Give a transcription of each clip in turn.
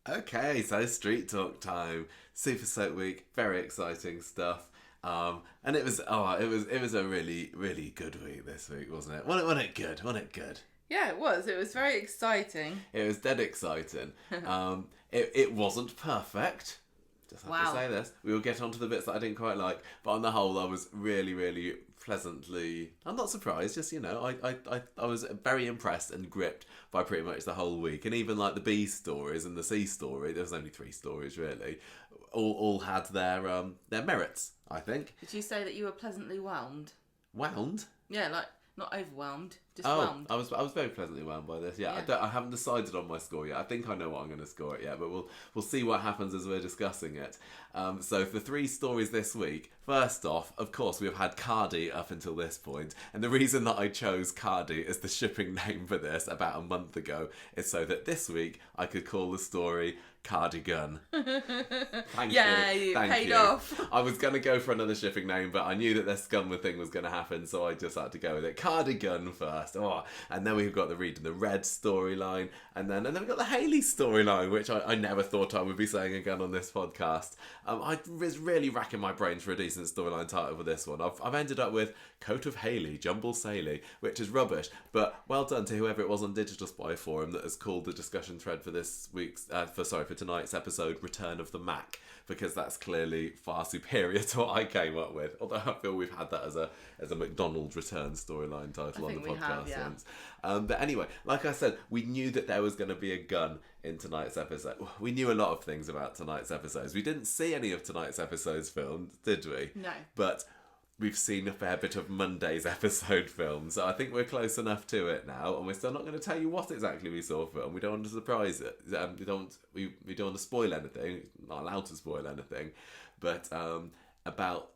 Okay, so street talk time. Super Soap Week, very exciting stuff. And it was a really, really good week this week, wasn't it? Wasn't it good? Wasn't it good? Yeah, it was. It was very exciting. It was dead exciting. It wasn't perfect. Just have to say this. We will get onto the bits that I didn't quite like, but on the whole, I was really, really pleasantly. I'm not surprised. Just I was very impressed and gripped by pretty much the whole week, and even like the B stories and the C story. There was only 3 stories really. All had their merits. I think. Did you say that you were pleasantly whelmed? Wound? Yeah, like not overwhelmed, just whelmed. I was very pleasantly whelmed by this. Yeah. I haven't decided on my score yet. I think I know what I'm going to score it yet, but we'll see what happens as we're discussing it. So for 3 stories this week, first off, of course, we've had Kaadi up until this point, and the reason that I chose Kaadi as the shipping name for this about a month ago is so that this week I could call the story Kaadi-gun. Thank you. Paid off. I was going to go for another shipping name, but I knew that this Gunmer thing was going to happen, so I just had to go with it. Kaadi-gun first. And then we've got the Reid In The Red storyline, and then we've got the Hayley storyline, which I never thought I would be saying again on this podcast. I was really racking my brains for a decent storyline title for this one. I've ended up with Coat of Hayley, Jumble Saley, which is rubbish, but well done to whoever it was on Digital Spy Forum that has called the discussion thread for this week's, for tonight's episode, Return of the Mac, because that's clearly far superior to what I came up with. Although I feel we've had that as a McDonald's Return storyline title on the podcast since. But anyway, like I said, we knew that there was going to be a gun in tonight's episode. We knew a lot of things about tonight's episodes. We didn't see any of tonight's episodes filmed, did we? No. But we've seen a fair bit of Monday's episode filmed, so I think we're close enough to it now, and we're still not going to tell you what exactly we saw film. We don't want to surprise it. We don't want to spoil anything. Not allowed to spoil anything. But about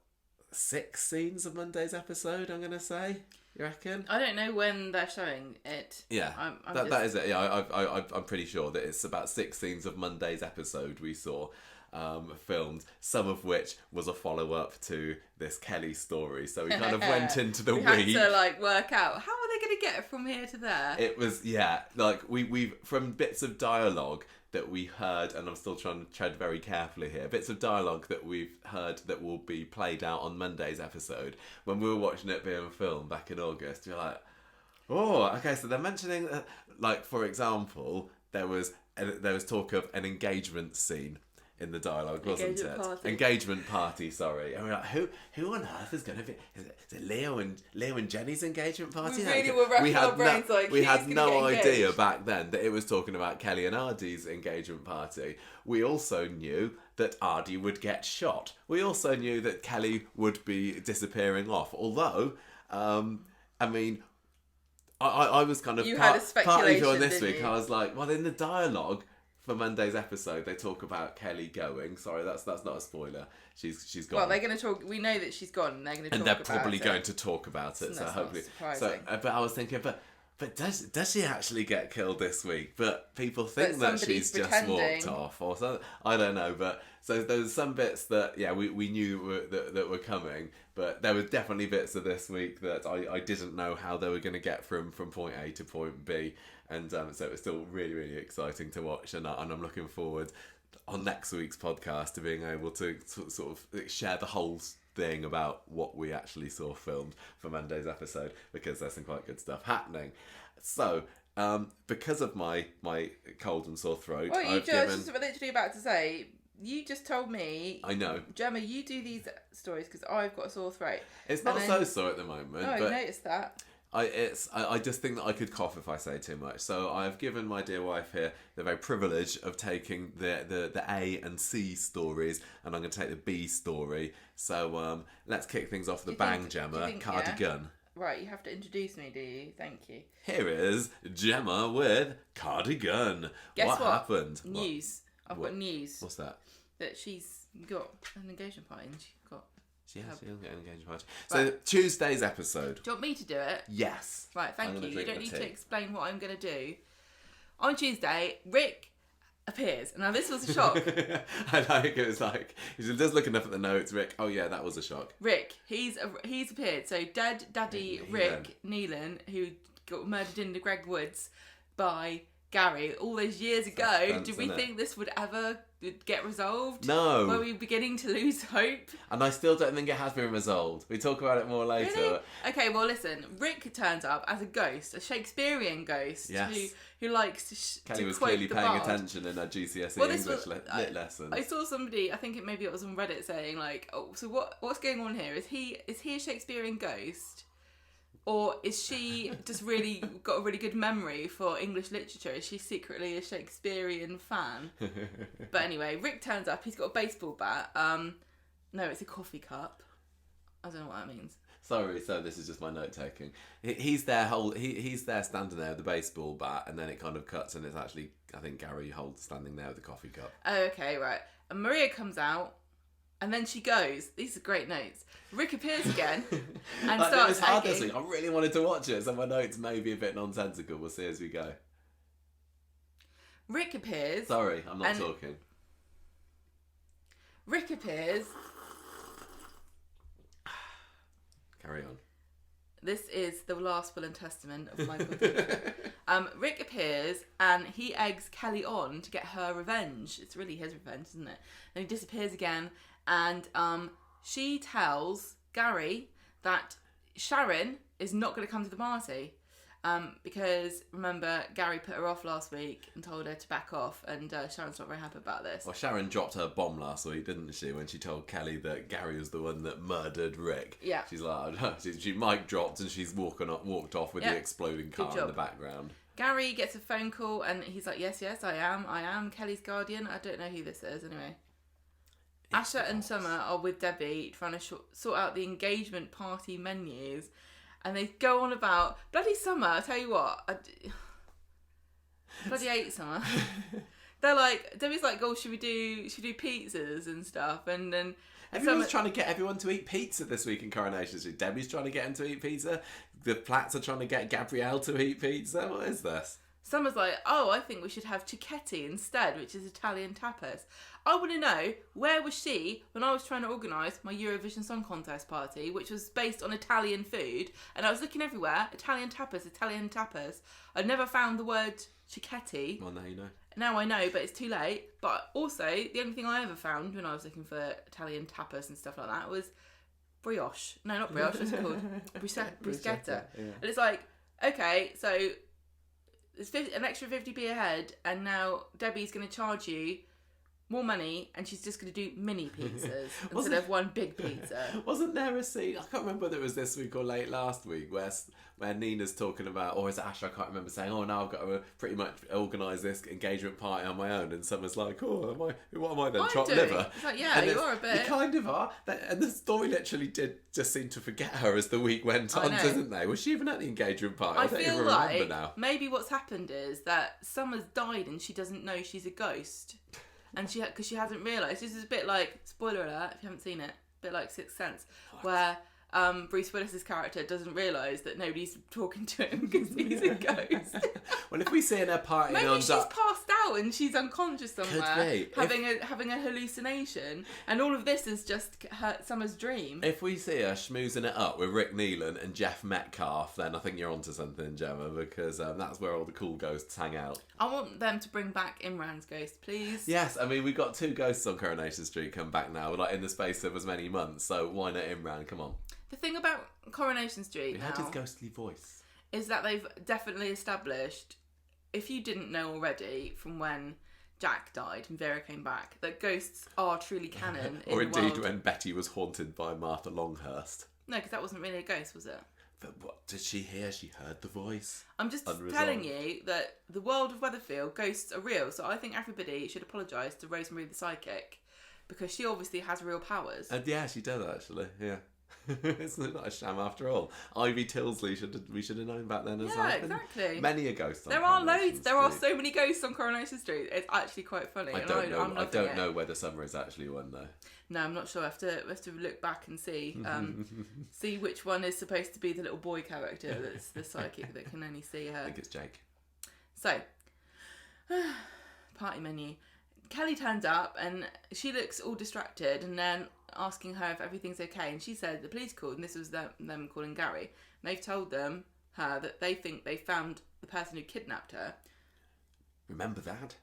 6 scenes of Monday's episode, I'm going to say. You reckon? I don't know when they're showing it. Yeah, that is it. Yeah, I'm pretty sure that it's about 6 scenes of Monday's episode we saw. Filmed, some of which was a follow-up to this Kelly story. So we kind of went into the week. We had to work out, how are they going to get from here to there? It was, we from bits of dialogue that we heard, and I'm still trying to tread very carefully here, bits of dialogue that we've heard that will be played out on Monday's episode. When we were watching it being filmed back in August, you're like, oh, okay, so they're mentioning, for example, there was talk of an engagement scene in the dialogue, wasn't it? Engagement party, sorry. And we're like, who on earth is going to be? Is it Leo and Jenny's engagement party? We really were racking our brains we had no idea back then that it was talking about Kelly and Ardy's engagement party. We also knew that Ardy would get shot. We also knew that Kelly would be disappearing off. Although, I was kind of had a speculation, partly this week. I was like, well, in the dialogue for Monday's episode, they talk about Kelly going. Sorry, that's not a spoiler. She's gone. Well, they're going to talk. We know that she's gone. They're going to talk about it. And they're probably going to talk about it. So hopefully, but I was thinking, but does she actually get killed this week? But people think that she's just walked off or something. I don't know. But so there's some bits that we knew that were coming, but there were definitely bits of this week that I didn't know how they were going to get from point A to point B. And so it was still really, really exciting to watch, and I'm looking forward on next week's podcast to being able to sort of share the whole thing about what we actually saw filmed for Monday's episode, because there's some quite good stuff happening. So, because of my cold and sore throat, well, I was literally about to say, you just told me. I know. Gemma, you do these stories because I've got a sore throat. It's not so sore at the moment. No, I noticed that. I just think that I could cough if I say too much. So I've given my dear wife here the very privilege of taking the A and C stories, and I'm going to take the B story. So let's kick things off with a bang, Gemma. Kaadi-gun. Right, you have to introduce me, do you? Thank you. Here is Gemma with Kaadi-gun. Guess what happened? News. I've got news. What's that? That she's got an engagement party, and she's got... She doesn't get an engagement party. So Tuesday's episode. Do you want me to do it? Yes. Right, thank you. You don't need to explain what I'm going to do. On Tuesday, Rick appears. Now, this was a shock. I like it. Was like, he's just looking up at the notes. Rick, oh yeah, that was a shock. Rick, he's appeared. So dead daddy Rick Neelan, who got murdered in the Greg Woods by Gary all those years ago. Suspense, Did we think this would ever get resolved? No. Were we beginning to lose hope? And I still don't think it has been resolved. We talk about it more later. Really? Okay, well listen, Rick turns up as a ghost, a Shakespearean ghost, Yes. who likes Kelly to was quote clearly the paying bard. attention in her GCSE Well, this English was- lit lessons. I saw somebody, I think maybe it was on Reddit, saying like, "Oh, so what's going on here? Is he a Shakespearean ghost, or is she just really got a really good memory for English literature? Is she secretly a Shakespearean fan?" But anyway, Rick turns up. He's got a baseball bat. No, it's a coffee cup. I don't know what that means. Sorry, so this is just my note taking. He's there, he's there standing there with the baseball bat, and then it kind of cuts, and it's actually, I think, Gary Holt standing there with the coffee cup. Oh, okay, right. And Maria comes out, and then she goes. These are great notes. Rick appears again and It starts was hard this egging. week. I really wanted to watch it, so my notes may be a bit nonsensical. We'll see as we go. Rick appears. Sorry, I'm not And- talking. Rick appears. Carry on. This is the last will and testament of Michael. Rick appears and he eggs Kelly on to get her revenge. It's really his revenge, isn't it? And he disappears again, and she tells Gary that Sharon is not going to come to the party. Because remember, Gary put her off last week and told her to back off, and Sharon's not very happy about this. Well, Sharon dropped her bomb last week, didn't she? When she told Kelly that Gary was the one that murdered Rick. Yeah. She's like, she mic dropped and she's walked off with Yeah. the exploding car in the background. Gary gets a phone call and he's like, yes, I am Kelly's guardian. I don't know who this is anyway. Asha and Summer are with Debbie trying to sort out the engagement party menus, and they go on about bloody Summer. I tell you what, bloody hate Summer. They're like, Debbie's like, oh, should we do pizzas and stuff, and then Everyone's trying to get everyone to eat pizza this week in Coronation Street. Debbie's trying to get him to eat pizza. The Platts are trying to get Gabrielle to eat pizza. What is this? Summer's like, oh, I think we should have cicchetti instead, which is Italian tapas. I want to know, where was she when I was trying to organise my Eurovision Song Contest party, which was based on Italian food, and I was looking everywhere, Italian tapas. I'd never found the word cicchetti. Well, now you know. Now I know, but it's too late. But also, the only thing I ever found when I was looking for Italian tapas and stuff like that was brioche. No, not brioche, what's it called? Bruschetta. Yeah. And it's like, okay, so it's an extra 50p a head, and now Debbie's going to charge you more money, and she's just going to do mini pizzas instead of one big pizza. Wasn't there a scene, I can't remember whether it was this week or late last week, where Nina's talking about, or is it Ash, I can't remember, saying, oh, now I've got to pretty much organise this engagement party on my own, and Summer's like, oh, what am I then, chopped liver? It's like, yeah, you are a bit. You kind of are. And the story literally did just seem to forget her as the week went on, doesn't they? Was she even at the engagement party? I don't feel even like remember now. maybe what's happened is that Summer's died and she doesn't know she's a ghost. And because she hasn't realised. This is a bit like, spoiler alert if you haven't seen it, a bit like Sixth Sense, where Bruce Willis's character doesn't realise that nobody's talking to him because he's a ghost. Well, if we see in her party Maybe on she's passed out and she's unconscious somewhere, Could be. having a hallucination, and all of this is just Summer's dream. If we see her schmoozing it up with Rick Neelan and Jeff Metcalf, then I think you're onto something, Gemma, because that's where all the cool ghosts hang out. I want them to bring back Imran's ghost, please. Yes, I mean, we've got 2 ghosts on Coronation Street come back now, like in the space of as many months, so why not Imran? Come on. The thing about Coronation Street We heard his ghostly voice. is that they've definitely established, if you didn't know already from when Jack died and Vera came back, that ghosts are truly canon in Or the indeed world. when Betty was haunted by Martha Longhurst. No, because that wasn't really a ghost, was it? But what did she hear? She heard the voice. I'm just Unresolved. telling you that the world of Weatherfield, ghosts are real, so I think everybody should apologise to Rosemary the Psychic, because she obviously has real powers. And yeah, she does actually, yeah. It's not a sham after all. Ivy Tilsley we should have known back then as well. Yeah, exactly. Many a ghost on There are Coronation loads. There are Street. so many ghosts on Coronation Street. It's actually quite funny. I and don't know. I'm I loving don't it. know whether Summer is actually one though. No, I'm not sure. We have to look back and see see which one is supposed to be the little boy character that's the psychic that can only see her. I think it's Jake. So, party menu. Kelly turns up and she looks all distracted, and then asking her if everything's okay, and she said the police called, and this was them calling Gary, and they've told her that they think they found the person who kidnapped her. Remember that?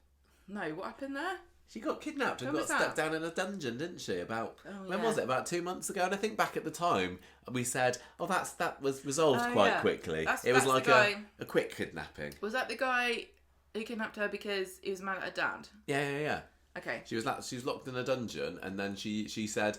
No, what happened there? She got kidnapped and When got was stuck that? down in a dungeon, didn't she? When yeah. was it? About 2 months ago. And I think back at the time we said, "Oh, that was resolved quite yeah. quickly." That's it was the like guy. a quick kidnapping. Was that the guy who kidnapped her because he was mad at her dad? Yeah. Okay. She was locked in a dungeon, and then she said,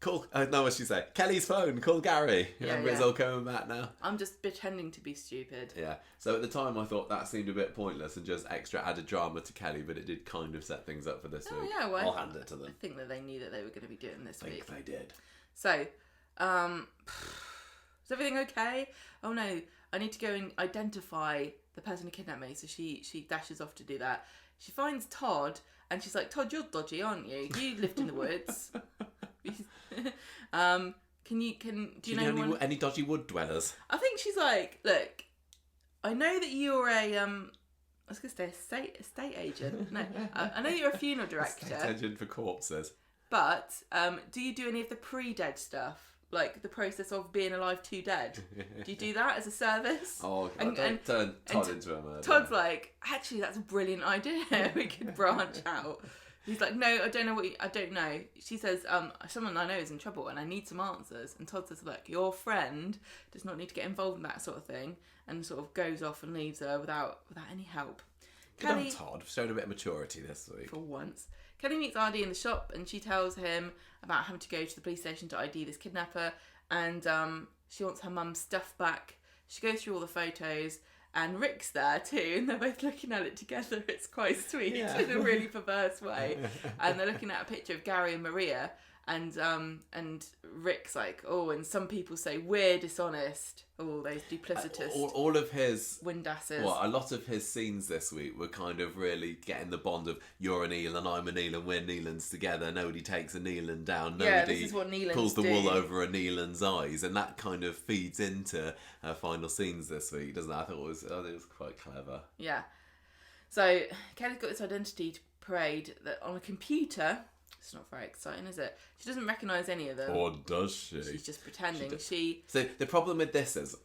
"Call." No, what did she say? Kelly's phone. Call Gary. Remember, it's all coming back now. I'm just pretending to be stupid. Yeah. So at the time, I thought that seemed a bit pointless and just extra added drama to Kelly, but it did kind of set things up for this week. Yeah, well, I'll hand it to them. I think that they knew that they were going to be doing this week. I think they did. So, is everything okay? Oh no, I need to go and identify the person who kidnapped me. So she dashes off to do that. She finds Todd, and she's like, "Todd, you're dodgy, aren't you? You lived in the woods." Do you know anyone? Any dodgy wood dwellers? I think she's like, "Look, I know that you're a I was going to say estate agent. No, I know you're a funeral director. Estate agent for corpses. But do you do any of the pre-dead stuff? Like the process of being alive to dead? Do you do that as a service?" Oh, don't turn Todd into a murderer. Todd's like, "Actually, that's a brilliant idea. We could branch out." He's like, "No, I don't know I don't know." She says, "Someone I know is in trouble and I need some answers." And Todd says, "Look, your friend does not need to get involved in that sort of thing," and sort of goes off and leaves her without any help. Good on Todd. Showed a bit of maturity this week. For once. Kelly meets Ardy in the shop and she tells him about having to go to the police station to ID this kidnapper, and she wants her mum's stuff back. She goes through all the photos and Rick's there too, and they're both looking at it together. It's quite sweet in a really perverse way. And they're looking at a picture of Gary and Maria, and Rick's like, "Oh, and some people say we're dishonest." Oh, those duplicitous all of his windasses. A lot of his scenes this week were kind of really getting the bond of you're a Neelan, I'm a Neelan, we're Neelans together. Nobody takes a Neelan down. Nobody this is what Neelans pulls the do. wool over a Neelan's eyes, and that kind of feeds into her final scenes this week, doesn't it? I thought it was quite clever. Yeah. So Kelly's got this identity parade that on a computer. It's not very exciting, is it? She doesn't recognise any of them. Or does she? She's just pretending. So the problem with this is,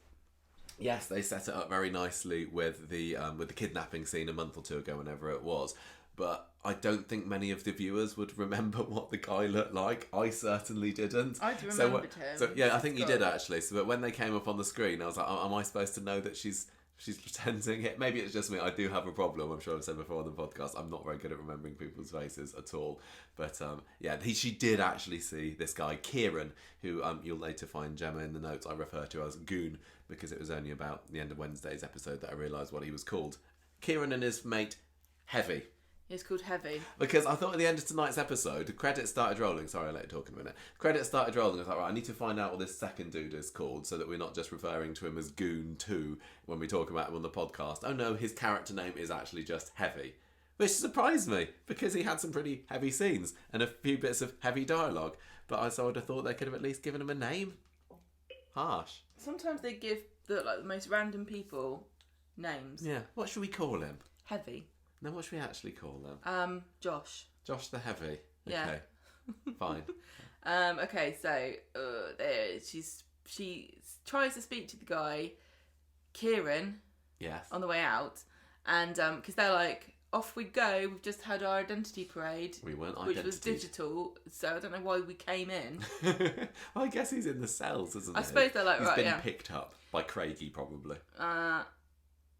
yes, they set it up very nicely with the kidnapping scene a month or two ago, whenever it was. But I don't think many of the viewers would remember what the guy looked like. I certainly didn't. I do remember him. So yeah, I think you did actually. So but when they came up on the screen, I was like, am I supposed to know that she's pretending it? Maybe it's just me. I do have a problem. I'm sure I've said before on the podcast. I'm not very good at remembering people's faces at all. But she did actually see this guy, Kieran, who you'll later find, Gemma, in the notes I refer to as Goon, because it was only about the end of Wednesday's episode that I realised what he was called. Kieran and his mate, Heavy. It's called Heavy. Because I thought at the end of tonight's episode, the credits started rolling. Sorry, I'll let you talk in a minute. Credits started rolling. I was like, right, I need to find out what this second dude is called so that we're not just referring to him as Goon 2 when we talk about him on the podcast. Oh no, his character name is actually just Heavy. Which surprised me, because he had some pretty heavy scenes and a few bits of heavy dialogue. But I would have thought they could have at least given him a name. Harsh. Sometimes they give the most random people names. Yeah. What should we call him? Heavy. Then what should we actually call them? Josh. Josh the Heavy. Yeah. Okay. Fine. Okay, so she tries to speak to the guy, Kieran. Yes. On the way out, and because they're like, "Off we go. We've just had our identity parade." We weren't which was digital, so I don't know why we came in. Well, I guess he's in the cells, isn't he? I suppose they're like, he's right, been picked up by Craigie, probably.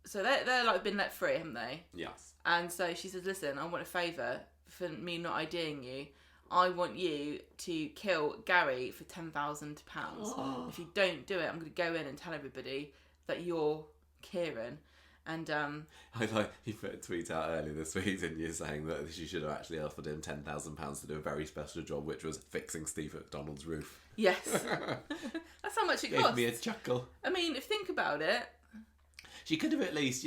So they're like been let free, haven't they? Yes. And so she says, "Listen, I want a favour for me not IDing you. I want you to kill Gary for £10,000. If you don't do it, I'm going to go in and tell everybody that you're Kieran." And I like you put a tweet out earlier this week, didn't you, saying that she should have actually offered him £10,000 to do a very special job, which was fixing Steve McDonald's roof. Yes. That's how much it Gave cost. me a chuckle. I mean, if you think about it. She could have at least,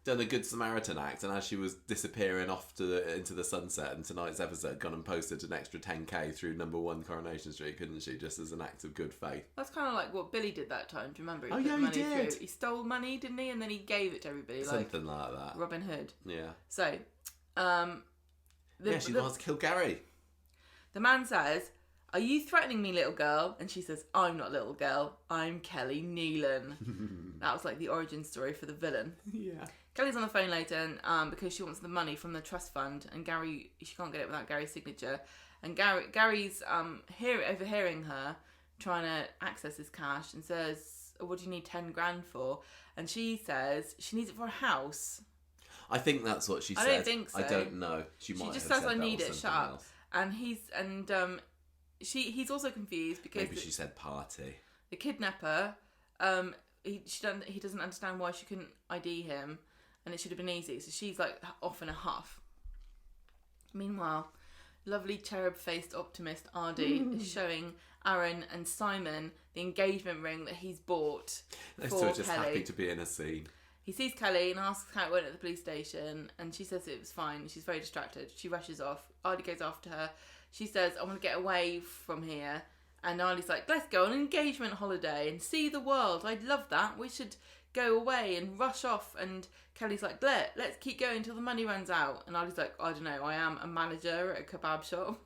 done a good Samaritan act, and as she was disappearing off into the sunset in tonight's episode, gone and posted an extra 10k through number 1 Coronation Street, couldn't she? Just as an act of good faith. That's kind of like what Billy did that time. Do you remember? He did. He stole money, didn't he? And then he gave it to everybody. Something like that. Robin Hood. Yeah. So, she wants to kill Gary. The man says, "Are you threatening me, little girl?" And she says, "I'm not little girl. I'm Kelly Neelan." That was like the origin story for the villain. Yeah. Kelly's on the phone later because she wants the money from the trust fund, and she can't get it without Gary's signature. And Gary's overhearing her trying to access this cash and says, "What do you need 10 grand for?" And she says she needs it for a house. I think that's what she said. I don't think so. I don't know. She might just have says, said "I that need or it. Shut something up." else. And he's also confused because Maybe she said party. the kidnapper, he doesn't understand why she couldn't ID him, and it should have been easy. So she's like off in a huff. Meanwhile, lovely cherub-faced optimist Ardy is showing Aaron and Simon the engagement ring that he's bought They're for still just Kelly. happy to be in a scene. He sees Kelly and asks how it went at the police station, and she says it was fine. She's very distracted. She rushes off. Ardy goes after her. She says, "I want to get away from here." And Ardy's like, "Let's go on an engagement holiday and see the world. I'd love that. We should go away and rush off." And Kelly's like, let's keep going until the money runs out. And Ardy's like, "I don't know. I am a manager at a kebab shop.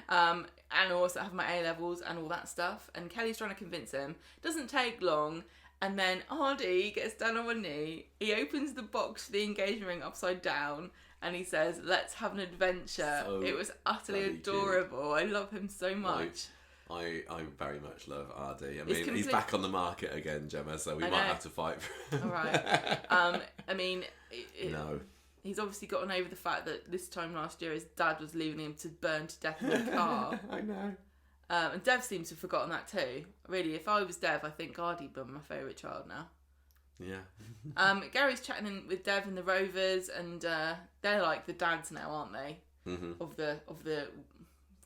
And I also have my A-levels and all that stuff." And Kelly's trying to convince him. Doesn't take long. And then Ardy gets down on one knee. He opens the box for the engagement ring upside down. And he says, "Let's have an adventure." So it was utterly adorable. I love him so much. I very much love Ardy. I mean, complete- he's back on the market again, Gemma, so we I might know. have to fight for him. All right. I mean, No. he's obviously gotten over the fact that this time last year his dad was leaving him to burn to death in a car. I know. And Dev seems to have forgotten that too. Really, if I was Dev, I think Ardy'd be my favourite child now. Yeah. Gary's chatting with Dev and the Rovers, and they're like the dads now, aren't they? Mm-hmm. Of the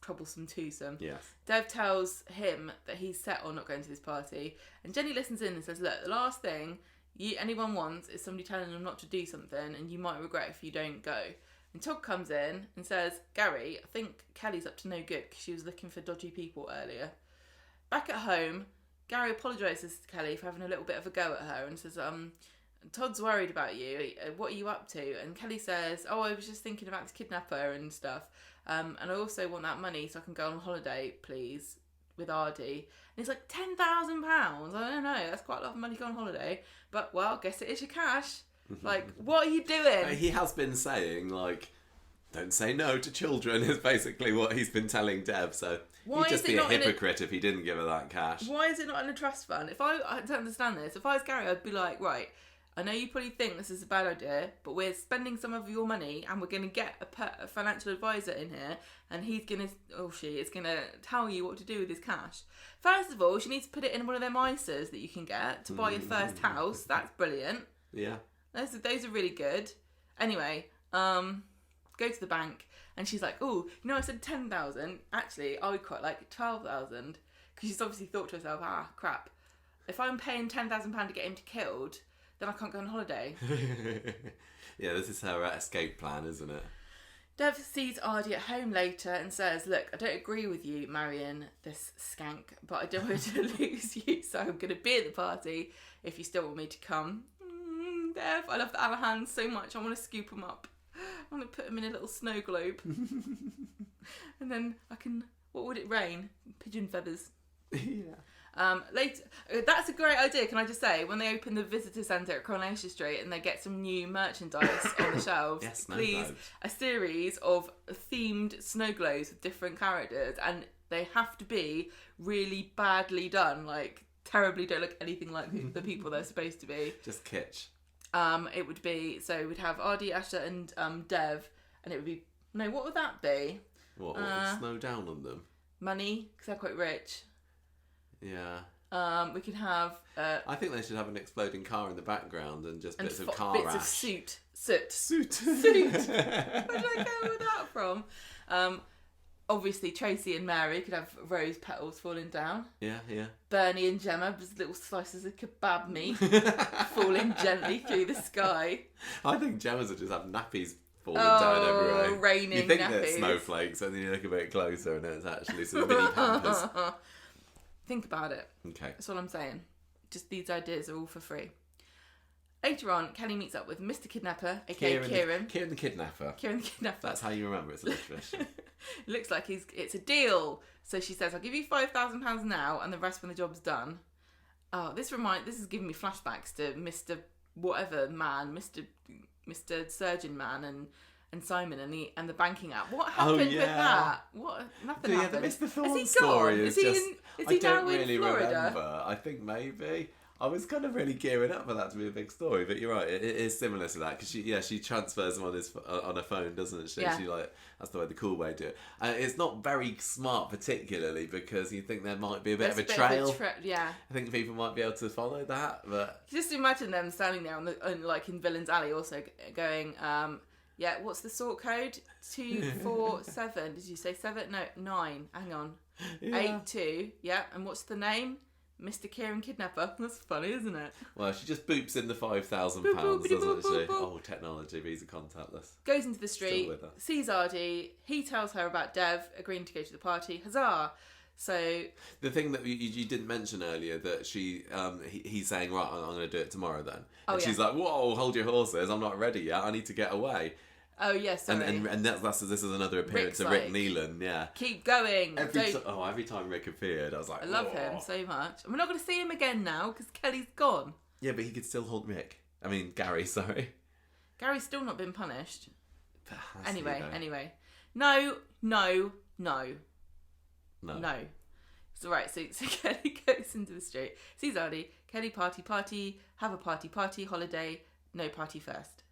troublesome twosome. Yes. Dev tells him that he's set on not going to this party, and Jenny listens in and says, "Look, the last thing anyone wants is somebody telling them not to do something, and you might regret if you don't go." And Todd comes in and says, "Gary, I think Kelly's up to no good because she was looking for dodgy people earlier." Back at home, Gary apologises to Kelly for having a little bit of a go at her and says, "Todd's worried about you. What are you up to?" And Kelly says, "Oh, I was just thinking about this kidnapper and stuff. And I also want that money so I can go on holiday, please, with Ardy." And he's like, £10,000? I don't know. That's quite a lot of money to go on holiday. But, well, guess it is your cash. Like, what are you doing? He has been saying, like, don't say no to children is basically what he's been telling Dev, so he'd just be a hypocrite if he didn't give her that cash. Why is it not in a trust fund? I don't understand this. If I was Gary, I'd be like, right, I know you probably think this is a bad idea, but we're spending some of your money and we're going to get a financial advisor in here, and she is going to tell you what to do with his cash. First of all, she needs to put it in one of them ISAs that you can get to buy your first house. That's brilliant. Yeah. Those are really good. Anyway, go to the bank, and she's like, "Oh, I said 10,000. Actually, I would quite like 12,000." Because she's obviously thought to herself, crap. If I'm paying £10,000 to get him killed, then I can't go on holiday. Yeah, this is her escape plan, isn't it? Dev sees Ardy at home later and says, "Look, I don't agree with you marrying this skank, but I don't want to lose you, so I'm going to be at the party if you still want me to come." Dev, I love the Alahans so much. I want to scoop them up. I want to put them in a little snow globe. And then what would it rain? Pigeon feathers. Yeah. Later, that's a great idea. Can I just say, when they open the visitor centre at Coronation Street and they get some new merchandise on the shelves, yes, please, globes. A series of themed snow globes with different characters, and they have to be really badly done, like terribly don't look anything like the people they're supposed to be. Just kitsch. It would be, so we'd have Ardy, Asher and Dev, and it would be, no, what would that be? What would snow down on them? Money, because they're quite rich. Yeah. We could have... I think they should have an exploding car in the background and just bits of car bits rash. of soot. Soot. Where did I go with that from? Obviously, Tracy and Mary could have rose petals falling down. Yeah. Bernie and Gemma, just little slices of kebab meat falling gently through the sky. I think Gemma's would just have nappies falling down everywhere. Raining you think nappies. they're snowflakes, and then you look a bit closer, and it's actually some mini pampers. Think about it. Okay. That's what I'm saying. Just these ideas are all for free. Later on, Kelly meets up with Mr. Kidnapper, aka Kieran. Kieran the Kidnapper. Kieran the Kidnapper. That's how you remember it's alliteration. It looks like it's a deal. So she says, I'll give you £5,000 now and the rest when the job's done. Oh, this is giving me flashbacks to Mr. Whatever man, Mr. Surgeon Man and Simon and the banking app. What happened with that? Nothing happened. The Mr. Thorne Is he story gone? is he just... Is he I don't now really in Florida? remember. I think maybe. I was kind of really gearing up for that to be a big story, but you're right. It is similar to that because she transfers him on her phone, doesn't she? Yeah. She that's the cool way to do it. It's not very smart, particularly because you think there might be a bit of a trail. Yeah. I think people might be able to follow that, but Just imagine them standing there like in Villain's Alley, also going, yeah. What's the sort code? 247. Did you say 7? No, 9. Hang on. yeah. 82. Yeah. And what's the name? Mr. Kieran Kidnapper. That's funny, isn't it? Well, she just boops in the £5,000, doesn't she? Oh, technology, Visa contactless. Goes into the street, Still with her. sees Ardy. He tells her about Dev agreeing to go to the party. Huzzah! So the thing that you didn't mention earlier that he's saying, right, I'm going to do it tomorrow then. And she's like, whoa, hold your horses, I'm not ready yet, I need to get away. Oh yes, sorry. And this is another appearance of Rick Neelan, yeah. Keep going. Every time Rick appeared, I was like, I love him so much. And we're not going to see him again now because Kelly's gone. Yeah, but he could still haunt Rick. I mean, Gary, sorry. Gary's still not been punished. Anyway. No. So right, so Kelly goes into the street, sees Ardy. Kelly party, have a party, holiday, no party first.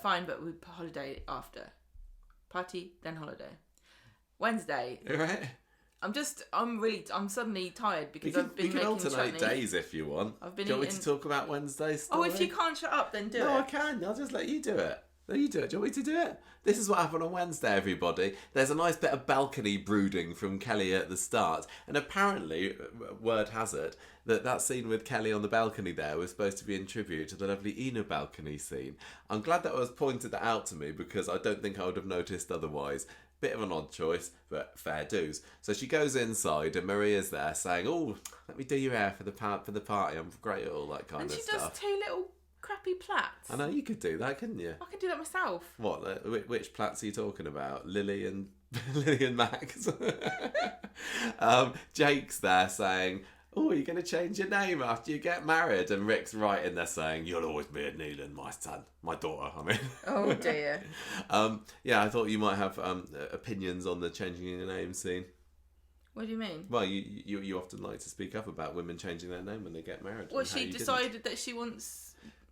Fine, but we holiday after. Party, then holiday. Wednesday. Right. I'm suddenly tired because I've been we can making alternate chutney. days if you want. Do you want me to talk about Wednesday's story? Oh, if you can't shut up, then do it. No, I can. I'll just let you do it. No, you do it. Do you want me to do it? This is what happened on Wednesday, everybody. There's a nice bit of balcony brooding from Kelly at the start. And apparently, word has it, that scene with Kelly on the balcony there was supposed to be in tribute to the lovely Ina balcony scene. I'm glad that was pointed out to me because I don't think I would have noticed otherwise. Bit of an odd choice, but fair dues. So she goes inside and Maria's there saying, oh, let me do your hair for the party. I'm great at all that kind of stuff. And she does 2 little crappy plaits. I know, you could do that, couldn't you? I could do that myself. What? Which plaits are you talking about? Lily and Max? Jake's there saying, oh, you're going to change your name after you get married. And Rick's right in there saying, you'll always be a Neelan, my son. My daughter, I mean. Oh, dear. Yeah, I thought you might have opinions on the changing your name scene. What do you mean? Well, you often like to speak up about women changing their name when they get married. Well, she decided that she wants...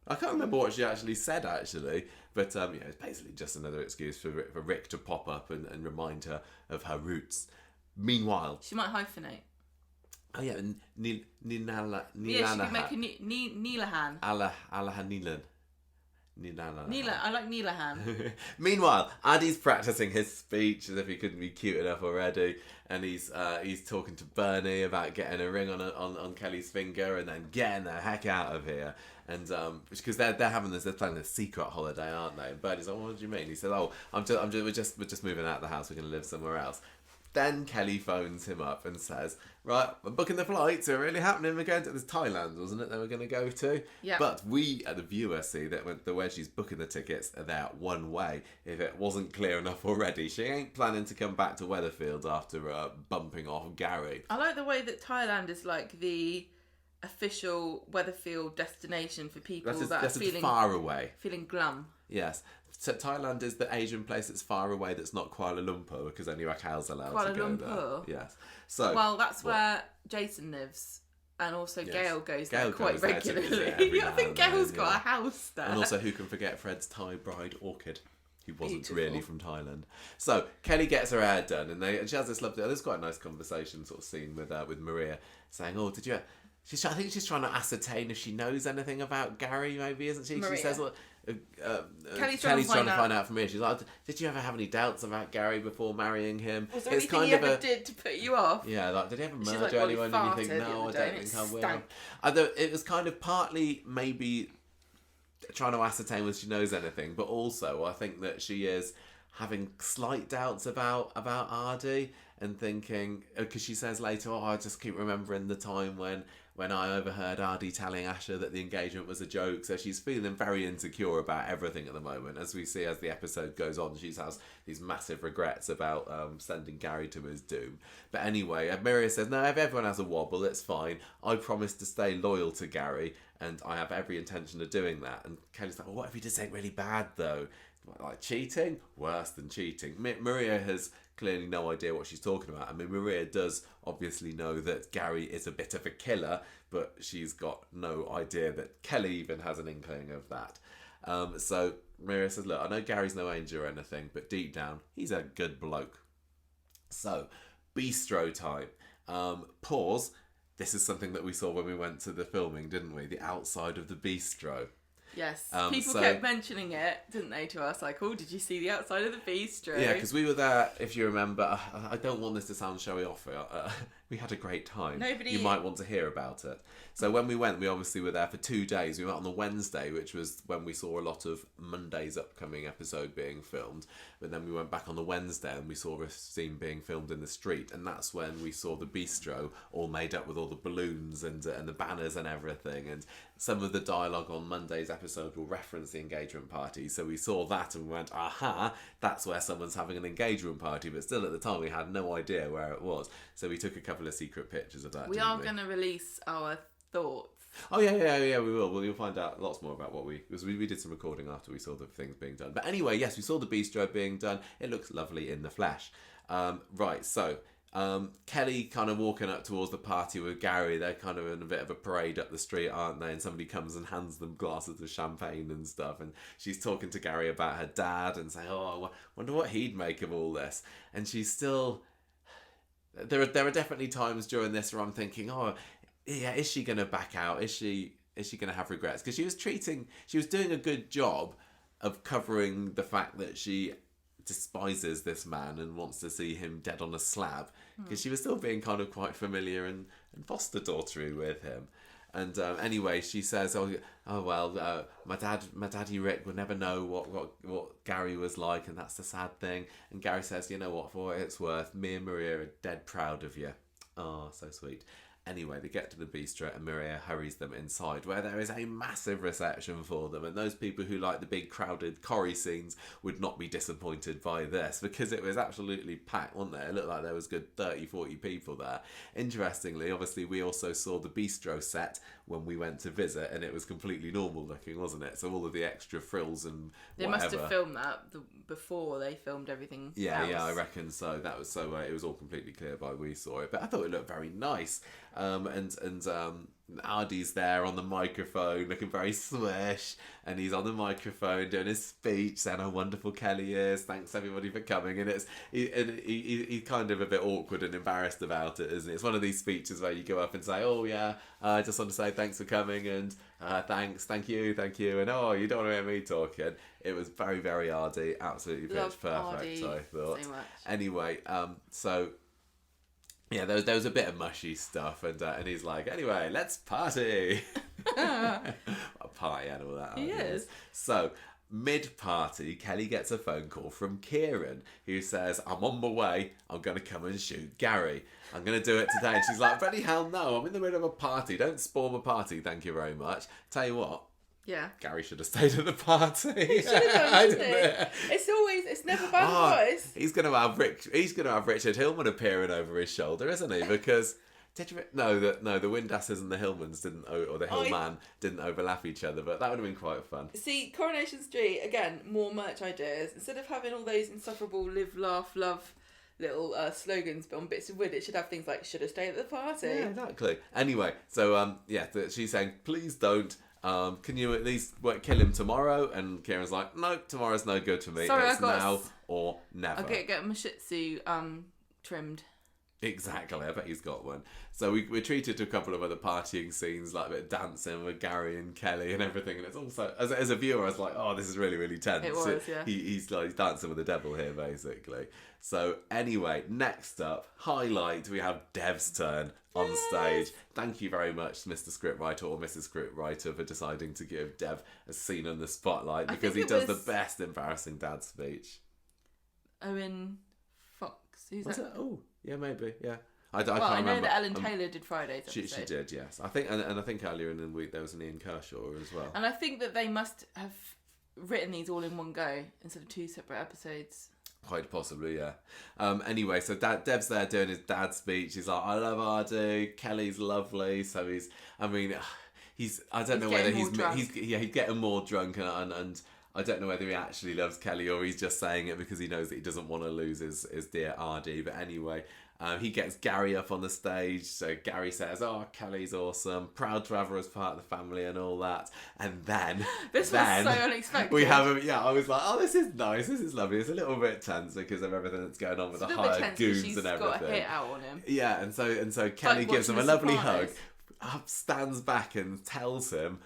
I can't remember what she actually said, but it's basically just another excuse for Rick to pop up and remind her of her roots. Meanwhile... She might hyphenate. Oh, yeah, Neelanahan. Yeah, she could make a Neelahan. Alahan Neelan. I like Neelahan. Meanwhile, Addy's practicing his speech as if he couldn't be cute enough already, and he's talking to Bernie about getting a ring on Kelly's finger and then getting the heck out of here. And because they're planning a secret holiday, aren't they? And Bernie's like, what do you mean? He said, oh, we're just moving out of the house. We're going to live somewhere else. Then Kelly phones him up and says, right, I'm booking the flights. They're really happening. We're going to this Thailand, wasn't it, they were going to go to? Yeah. But we, at the viewer, see that the way she's booking the tickets are there one way. If it wasn't clear enough already, she ain't planning to come back to Weatherfield after bumping off Gary. I like the way that Thailand is like the official Weatherfield destination for people that are feeling far away. Feeling glum. Yes. So Thailand is the Asian place that's far away that's not Kuala Lumpur because only Raquel's allowed to go there. Yes. So well, that's where Jason lives, and also Gail goes there quite regularly. There I think Gail's got a house there. And also, who can forget Fred's Thai bride Orchid, who wasn't really from Thailand. So Kelly gets her hair done, and she has this lovely. There's quite a nice conversation sort of scene with Maria saying, "Oh, did you?" I think she's trying to ascertain if she knows anything about Gary. Maybe isn't she? Maria. She says, Kelly's trying to find out from me. She's like, did you ever have any doubts about Gary before marrying him? Was there anything he ever did to put you off? Yeah, like, did he ever murder like, anyone? And you think, no, I don't think I will. Although it was kind of partly maybe trying to ascertain whether she knows anything, but also I think that she is having slight doubts about Ardy and thinking, because she says later, I just keep remembering the time when when I overheard Ardy telling Asher that the engagement was a joke. So she's feeling very insecure about everything at the moment. As we see as the episode goes on, she has these massive regrets about sending Gary to his doom. But anyway, Miria says, no, if everyone has a wobble, it's fine. I promise to stay loyal to Gary, and I have every intention of doing that. And Kelly's like, well, what if he did something really bad, though? Like cheating? Worse than cheating. Maria has clearly no idea what she's talking about. I mean, Maria does obviously know that Gary is a bit of a killer, but she's got no idea that Kelly even has an inkling of that. So Maria says, look, I know Gary's no angel or anything, but deep down, he's a good bloke. So, bistro time. Pause. This is something that we saw when we went to the filming, didn't we? The outside of the bistro. Yes, people kept mentioning it, didn't they, to us? Like, oh, did you see the outside of the bistro? Yeah, because we were there, if you remember. I don't want this to sound showy off. We had a great time. You might want to hear about it. So when we went, we obviously were there for 2 days. We went on the Wednesday, which was when we saw a lot of Monday's upcoming episode being filmed. But then we went back on the Wednesday and we saw a scene being filmed in the street. And that's when we saw the bistro all made up with all the balloons and the banners and everything. And some of the dialogue on Monday's episode will reference the engagement party. So we saw that and we went, aha, that's where someone's having an engagement party. But still at the time we had no idea where it was. So we took a couple of secret pictures of that. We are going to release our thoughts. Oh yeah, we will. Well, you'll find out lots more about what because we did some recording after we saw the things being done. But anyway, yes, we saw the bistro being done. It looks lovely in the flesh. Right, so Kelly kind of walking up towards the party with Gary. They're kind of in a bit of a parade up the street, aren't they? And somebody comes and hands them glasses of champagne and stuff. And she's talking to Gary about her dad and saying, oh, I wonder what he'd make of all this. And she's still... There are definitely times during this where I'm thinking, oh, yeah, is she going to back out? Is she going to have regrets? Because she was doing a good job of covering the fact that she despises this man and wants to see him dead on a slab. Because she was still being kind of quite familiar and foster daughtery with him. And anyway, she says, my daddy Rick would never know what Gary was like, and that's the sad thing. And Gary says, you know what, for what it's worth, me and Maria are dead proud of you. Oh, so sweet. Anyway, they get to the bistro and Maria hurries them inside, where there is a massive reception for them. And those people who like the big crowded Corrie scenes would not be disappointed by this, because it was absolutely packed, wasn't there? It looked like there was good 30, 40 people there. Interestingly, obviously, we also saw the bistro set when we went to visit, and it was completely normal looking, wasn't it? So all of the extra frills and they whatever. must have filmed that before they filmed everything else. Yeah, I reckon so. That was so. It was all completely clear by we saw it, but I thought it looked very nice. And Ardy's there on the microphone looking very swish, and he's on the microphone doing his speech saying how wonderful Kelly is, thanks everybody for coming. And he's kind of a bit awkward and embarrassed about it, isn't it? It's one of these speeches where you go up and say, oh yeah, I just want to say thanks for coming, and thank you, and oh, you don't want to hear me talking. It was very, very Ardy, absolutely pitch perfect, Ardy I thought. so much. Anyway, so yeah, there was a bit of mushy stuff, and he's like, anyway, let's party. A party and all that. He is. So, mid-party, Kelly gets a phone call from Kieran, who says, I'm on my way, I'm going to come and shoot Gary. I'm going to do it today. And she's like, bloody hell no, I'm in the middle of a party. Don't spoil my party, thank you very much. Tell you what. Yeah. Gary should have stayed at the party. He should have done, shouldn't he? It's never bad advice. He's going to have Richard Hillman appearing over his shoulder, isn't he? Because the Windasses and the Hillmans the Hillman didn't overlap each other, but that would have been quite fun. See, Coronation Street, again, more merch ideas. Instead of having all those insufferable live, laugh, love little slogans on bits of wood, it should have things like, should have stayed at the party. Yeah, exactly. Anyway, so she's saying, please don't. Can you at least kill him tomorrow? And Kieran's like, no, tomorrow's no good for me. Sorry, it's now or never. I'll get my Shih Tzu trimmed. Exactly, I bet he's got one. So we're treated to a couple of other partying scenes, like a bit of dancing with Gary and Kelly and everything. And it's also, as a viewer, I was like, oh, this is really, really tense. It was, yeah. He's dancing with the devil here, basically. So anyway, next up, highlight, we have Dev's turn on stage. Thank you very much, Mr. Scriptwriter or Mrs. Scriptwriter, for deciding to give Dev a scene on the spotlight, because he does the best embarrassing dad speech. Owen Fox. Who's that? Oh, yeah, maybe, yeah. I can't I know remember. that Ellen Taylor did Friday's episode. She did, yes. I think, and I think earlier in the week there was an Ian Kershaw as well. And I think that they must have written these all in one go instead of 2 separate episodes. Quite possibly, yeah. Anyway, so Dev's there doing his dad's speech. He's like, I love Ardu. Kelly's lovely. So I don't know whether he's getting more drunk and I don't know whether he actually loves Kelly or he's just saying it because he knows that he doesn't want to lose his dear Ardy. But anyway, he gets Gary up on the stage. So Gary says, oh, Kelly's awesome. Proud to have her as part of the family and all that. And then... was so unexpected. We have I was like, oh, this is nice. This is lovely. It's a little bit tense because of everything that's going on with the hired goons and everything. Got a hit out on him. Yeah, and so Kelly gives him a lovely hug, stands back and tells him,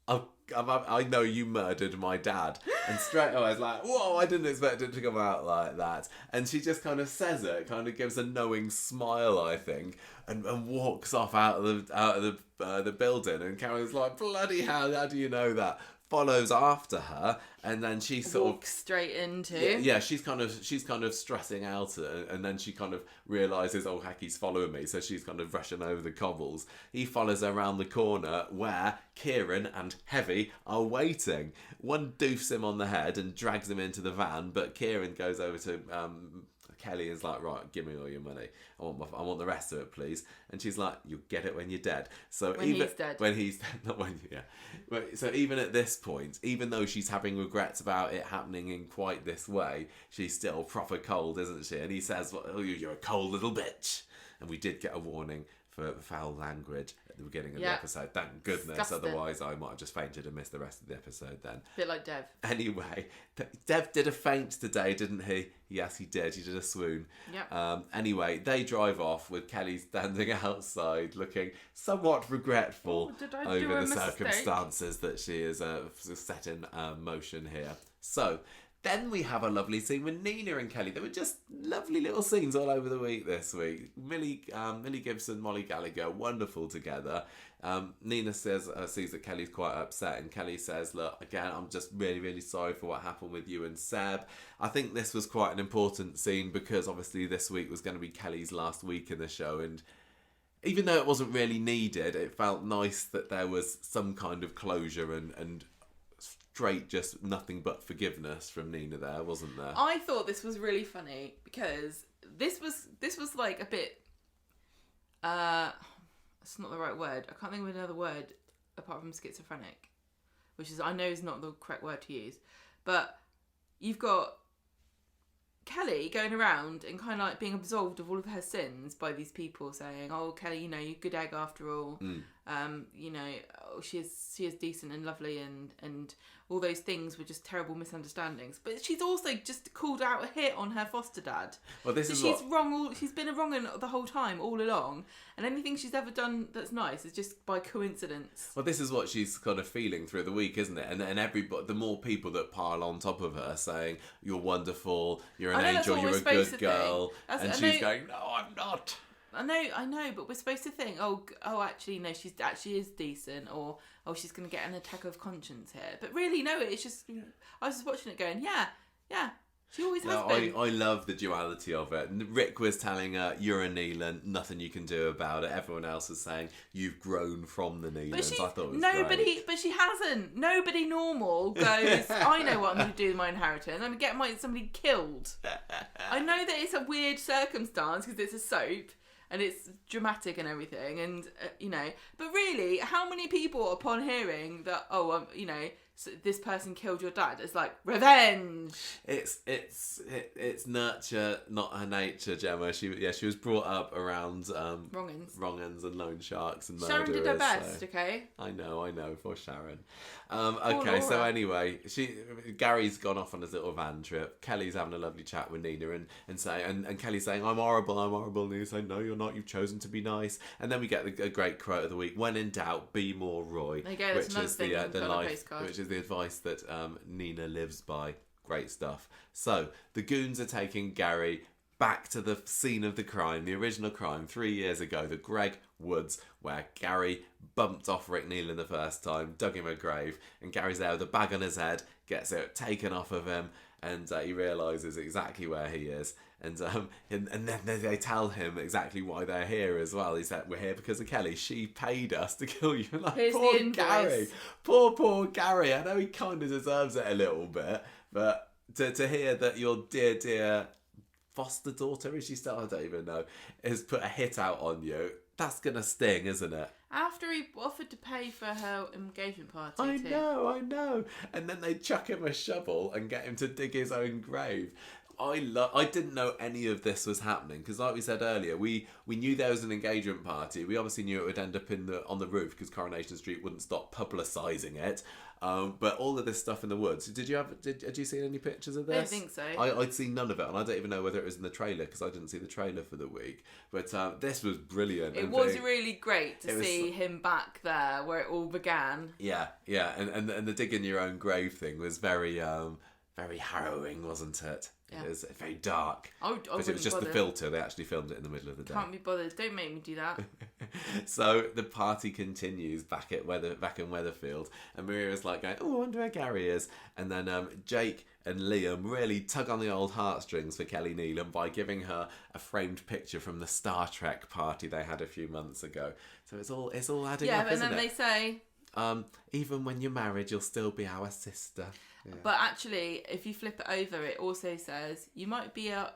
I know you murdered my dad. And straight away I was like, whoa, I didn't expect it to come out like that. And she just kind of says it, kind of gives a knowing smile, I think, and walks off out of the building. And Karen's like, bloody hell, how do you know that? Follows after her, and then she walks straight into. Yeah, she's kind of stressing out, and then she kind of realizes, oh heck, he's following me, so she's kind of rushing over the cobbles. He follows her around the corner where Kieran and Heavy are waiting. One doofs him on the head and drags him into the van, but Kieran goes over to Kelly and is like, right, give me all your money. I want the rest of it, please. And she's like, you'll get it when you're dead. So he's dead. When he's not when you, yeah. So even at this point, even though she's having regrets about it happening in quite this way, she's still proper cold, isn't she? And he says, oh, you're a cold little bitch. And we did get a warning for foul language at the beginning of the episode. Thank goodness. Disgusting. Otherwise, I might have just fainted and missed the rest of the episode then. A bit like Dev. Anyway, Dev did a faint today, didn't he? Yes, he did. He did a swoon. Yep. Anyway, they drive off with Kelly standing outside looking somewhat regretful over the circumstances that she is set in motion here. So... then we have a lovely scene with Nina and Kelly. There were just lovely little scenes all over the week this week. Millie Gibson, Molly Gallagher, wonderful together. Nina sees that Kelly's quite upset, and Kelly says, look, again, I'm just really, really sorry for what happened with you and Seb. I think this was quite an important scene because obviously this week was going to be Kelly's last week in the show, and even though it wasn't really needed, it felt nice that there was some kind of closure and straight just nothing but forgiveness from Nina there, wasn't there? I thought this was really funny because this was like a bit it's not the right word. I can't think of another word apart from schizophrenic, which is I know is not the correct word to use. But you've got Kelly going around and kind of like being absolved of all of her sins by these people saying, oh, Kelly, you know, you're a good egg after all. You know, oh, she is decent and lovely and all those things were just terrible misunderstandings. But she's also just called out a hit on her foster dad. Well, this is she's wrong. She's been a wrong un the whole time, all along. And anything she's ever done that's nice is just by coincidence. Well, this is what she's kind of feeling through the week, isn't it? And everybody, the more people that pile on top of her saying, you're wonderful, you're an angel, you're a good girl. And she's going, no, I'm not. I know, but we're supposed to think, oh, actually, no, she's actually is decent, or oh, she's going to get an attack of conscience here. But really, no, it's just, I was just watching it going, yeah, she always has been. I love the duality of it. Rick was telling her, you're a Neelan, nothing you can do about it. Everyone else was saying, you've grown from the Neelans. I thought it was great. But she hasn't. Nobody normal goes, I know what I'm going to do with my inheritance. I'm going to get somebody killed. I know that it's a weird circumstance because it's a soap. And it's dramatic and everything, and but really, how many people upon hearing that, this person killed your dad, it's like revenge. It's nurture, not her nature, Gemma. She was brought up around wrong-uns and loan sharks and murderers. Sharon did her best, okay. I know, for Sharon. Okay, so anyway, Gary's gone off on his little van trip. Kelly's having a lovely chat with Nina and Kelly's saying, I'm horrible. And Nina's saying, no, you're not. You've chosen to be nice. And then we get a great quote of the week: when in doubt, be more Roy. There you go. That's another thing on the postcard. Which is the advice that Nina lives by. Great stuff. So the goons are taking Gary back to the scene of the crime, the original crime 3 years ago, the Greg Woods, where Gary bumped off Rick Neelan the first time, dug him a grave, and Gary's there with a bag on his head. gets it taken off of him, and he realises exactly where he is. And then they tell him exactly why they're here as well. He said, we're here because of Kelly. She paid us to kill you. Like, Here's poor the invoice. Gary. Poor Gary. I know he kind of deserves it a little bit, but to hear that your dear foster daughter, is she still? I don't even know, has put a hit out on you. That's going to sting, isn't it? After he offered to pay for her engagement party, I too. know. And then they chuck him a shovel and get him to dig his own grave. I didn't know any of this was happening because, like we said earlier, we knew there was an engagement party. We obviously knew it would end up on the roof because Coronation Street wouldn't stop publicising it. But all of this stuff in the woods. Had you seen any pictures of this? I don't think so. I'd seen none of it, and I don't even know whether it was in the trailer because I didn't see the trailer for the week. But this was brilliant. It was really great to see him back there where it all began. Yeah, and the digging your own grave thing was very harrowing, wasn't it? Yeah. It was very dark. But it was just the filter. They actually filmed it in the middle of the day. Can't be bothered. Don't make me do that. So the party continues back in Weatherfield, and Maria's like going, "Oh, I wonder where Gary is." And then Jake and Liam really tug on the old heartstrings for Kelly Neelan by giving her a framed picture from the Star Trek party they had a few months ago. So it's all adding up, isn't it? And then they say, even when you're married, you'll still be our sister. Yeah. But actually, if you flip it over, it also says, you might be a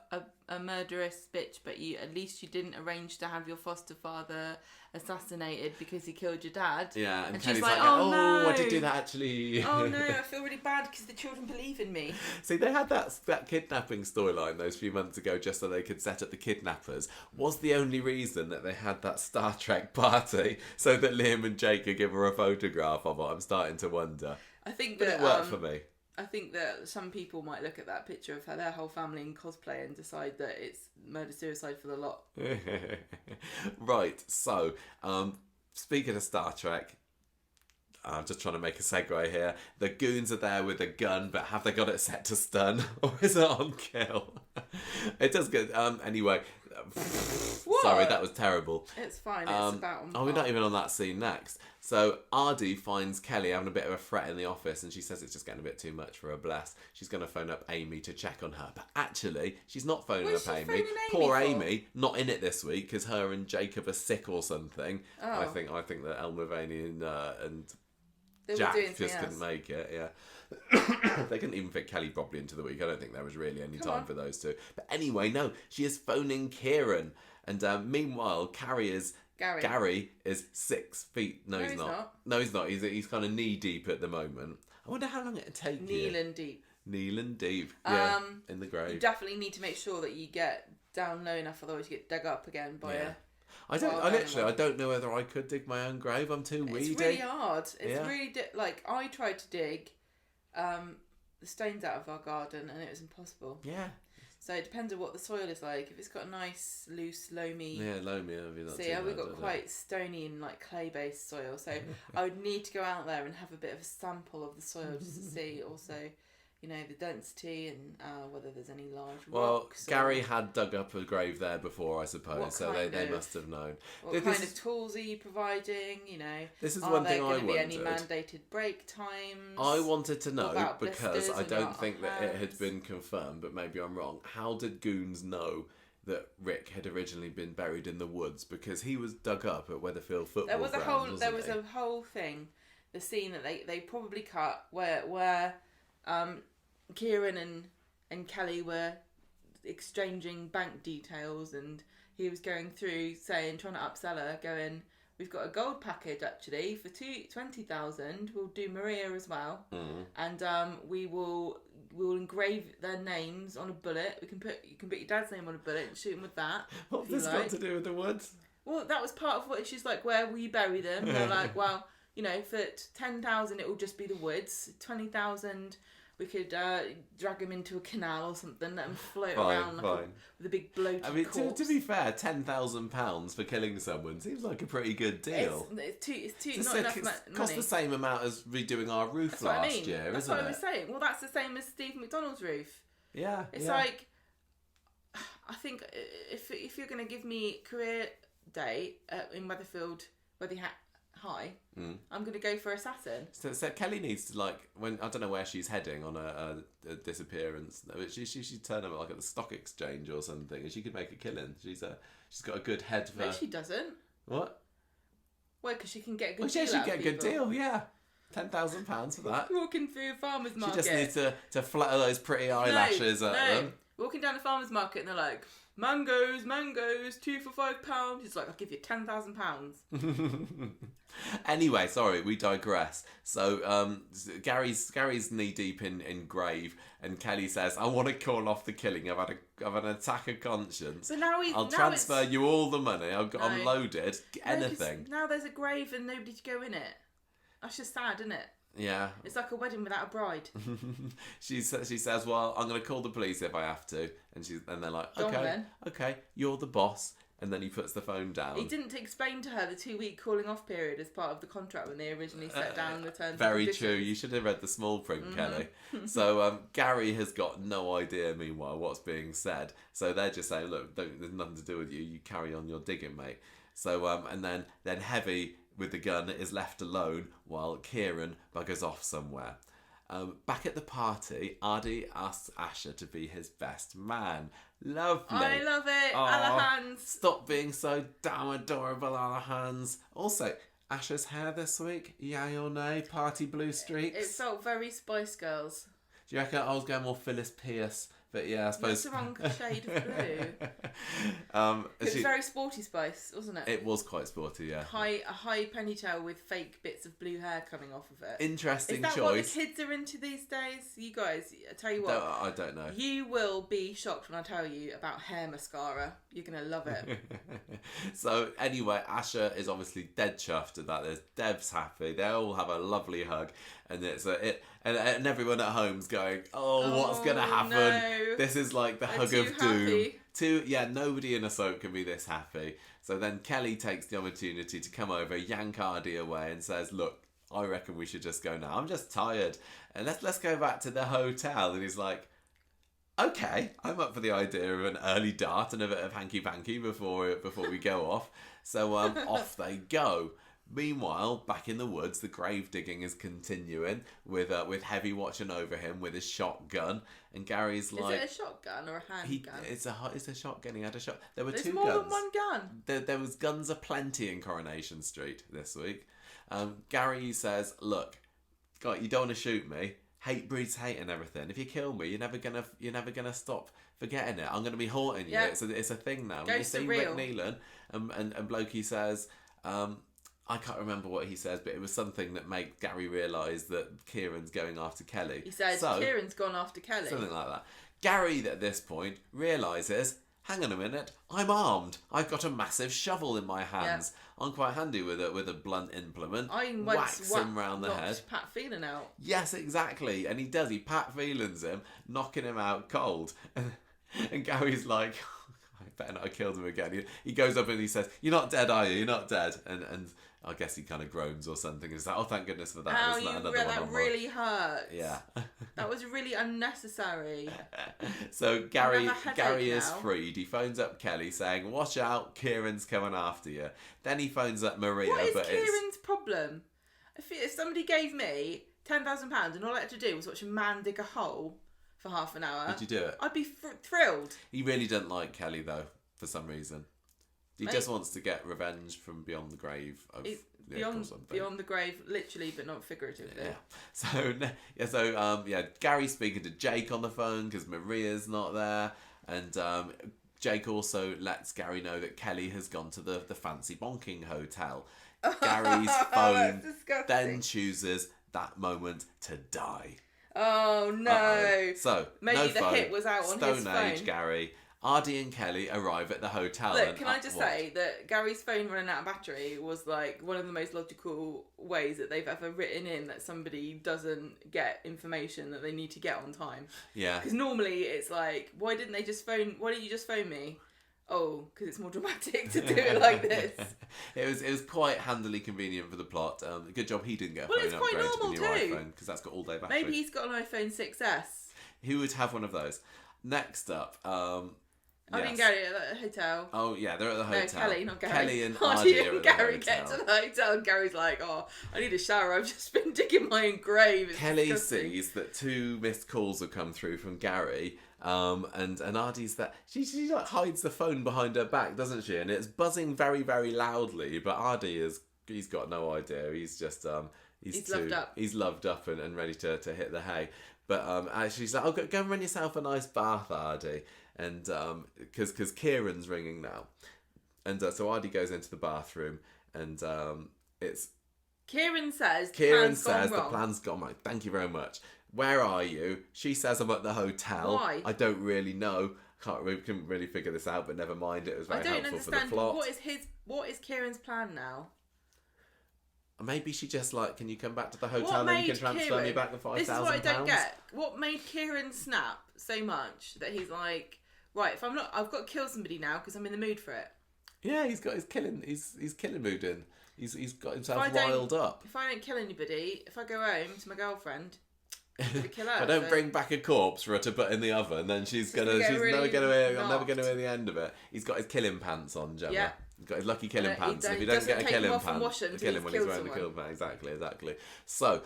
murderous bitch, but at least you didn't arrange to have your foster father assassinated because he killed your dad. Yeah, and she's Kelly's like, oh no. I did do that actually. Oh no, I feel really bad because the children believe in me. See, they had that kidnapping storyline those few months ago just so they could set up the kidnappers. Was the only reason that they had that Star Trek party so that Liam and Jake could give her a photograph of it? I'm starting to wonder. I think but that it worked for me. I think that some people might look at that picture of their whole family in cosplay and decide that it's murder-suicide for the lot. Right, so, speaking of Star Trek, I'm just trying to make a segue here. The goons are there with a gun, but have they got it set to stun? Or is it on kill? It does get... anyway... Sorry, that was terrible. It's fine, it's about... we're not even on that scene next. So Ardy finds Kelly having a bit of a fret in the office, and she says it's just getting a bit too much for her, bless. She's going to phone up Amy to check on her. But actually, she's not phoning up Amy. Poor Amy, not in it this week, because her and Jacob are sick or something. Oh. I think that El Mulvaney and Jack just couldn't make it, yeah. They couldn't even fit Kelly properly into the week. I don't think there was really any time for those two. But anyway, no, she is phoning Kieran. And meanwhile, Gary is 6 feet. No, he's not. No, he's not. He's kind of knee deep at the moment. I wonder how long it'd take Kneeling deep. Kneeling deep. Yeah, in the grave. You definitely need to make sure that you get down low enough, otherwise you get dug up again by a... I don't know whether I could dig my own grave. I'm too weedy. It's really hard. It's really like I tried to dig the stones out of our garden and it was impossible. Yeah. So it depends on what the soil is like. If it's got a nice, loose, loamy... Yeah, loamy. We've got quite stony and like clay-based soil. So I would need to go out there and have a bit of a sample of the soil just to see also... the density and whether there's any large rocks. Well, Gary had dug up a grave there before, I suppose, so they must have known. What kind of tools are you providing? This is one thing I wondered. Are there going to be any mandated break times? I wanted to know, because I don't think that it had been confirmed, but maybe I'm wrong. How did Goons know that Rick had originally been buried in the woods? Because he was dug up at Weatherfield football ground, There was a whole thing, the scene that they probably cut where Kieran and Kelly were exchanging bank details, and he was going through trying to upsell her, going, "We've got a gold package actually for 20,000. We'll do Maria as well, and we'll engrave their names on a bullet. You can put your dad's name on a bullet and shoot him with that." What's this got to do with the woods? Well, that was part of what she's like. Where will you bury them? They're like, well, for 10,000 it will just be the woods. 20,000. We could drag him into a canal or something, let him float around with a big bloated corpse. To be fair, £10,000 for killing someone seems like a pretty good deal. It's not enough money. Costs the same amount as redoing our roof last year, That's isn't it? That's what I was saying. Well, that's the same as Steve McDonald's roof. Yeah. It's like, I think if you're going to give me career day in Weatherfield, whether you high. I'm going to go for assassin. So Kelly needs to, like, when I don't know where she's heading on a disappearance. She should turn up like at the stock exchange or something, and she could make a killing. She's got a good head for. No, she doesn't. What? Well, because she can get a good Well, deal. she out get a of good people. deal. Yeah, £10,000 for that. Walking through a farmer's market. She just needs to flutter those pretty eyelashes at them. Walking down the farmer's market and they're like, mangoes, 2 for £5. He's like, I'll give you £10,000. Anyway, sorry, we digress. So Gary's knee deep in grave, and Kelly says, "I want to call off the killing. I've had an attack of conscience. So now I'll transfer you all the money. I'm loaded. Anything." Now there's a grave and nobody to go in it. That's just sad, isn't it? Yeah. It's like a wedding without a bride. She says, "Well, I'm going to call the police if I have to," and they're like, "Okay, you're the boss." And then he puts the phone down. He didn't explain to her the 2-week calling off period as part of the contract when they originally set down the terms. Very true. You should have read the small print, Kelly. So Gary has got no idea, meanwhile, what's being said. So they're just saying, "Look, there's nothing to do with you. You carry on your digging, mate." So and then Heavy with the gun is left alone while Kieran buggers off somewhere. Back at the party, Artie asks Asher to be his best man. Lovely. I love it. Alahans. Stop being so damn adorable, Alahans. Also, Asher's hair this week, yay or nay? Party blue streaks? It felt very Spice Girls. Do you reckon I was going more Phyllis Pierce? But yeah, I suppose... That's the wrong shade of blue. It was very sporty Spice, wasn't it? It was quite sporty, yeah. A high ponytail with fake bits of blue hair coming off of it. Interesting choice. Is that what the kids are into these days? You guys, I tell you what. I don't know. You will be shocked when I tell you about hair mascara. You're going to love it. So anyway, Asher is obviously dead chuffed at that. Dev's happy. They all have a lovely hug. And and everyone at home's going, what's going to happen? No. This is like the hug of doom. Nobody in a soap can be this happy. So then Kelly takes the opportunity to come over, yank Artie away and says, "Look, I reckon we should just go now. I'm just tired. And let's go back to the hotel." And he's like, "Okay, I'm up for the idea of an early dart and a bit of hanky-panky before we go off." So off they go. Meanwhile, back in the woods, the grave digging is continuing with Heavy watching over him with his shotgun, and Gary's like, "Is it a shotgun or a handgun?" It's a shotgun. He had a shot. There were There's two more guns. than one gun. There was guns aplenty in Coronation Street this week. Gary says, "Look, God, you don't want to shoot me. Hate breeds hate and everything. If you kill me, you're never gonna stop forgetting it. I'm gonna be haunting you. Yeah. It's a thing now." Go When you see surreal. Rick Neelan and Blokey says, I can't remember what he says, but it was something that made Gary realise that Kieran's going after Kelly. He said, "Kieran's gone after Kelly." Something like that. Gary, at this point, realises, hang on a minute, I'm armed. I've got a massive shovel in my hands. Yeah. I'm quite handy with a blunt implement. I whacks him round the head. Pat Phelan out. Yes, exactly. And he does. He Pat Phelans him, knocking him out cold. And Gary's like, I better not have killed him again. He goes up and he says, "You're not dead, are you? You're not dead." And I guess he kind of groans or something. He's like, "Oh, thank goodness for that." That really hurts. Yeah. That was really unnecessary. So Gary is freed. He phones up Kelly saying, "Watch out, Kieran's coming after you." Then he phones up Maria. What is Kieran's problem? If somebody gave me £10,000 and all I had to do was watch a man dig a hole for half an hour, would you do it? I'd be thrilled. He really doesn't like Kelly though, for some reason. He just wants to get revenge from beyond the grave of beyond the grave, literally, but not figuratively. Yeah. So Gary's speaking to Jake on the phone because Maria's not there, and Jake also lets Gary know that Kelly has gone to the fancy bonking hotel. Gary's phone then chooses that moment to die. Oh no! Uh-oh. So maybe the hit was out on his phone. Stone Age Gary. Artie and Kelly arrive at the hotel. Look, can I just say that Gary's phone running out of battery was like one of the most logical ways that they've ever written in that somebody doesn't get information that they need to get on time. Yeah. Because normally it's like, why didn't you just phone me? Oh, because it's more dramatic to do it like this. It was quite handily convenient for the plot. Good job he didn't get a phone it's quite upgrade to the normal new too. iPhone because that's got all day battery. Maybe he's got an iPhone 6S. Who would have one of those? Next up, Ardy and Gary are at the hotel. Oh yeah, they're at the hotel. No, Kelly, not Gary. Kelly and Ardy are and at Gary the get hotel. to the hotel, and Gary's like, "Oh, I need a shower. I've just been digging my own grave." It's Kelly disgusting. sees that 2 missed calls have come through from Gary, and Ardy's that she like hides the phone behind her back, doesn't she? And it's buzzing very, very loudly, but he's got no idea. He's just he's loved up and ready to hit the hay. But she's like, "Oh, go and run yourself a nice bath, Ardy," and because Kieran's ringing now, and so Ardy goes into the bathroom, and it's. Kieran says the plan's gone right. Thank you very much. Where are you? She says I'm at the hotel. Why? I don't really know. Couldn't really figure this out, but never mind. It was very helpful for the plot. What is Kieran's plan now? Maybe she just like, can you come back to the hotel and you can transfer me back the £5,000? This is what I don't get. What made Kieran snap so much that he's like, right, I've got to kill somebody now because I'm in the mood for it. Yeah, he's got his killing mood in. He's got himself riled up. If I don't kill anybody, if I go home to my girlfriend, I'm gonna kill her. I don't bring back a corpse for her to put in the oven, then I'm never gonna hear the end of it. He's got his killing pants on, Gemma. Yeah. He's got his lucky killing pants. If he doesn't get a killing pants, kill him when he's wearing the killing pants. Exactly. So,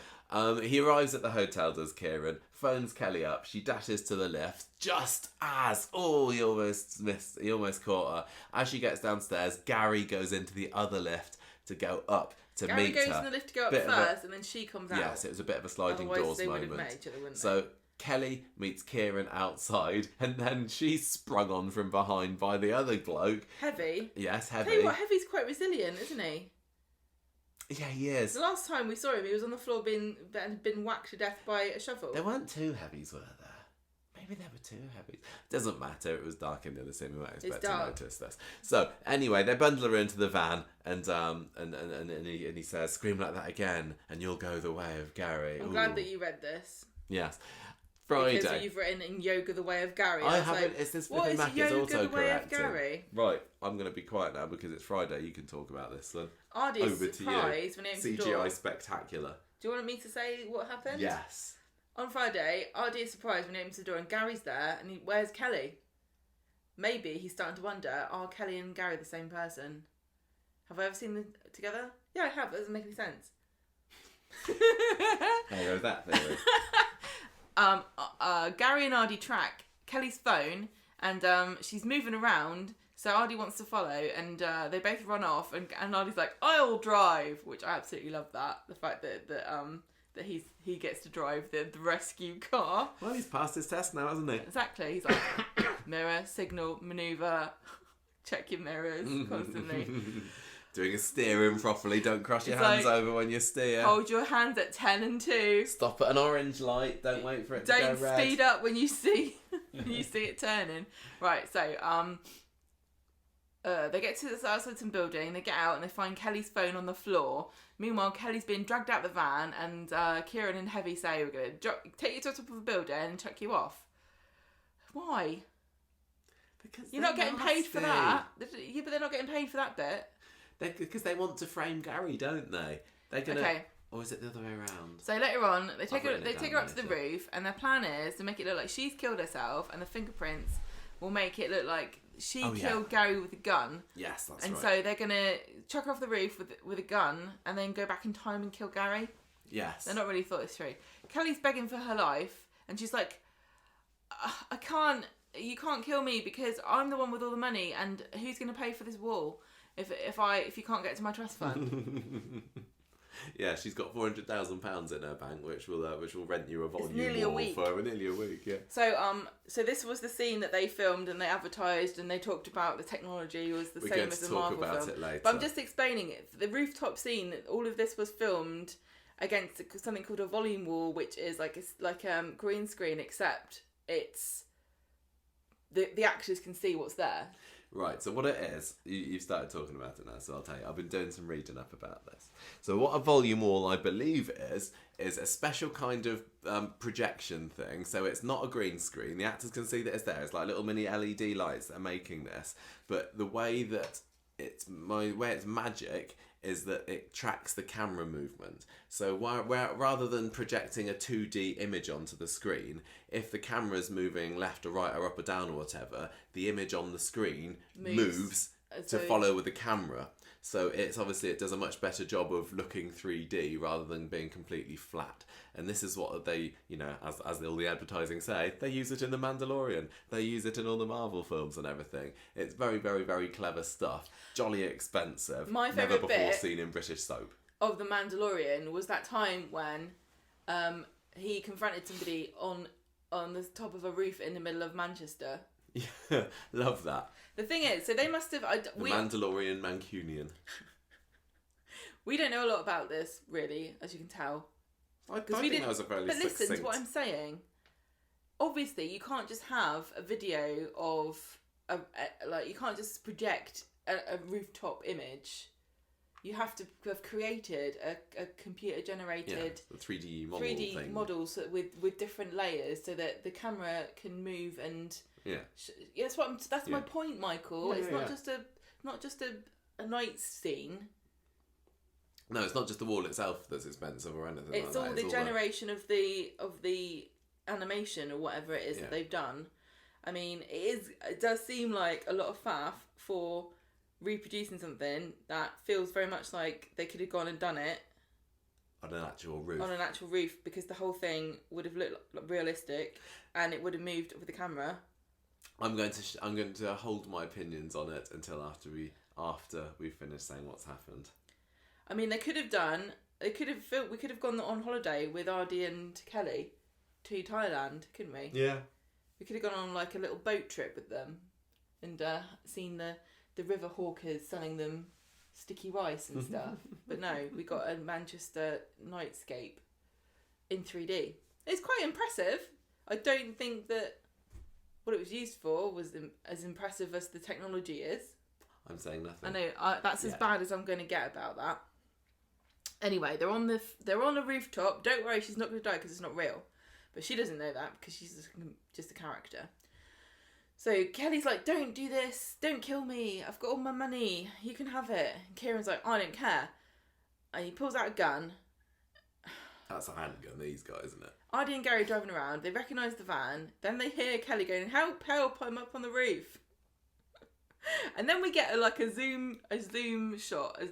he arrives at the hotel, does Kieran, phones Kelly up, she dashes to the lift, just as, he almost caught her. As she gets downstairs, Gary goes into the other lift to go up to meet her. Gary goes in the lift to go up first, and then she comes out. Yes, it was a bit of a sliding Otherwise doors they moment. would have met each other, wouldn't So Kelly meets Kieran outside, and then she's sprung on from behind by the other bloke. Heavy? Yes, Heavy. Tell you what, Heavy's quite resilient, isn't he? Yeah, he is. The last time we saw him, he was on the floor being whacked to death by a shovel. There weren't 2 Heavies, were there? Maybe there were 2 Heavies. Doesn't matter. It was dark in the other scene. We weren't expecting to notice this. So anyway, they bundle her into the van, and he says, "Scream like that again, and you'll go the way of Gary." I'm glad that you read this. Yes. Friday. Because you've written in Yoga the Way of Gary. I haven't. Like, it's this flipping Mac is autocorrecting. Right, I'm going to be quiet now because it's Friday. You can talk about this then. Ardy's surprised when he opens the door. CGI spectacular. Do you want me to say what happened? Yes. On Friday, Ardy is surprised when he opens the door and Gary's there, and where's Kelly? Maybe he's starting to wonder, are Kelly and Gary the same person? Have I ever seen them together? Yeah, I have. That doesn't make any sense. There goes that theory. Gary and Ardy track Kelly's phone, and she's moving around, so Ardy wants to follow, and they both run off, and Ardy's like, "I'll drive," which I absolutely love that. The fact that he gets to drive the rescue car. Well, he's passed his test now, hasn't he? Exactly. He's like, mirror, signal, manoeuvre, check your mirrors constantly. Doing a steering properly. Don't cross your hands over when you steer. Hold your hands at 10 and 2. Stop at an orange light. Don't wait for it to go red. Don't speed up when you see it turning. Right, so they get to this outside some building, they get out and they find Kelly's phone on the floor. Meanwhile, Kelly's being dragged out the van, and Kieran and Heavy say, "We're going to take you to the top of a building and chuck you off." Why? Because you're not getting paid for that. Yeah, but they're not getting paid for that bit. Because they want to frame Gary, don't they? They're gonna. Okay. Or is it the other way around? So later on, they take her up to the roof, and their plan is to make it look like she's killed herself, and the fingerprints will make it look like she killed Gary with a gun. Yes, that's and right. And so they're gonna chuck her off the roof with a gun, and then go back in time and kill Gary. Yes. They're not really thought this through. Kelly's begging for her life, and she's like, "I can't. You can't kill me because I'm the one with all the money, and who's gonna pay for this wall if you can't get to my trust fund?" Yeah, she's got £400,000 in her bank, which will rent you a volume for nearly a week. Yeah. So this was the scene that they filmed and they advertised and they talked about the technology was the same as the Marvel film. We're going to talk about it later. But I'm just explaining it. The rooftop scene, all of this was filmed against something called a volume wall, which is like green screen, except it's the actors can see what's there. Right, so what it is, you've started talking about it now, so I'll tell you. I've been doing some reading up about this. So what a volume wall, I believe, is a special kind of projection thing. So it's not a green screen. The actors can see that it's there. It's like little mini LED lights that are making this. But the way that it's magic is that it tracks the camera movement. So rather than projecting a 2D image onto the screen, if the camera's moving left or right or up or down or whatever, the image on the screen moves to follow with the camera. So it's obviously, it does a much better job of looking 3D rather than being completely flat. And this is what they, you know, as all the advertising say, they use it in The Mandalorian. They use it in all the Marvel films and everything. It's very, very, very clever stuff. Jolly expensive. My favourite never before bit seen in British soap. Of The Mandalorian was that time when he confronted somebody on the top of a roof in the middle of Manchester. Yeah, love that. The thing is, so they must have... Mandalorian Mancunian. We don't know a lot about this, really, as you can tell. I think that was a fairly succinct... But listen to what I'm saying. Obviously, you can't just have a video of... you can't just project a rooftop image. You have to have created a computer-generated... a 3D model thing. Models with different layers so that the camera can move and... Yeah. That's my point, Michael. Yeah, it's not just a night scene. No, it's not just the wall itself that's expensive or anything. It's like all that. the generation of the animation or whatever it is that they've done. I mean, it does seem like a lot of faff for reproducing something that feels very much like they could have gone and done it on an actual roof. On an actual roof, because the whole thing would have looked realistic and it would have moved with the camera. I'm going to hold my opinions on it until after we finish saying what's happened. I mean, we could have gone on holiday with Ardy and Kelly to Thailand, couldn't we? Yeah. We could have gone on like a little boat trip with them and seen the river hawkers selling them sticky rice and stuff. But no, we got a Manchester nightscape in 3D. It's quite impressive. I don't think that what it was used for was as impressive as the technology is. I'm saying nothing. I know, that's as bad as I'm going to get about that. Anyway, they're on a rooftop. Don't worry, she's not going to die because it's not real. But she doesn't know that because she's just a character. So Kelly's like, don't do this. Don't kill me. I've got all my money. You can have it. And Kieran's like, I don't care. And he pulls out a gun. That's a handgun, these guys, isn't it? Ardy and Gary driving around. They recognise the van. Then they hear Kelly going, help, help, I'm up on the roof. And then we get a zoom shot as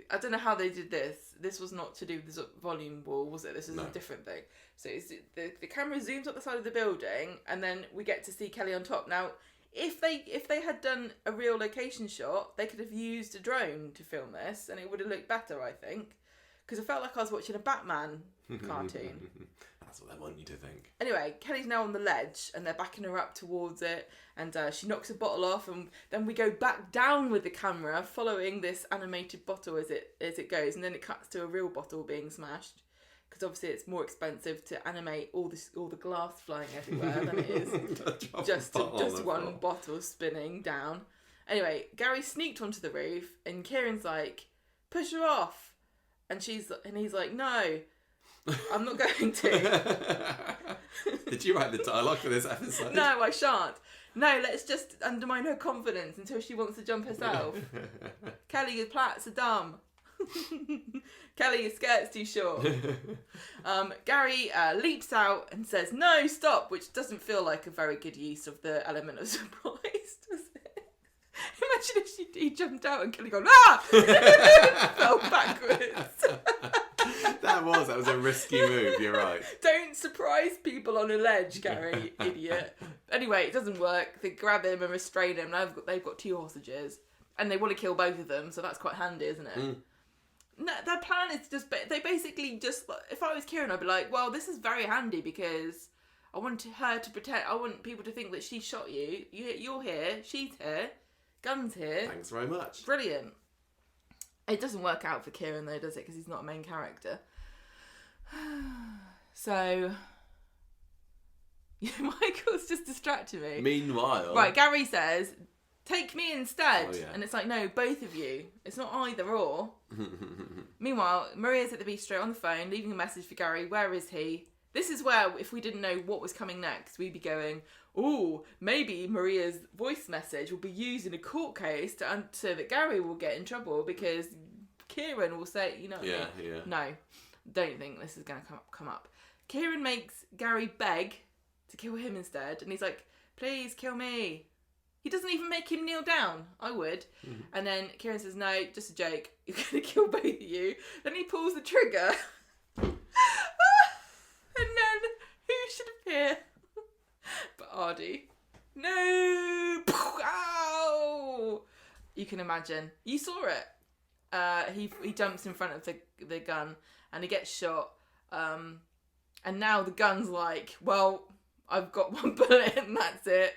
I don't know how they did this. This was not to do with the volume wall, was it? This is a different thing. So the camera zooms up the side of the building, and then we get to see Kelly on top. Now, if they had done a real location shot, they could have used a drone to film this, and it would have looked better, I think. Because I felt like I was watching a Batman cartoon. That's what they want you to think. Anyway, Kelly's now on the ledge, and they're backing her up towards it, and she knocks a bottle off, and then we go back down with the camera, following this animated bottle as it goes, and then it cuts to a real bottle being smashed, because obviously it's more expensive to animate all the glass flying everywhere than it is just one bottle spinning down. Anyway, Gary sneaked onto the roof, and Kieran's like, push her off. And he's like, no, I'm not going to. Did you write the dialogue for this episode? No, I shan't. No, let's just undermine her confidence until she wants to jump herself. Kelly, your plaits are dumb. Kelly, your skirt's too short. Gary leaps out and says, no, stop, which doesn't feel like a very good use of the element of surprise, does it? Imagine if he jumped out and Kelly gone, ah! Fell backwards. That was a risky move, you're right. Don't surprise people on a ledge, Gary, idiot. Anyway, it doesn't work. They grab him and restrain him. Now they've got 2 hostages. And they want to kill both of them, so that's quite handy, isn't it? Mm. No, their plan is they basically just, if I was Kieran, I'd be like, well, this is very handy because I want her to protect, I want people to think that she shot you. You're here, she's here. Gun's here. Thanks very much. Brilliant. It doesn't work out for Kieran though, does it? Because he's not a main character. So, Michael's just distracting me. Meanwhile, right? Gary says, "Take me instead," oh, yeah. And it's like, no, both of you. It's not either or. Meanwhile, Maria's at the bistro on the phone, leaving a message for Gary. Where is he? This is where, if we didn't know what was coming next, we'd be going, oh, maybe Maria's voice message will be used in a court case so that Gary will get in trouble because Kieran will say, you know what I mean? Yeah. No, don't think this is going to come up. Kieran makes Gary beg to kill him instead, and he's like, please kill me. He doesn't even make him kneel down. I would. Mm-hmm. And then Kieran says, no, just a joke. You're going to kill both of you. Then he pulls the trigger. And then who should appear? But Ardy. No! Ow! You can imagine. You saw it. He jumps in front of the gun and he gets shot. And now the gun's like, well, I've got one bullet and that's it.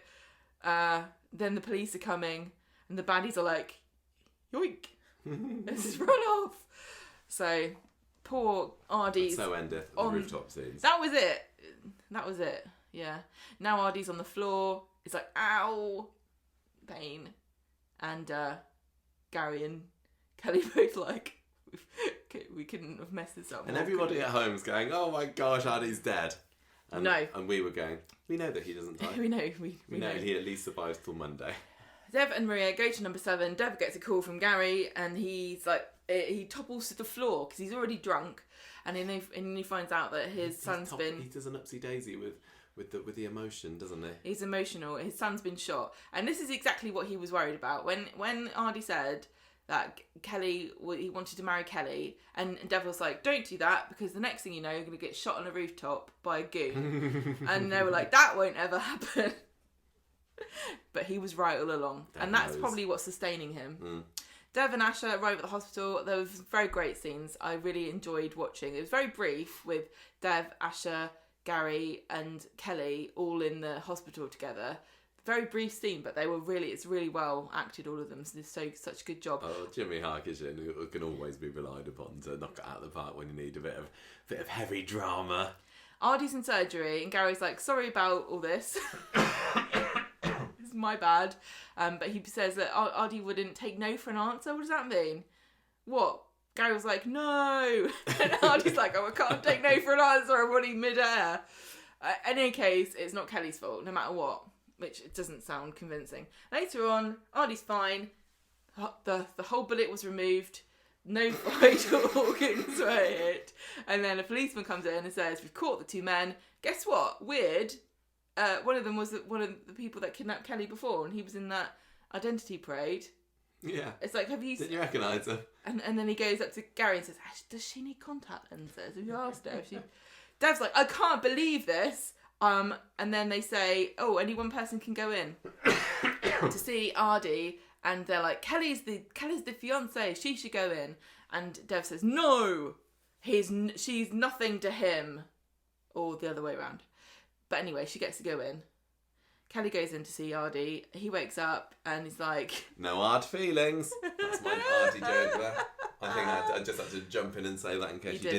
Then the police are coming and the baddies are like, yoink, let's just run off. So poor Ardy's so endeth the rooftop scenes. That was it. Yeah. Now Ardy's on the floor. It's like, ow, pain. And Gary and Kelly both like, we couldn't have messed this up. And everybody at home's going, oh my gosh, Ardy's dead. And, no. And we were going, we know that he doesn't die. we know. We know he at least survives till Monday. Dev and Maria go to number 7. Dev gets a call from Gary and he's like, he topples to the floor because he's already drunk. And then he finds out that his son's been... He does an upsy daisy with the emotion, doesn't he? He's emotional. His son's been shot. And this is exactly what he was worried about. When Ardy said that he wanted to marry Kelly, and Dev was like, don't do that, because the next thing you know, you're going to get shot on a rooftop by a goon. And they were like, that won't ever happen. But he was right all along. And that's probably what's sustaining him. Mm. Dev and Asha arrive at the hospital. There was very great scenes I really enjoyed watching. It was very brief with Dev, Asha, Gary and Kelly all in the hospital together. Very brief scene, but it's really well acted, all of them. So they did such a good job. Oh, Jimmy Harkishin, who can always be relied upon to knock it out of the park when you need a bit of heavy drama. Ardy's in surgery, and Gary's like, sorry about all this. It's my bad. But he says that Ardy wouldn't take no for an answer. What does that mean? What? Gary was like, no. And Ardy's like, oh, I can't take no for an answer. I'm already mid-air. In any case, it's not Kelly's fault, no matter what. Which doesn't sound convincing. Later on, Ardy's fine. The whole bullet was removed. No vital organs were hit. And then a policeman comes in and says, we've caught the 2 men. Guess what? Weird. One of them was one of the people that kidnapped Kelly before, and he was in that identity parade. Yeah. It's like, Didn't you recognise her? And then he goes up to Gary and says, does she need contact lenses? Have you asked her? Dev's like, I can't believe this. And then they say, oh, only one person can go in to see Ardy, and they're like, Kelly's the fiance, she should go in. And Dev says, no, she's nothing to him, or the other way around. But anyway, she gets to go in. Kelly goes in to see Ardy. He wakes up and he's like, no hard feelings. That's my Ardy joke there. I think I just had to jump in and say that in case you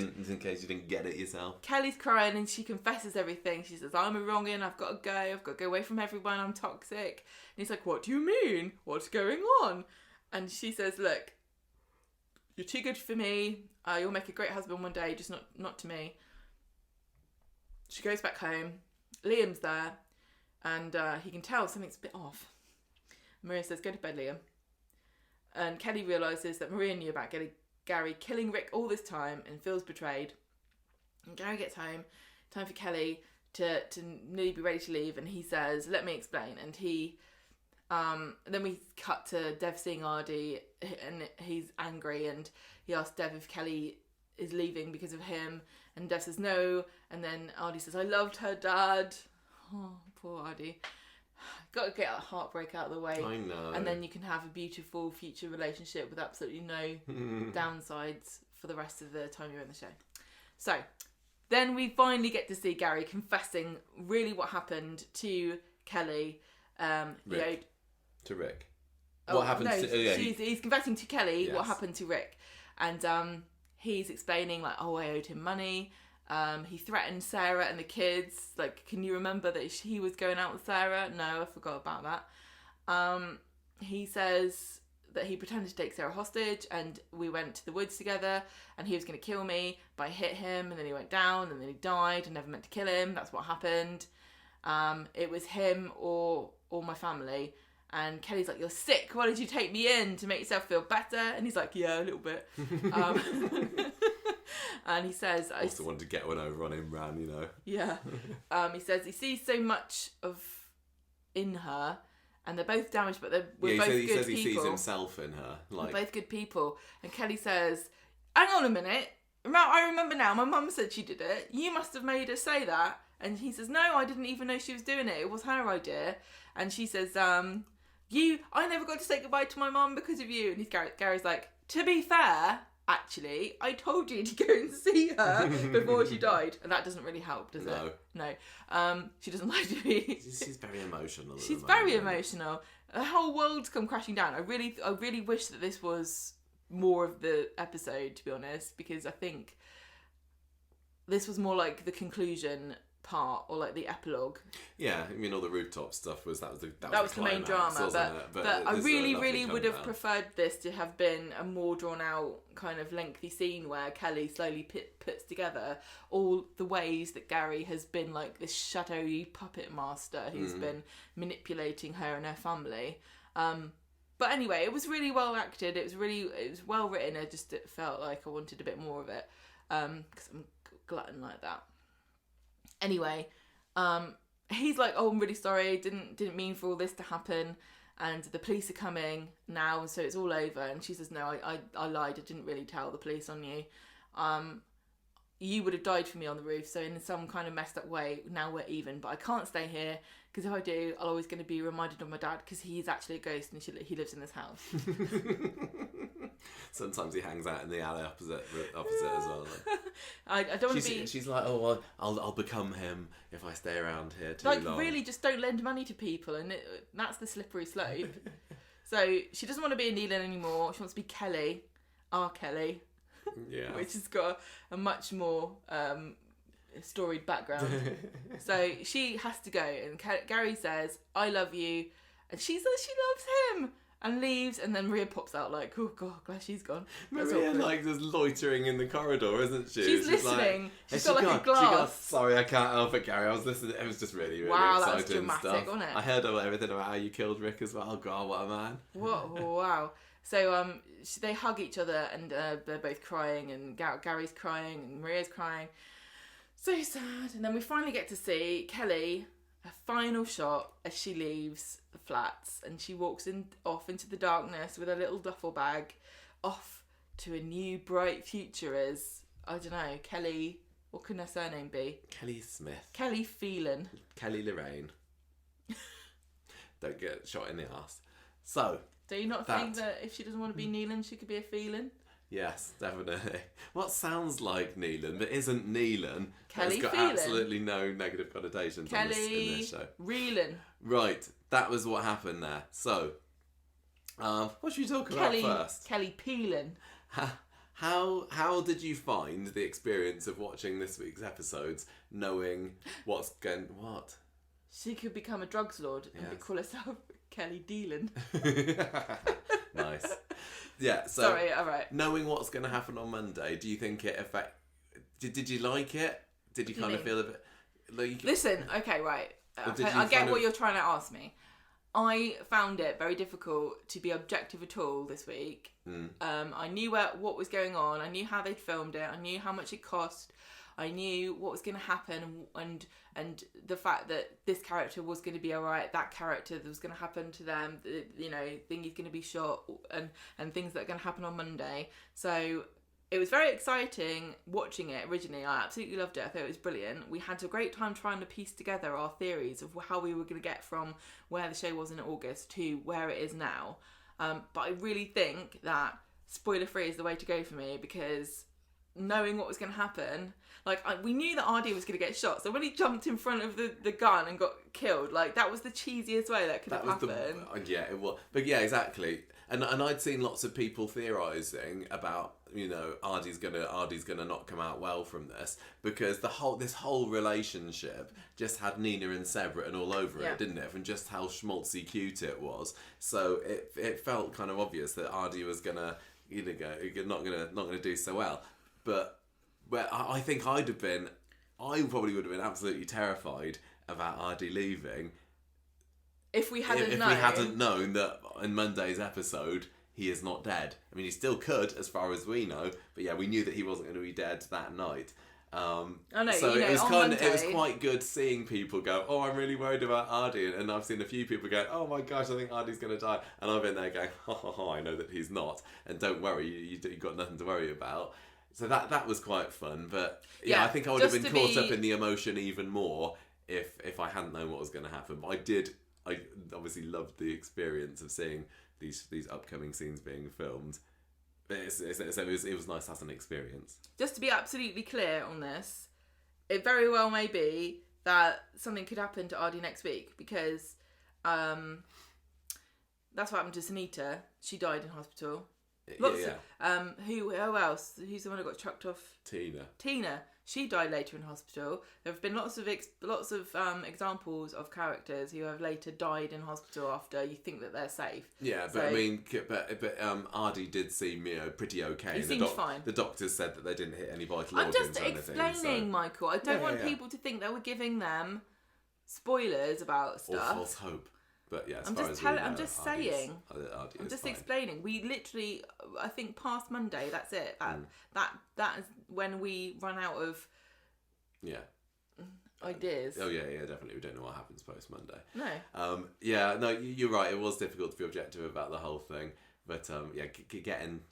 didn't get it yourself. Kelly's crying and she confesses everything. She says, I'm a wrongin', I've got to go away from everyone, I'm toxic. And he's like, what do you mean? What's going on? And she says, look, you're too good for me. You'll make a great husband one day, just not to me. She goes back home. Liam's there. And he can tell something's a bit off. Maria says, go to bed, Liam. And Kelly realises that Maria knew about Gary killing Rick all this time and feels betrayed. And Gary gets home, time for Kelly to nearly be ready to leave, and he says, let me explain. And then we cut to Dev seeing Ardy, and he's angry, and he asks Dev if Kelly is leaving because of him, and Dev says no, and then Ardy says, I loved her dad. Oh, poor Ardy. Got to get that heartbreak out of the way. I know. And then you can have a beautiful future relationship with absolutely no downsides for the rest of the time you're in the show. So, then we finally get to see Gary confessing really what happened to Kelly. Rick. To Rick. What happened to... he's confessing to Kelly what happened to Rick. And he's explaining, like, oh, I owed him money. He threatened Sarah and the kids. Like, can you remember that he was going out with Sarah? No, I forgot about that. He says that he pretended to take Sarah hostage, and we went to the woods together, and he was going to kill me, but I hit him, and then he went down, and then he died. I never meant to kill him. That's what happened. It was him or my family. And Kelly's like, "You're sick. Why did you take me in to make yourself feel better?" And he's like, "Yeah, a little bit." And he says, "I also wanted to get one over on Imran, you know." Yeah. He says he sees so much of in her, and they're both damaged, but we're both good people. He says he sees himself in her. Like, we're both good people. And Kelly says, "Hang on a minute. I remember now. My mum said she did it. You must have made her say that." And he says, "No, I didn't even know she was doing it. It was her idea." And she says, I never got to say goodbye to my mum because of you." And Gary's like, "To be fair, actually, I told you to go and see her before she died." And that doesn't really help, does it? No. She doesn't like to be... She's very emotional. She's very emotional. The whole world's come crashing down. I really wish that this was more of the episode, to be honest, because I think this was more like the conclusion part, or like the epilogue. Yeah, I mean, all the rooftop stuff was the main drama, but I really would have preferred this to have been a more drawn out kind of lengthy scene where Kelly slowly puts together all the ways that Gary has been like this shadowy puppet master who's been manipulating her and her family. But anyway, it was really well acted. It was well written. It felt like I wanted a bit more of it, because I'm a glutton like that. Anyway, he's like, "Oh, I'm really sorry. Didn't mean for all this to happen, and the police are coming now, so it's all over." And she says, "No, I lied. I didn't really tell the police on you. You would have died for me on the roof, so in some kind of messed up way, now we're even. But I can't stay here, because if I do, I'm always going to be reminded of my dad, because he's actually a ghost and he lives in this house." Sometimes he hangs out in the alley opposite as well. I don't want to be... She's like, "Oh, well, I'll become him if I stay around here too long." Really, just don't lend money to people, and that's the slippery slope. So she doesn't want to be a Neelan anymore. She wants to be Kelly, our Kelly. Yeah. Which has got a much more storied background. So she has to go, and Gary says, "I love you," and she says she loves him and leaves, and then Maria pops out like, "Oh God, glad she's gone." Maria like just loitering in the corridor, isn't she? She's listening. Like, she's got like a glass. "Sorry, I can't help it, Gary. I was listening." It was just really wow, exciting that was dramatic, stuff. Wasn't it? I heard everything about how you killed Rick as well. Oh God, what a man! Whoa, wow. So they hug each other, and they're both crying, and Gary's crying, and Maria's crying. So sad. And then we finally get to see Kelly, a final shot as she leaves the flats, and she walks off into the darkness with a little duffel bag, off to a new bright future as, I don't know, Kelly, what can her surname be? Kelly Smith. Kelly Phelan. Kelly Lorraine. Don't get shot in the arse. So... Do you not think that if she doesn't want to be Neelan, she could be a Phelan? Yes, definitely. What sounds like Neelan, but isn't Neelan, Kelly has got Phelan. Absolutely no negative connotations in this show. Reelan. Right, that was what happened there. So, what should we talk about first? Kelly Phelan. How did you find the experience of watching this week's episodes, knowing what's going... What? She could become a drugs lord and call herself Kelly Deelan. Nice. Yeah, so... Sorry, alright. Knowing what's going to happen on Monday, do you think it Did you like it? Did you kind of feel a bit... Like, listen, okay, right. I get what you're trying to ask me. I found it very difficult to be objective at all this week. I knew what was going on. I knew how they'd filmed it. I knew how much it cost. I knew what was going to happen, and the fact that this character was going to be alright, that character that was going to happen to them, thingy's going to be shot, and things that are going to happen on Monday. So it was very exciting watching it originally. I absolutely loved it. I thought it was brilliant. We had a great time trying to piece together our theories of how we were going to get from where the show was in August to where it is now. But I really think that spoiler-free is the way to go for me, because knowing what was going to happen, we knew that RD was going to get shot, so when he jumped in front of the gun and got killed, that was the cheesiest way that could have happened. It was. But yeah, exactly. And I'd seen lots of people theorising about, RD's gonna not come out well from this, because this whole relationship just had Nina and Seb written all over it, didn't it? And just how schmaltzy cute it was. So it felt kind of obvious that RD was gonna, not gonna do so well. But I think I probably would have been absolutely terrified about RD leaving if we hadn't if known. we hadn't known that in Monday's episode he is not dead. I mean, he still could, as far as we know, but yeah, we knew that he wasn't going to be dead that night. I know, so you know, it was on it was Monday- quite good seeing people go, "Oh, I'm really worried about Ardy," and I've seen a few people go, "Oh my gosh, I think Ardy's going to die," and I've been there going, "Ha ha ha, I know that he's not," and don't worry, you've got nothing to worry about. So that was quite fun, but yeah, I think I would have just been to caught be- up in the emotion even more if I hadn't known what was going to happen. But I obviously loved the experience of seeing these upcoming scenes being filmed. But it was nice as an experience. Just to be absolutely clear on this, it very well may be that something could happen to Ardy next week, because that's what happened to Sunita. She died in hospital. Who else? Who's the one who got chucked off? Tina. She died later in hospital. There have been lots of examples of characters who have later died in hospital after you think that they're safe. Yeah, but So- I mean, Ardy did seem pretty okay. He And seemed fine. The doctors said that they didn't hit any vital I'm organs just or anything. explaining, So. Michael. I don't Yeah, want yeah. people to think that we're giving them spoilers about Or stuff. false hope. But yeah, as I'm far just as we know, I'm just Ardy's- saying. Ardy I'm is just fine. explaining. We literally, I think, past Monday. That's it. Mm. That is when we run out of Yeah. ideas. Oh yeah, definitely. We don't know what happens post Monday. No. Yeah, no, you're right. It was difficult to be objective about the whole thing, but yeah, getting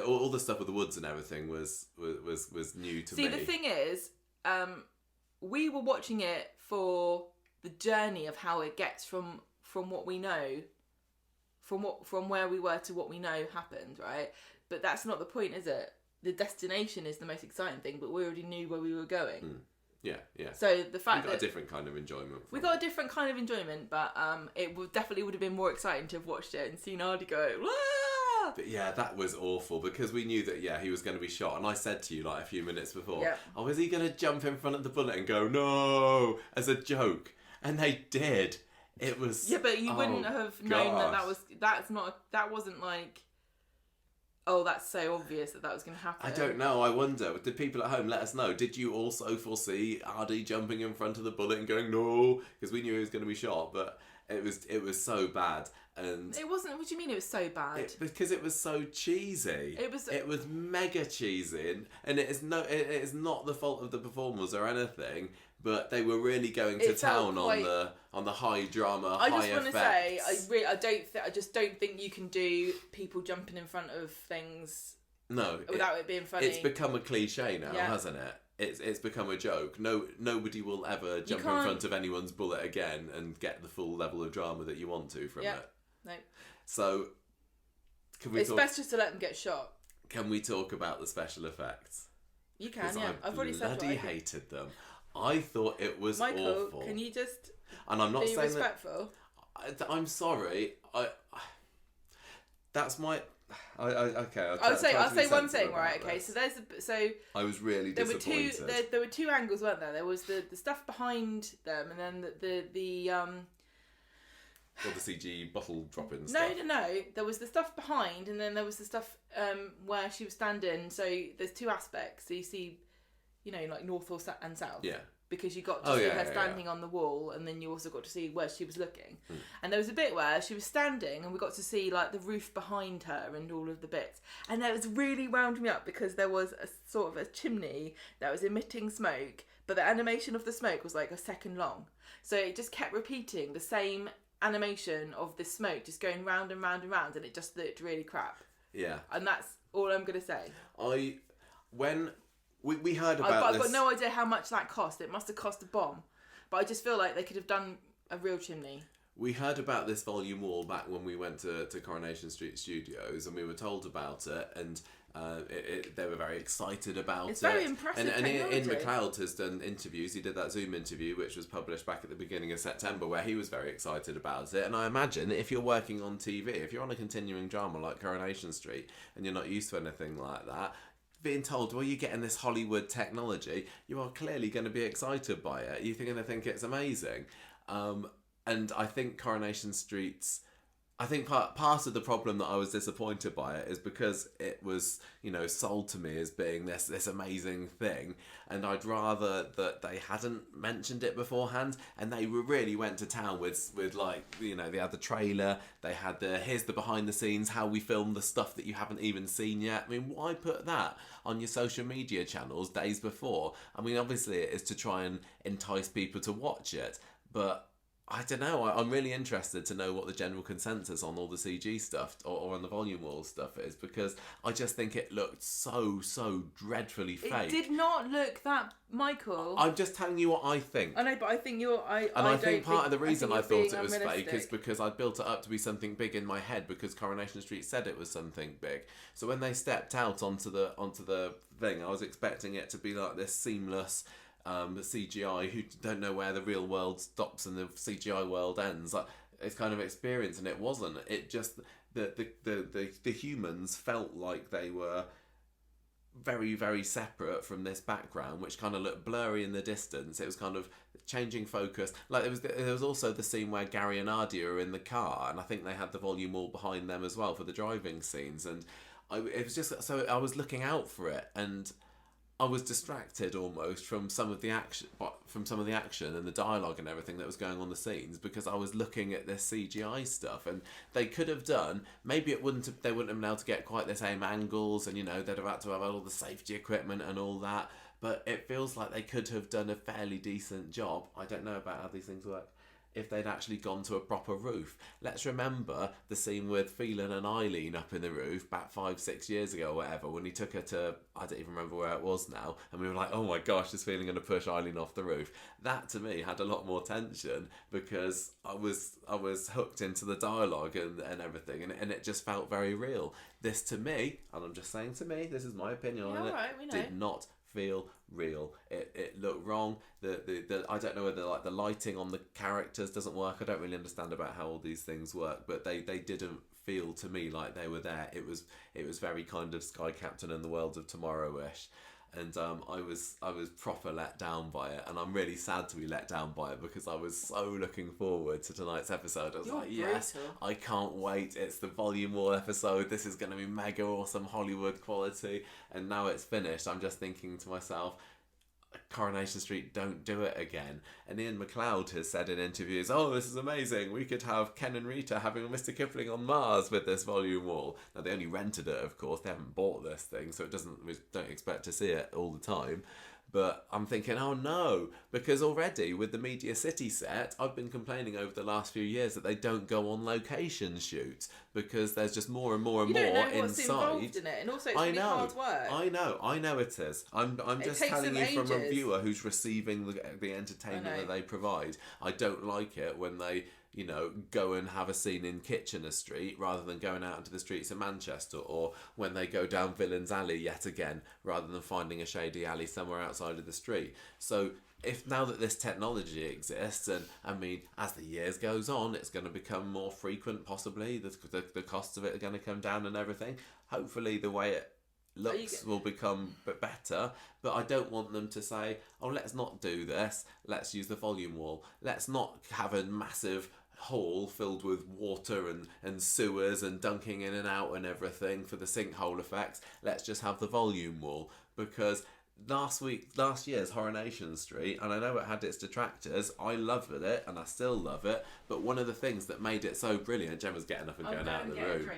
all the stuff with the woods and everything was new to me. See, the thing is, we were watching it for the journey of how it gets from what we know, from where we were to what we know happened, right? But that's not the point, is it? The destination is the most exciting thing, but we already knew where we were going. Yeah. So the fact We got that a different kind of enjoyment. we got a different kind of enjoyment, but definitely would have been more exciting to have watched it and seen Ardy go, "Wah!" But yeah, that was awful because we knew that he was going to be shot, and I said to you like a few minutes before, Yeah. "Oh, is he going to jump in front of the bullet and go no?" as a joke, and they did. It was Yeah, but you wouldn't have known that wasn't like, oh, that's so obvious that was going to happen. I don't know. I wonder. Did people at home let us know? Did you also foresee Ardy jumping in front of the bullet and going no? Because we knew he was going to be shot, but it was so bad, and It wasn't. What do you mean it was so bad? because it was so cheesy. It was mega cheesy, and it is not the fault of the performers or anything. But they were really going to It felt town quite- on the high drama, I high just want to effects. say, I just don't think you can do people jumping in front of things No, without it being funny. It's become a cliche now, Yeah. hasn't it? It's become a joke. Nobody will ever jump in can't- front of anyone's bullet again and get the full level of drama that you want to from it. No, So, can we it's best just to let them get shot. Can we talk about the special effects? You can, 'Cause yeah. I've already said what bloody I think. hated them. I thought it was Michael, awful. can you just And I'm not be saying respectful? I'm sorry. That's my. Okay. I'll say one thing, right? Okay, so I was really there were disappointed. there were two angles, weren't there? There was the stuff behind them, and then the Or the CG bottle dropping No, stuff. no. There was the stuff behind, and then there was the stuff where she was standing. So there's two aspects. So you see, like north and south. Yeah. Because you got to see her standing on the wall, and then you also got to see where she was looking. And there was a bit where she was standing, and we got to see like the roof behind her and all of the bits. And that was really wound me up because there was a sort of a chimney that was emitting smoke, but the animation of the smoke was like a second long. So it just kept repeating the same animation of the smoke just going round and round and round, and it just looked really crap. Yeah. And that's all I'm gonna say. When we heard about I've this. got no idea how much that cost. It must have cost a bomb, but I just feel like they could have done a real chimney. We heard about this volume wall back when we went to Coronation Street Studios, and we were told about it, and they were very excited about it. It's very impressive And Ian technology. McLeod has done interviews. He did that Zoom interview, which was published back at the beginning of September, where he was very excited about it. And I imagine if you're working on TV, if you're on a continuing drama like Coronation Street, and you're not used to anything like that, being told, well, you're getting this Hollywood technology, you are clearly going to be excited by it. You're going to think it's amazing. And I think Coronation Street's I think part of the problem that I was disappointed by it is because it was, sold to me as being this amazing thing, and I'd rather that they hadn't mentioned it beforehand, and they really went to town with like, they had the trailer, they had here's the behind the scenes, how we filmed the stuff that you haven't even seen yet. I mean, why put that on your social media channels days before? I mean, obviously it is to try and entice people to watch it, but I don't know. I'm really interested to know what the general consensus on all the CG stuff or on the volume wall stuff is, because I just think it looked so dreadfully fake. It did not look that, Michael. I'm just telling you what I think. I know, but I think you're. I think part of the reason I thought it was fake is because I built it up to be something big in my head, because Coronation Street said it was something big. So when they stepped out onto the thing, I was expecting it to be like this seamless. The CGI, who don't know where the real world stops and the CGI world ends, like it's kind of experience, and it wasn't. It just the humans felt like they were very, very separate from this background, which kind of looked blurry in the distance. It was kind of changing focus. Like there was also the scene where Gary and Nadia are in the car, and I think they had the volume wall behind them as well for the driving scenes, and it was just so I was looking out for it, and I was distracted almost from some of the action, and the dialogue and everything that was going on the scenes, because I was looking at this CGI stuff, and they could have done. Maybe they wouldn't have been able to get quite the same angles, and they'd have had to have all the safety equipment and all that. But it feels like they could have done a fairly decent job. I don't know about how these things work. If they'd actually gone to a proper roof. Let's remember the scene with Phelan and Eileen up in the roof back 5-6 years ago or whatever, when he took her to, I don't even remember where it was now, and we were like, oh my gosh, is Phelan going to push Eileen off the roof? That to me had a lot more tension, because I was hooked into the dialogue and everything, and it just felt very real. This to me, and I'm just saying to me, this is my opinion on it, right, we know. did not feel real. It looked wrong. The I don't know whether like the lighting on the characters doesn't work. I don't really understand about how all these things work, but they didn't feel to me like they were there. It was very kind of Sky Captain and the World of Tomorrow-ish. And I was proper let down by it, and I'm really sad to be let down by it, because I was so looking forward to tonight's episode. I was like, yes, I can't wait. It's the volume wall episode. This is going to be mega awesome Hollywood quality. And now it's finished, I'm just thinking to myself, Coronation Street, don't do it again. And Ian McLeod has said in interviews, oh, this is amazing, we could have Ken and Rita having a Mr. Kipling on Mars with this volume wall. Now they only rented it, of course, they haven't bought this thing, so we don't expect to see it all the time. But I'm thinking, oh no, because already with the Media City set, I've been complaining over the last few years that they don't go on location shoots, because there's just more and more and more inside. You don't know what's involved in it, and also it's really hard work. I know it is. I'm just telling you from a viewer who's receiving the entertainment that they provide. I don't like it when they go and have a scene in Kitchener Street rather than going out into the streets of Manchester, or when they go down Villains Alley yet again rather than finding a shady alley somewhere outside of the street. So if now that this technology exists, and I mean, as the years goes on, it's going to become more frequent, possibly, the costs of it are going to come down and everything. Hopefully the way it looks will become better, but I don't want them to say, oh, let's not do this, let's use the volume wall, let's not have a massive hall filled with water and sewers and dunking in and out and everything for the sinkhole effects, let's just have the volume wall. Because last year's Coronation Street, and I know it had its detractors, I loved it and I still love it, but one of the things that made it so brilliant, Gemma's getting up and going out of the room.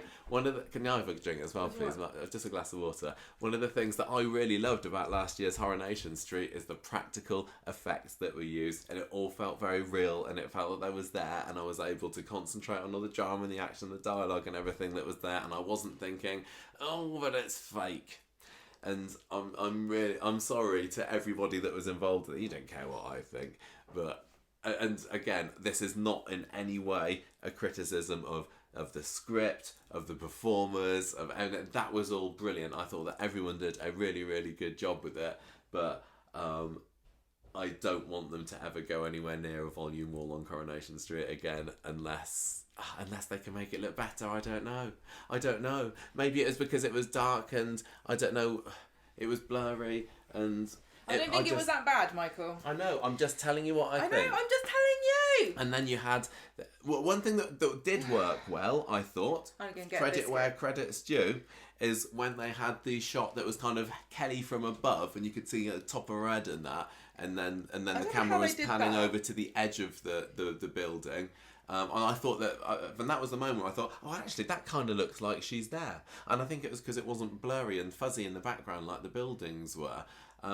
Can I have a drink as well, please? Just a glass of water. One of the things that I really loved about last year's Coronation Street is the practical effects that were used, and it all felt very real, and it felt that they was there, and I was able to concentrate on all the drama and the action, the dialogue and everything that was there, and I wasn't thinking, oh, but it's fake. And I'm sorry to everybody that was involved. You don't care what I think, but and again, this is not in any way a criticism of the script, of the performers, and that was all brilliant. I thought that everyone did a really, really good job with it, but I don't want them to ever go anywhere near a volume wall on Coronation Street again, unless they can make it look better. I don't know. Maybe it was because it was dark, and I don't know, it was blurry, and I don't think it was that bad, Michael. I know, I'm just telling you what I think. I know, I'm just telling you. do. And then you had one thing that did work well, I thought. I'm gonna get credit where credit's due. Is when they had the shot that was kind of Kelly from above, and you could see the top of her head and that, and then the camera was panning over to the edge of the building. And I thought that, and that was the moment where I thought, oh, actually, that kind of looks like she's there. And I think it was because it wasn't blurry and fuzzy in the background like the buildings were.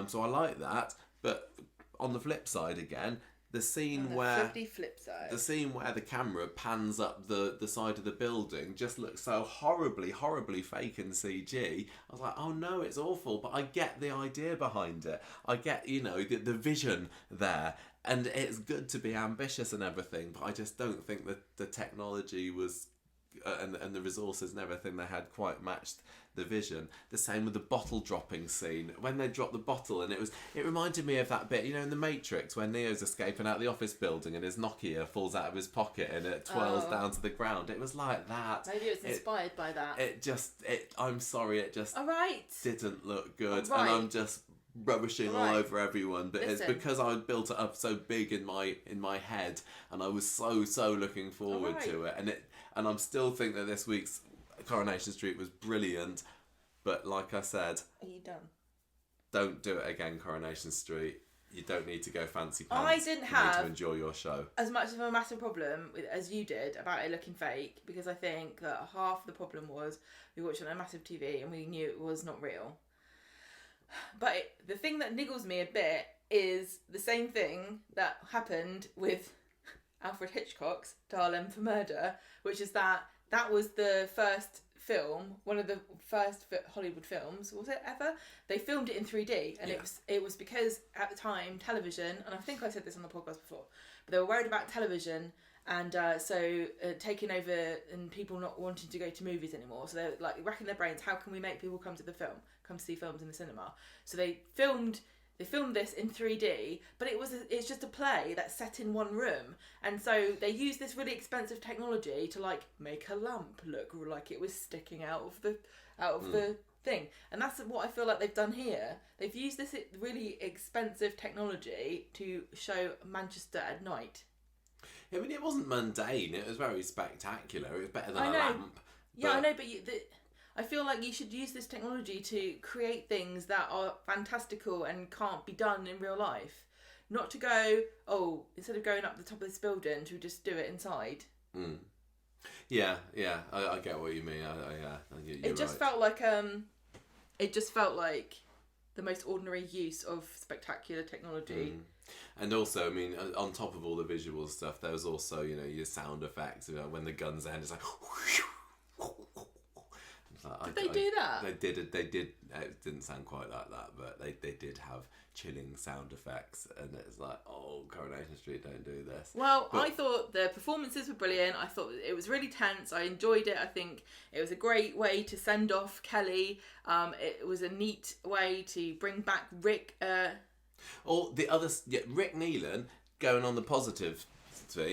So I like that. But on the flip side again, the scene where the camera pans up the side of the building just looks so horribly fake and CG. I was like, oh no, it's awful. But I get the idea behind it. I get, the vision there. And it's good to be ambitious and everything, but I just don't think that the technology was and the resources and everything they had quite matched the vision. The same with the bottle dropping scene. When they dropped the bottle, and it reminded me of that bit, in The Matrix, when Neo's escaping out the office building and his Nokia falls out of his pocket and it twirls down to the ground. It was like that. Maybe it was inspired by that. I'm sorry, it just all right. didn't look good. Right. And I'm just rubbishing all over everyone, but it's because I built it up so big in my head, and I was so looking forward to it, and I'm still think that this week's Coronation Street was brilliant, but like I said, are you done? Don't do it again, Coronation Street. You don't need to go fancy pants. I didn't have to enjoy your show as much of a massive problem as you did about it looking fake, because I think that half the problem was we watched it on a massive TV and we knew it was not real. But the thing that niggles me a bit is the same thing that happened with Alfred Hitchcock's Dial M for Murder, which is that was the first film, one of the first Hollywood films, was it ever? They filmed it in 3D, and it was because at the time television, and I think I said this on the podcast before, but they were worried about television and so taking over and people not wanting to go to movies anymore. So they're like racking their brains, how can we make people come to see films in the cinema? So they filmed this in 3D, but it's just a play that's set in one room. And so they used this really expensive technology to like make a lamp look like it was sticking out of the thing. And that's what I feel like they've done here. They've used this really expensive technology to show Manchester at night. I mean, it wasn't mundane. It was very spectacular. It was better than a lamp. Yeah, I know, but I feel like you should use this technology to create things that are fantastical and can't be done in real life. Not to go, instead of going up the top of this building, to just do it inside. Mm. Yeah, I get what you mean. It just felt like the most ordinary use of spectacular technology. Mm. And also, I mean, on top of all the visual stuff, there was also, your sound effects. When the guns end, it's like. Did they do that? They did. It didn't sound quite like that, but they did have chilling sound effects, and it's like, Coronation Street, don't do this. Well, I thought the performances were brilliant. I thought it was really tense. I enjoyed it. I think it was a great way to send off Kelly. It was a neat way to bring back Rick. Rick Neelan going on the positive.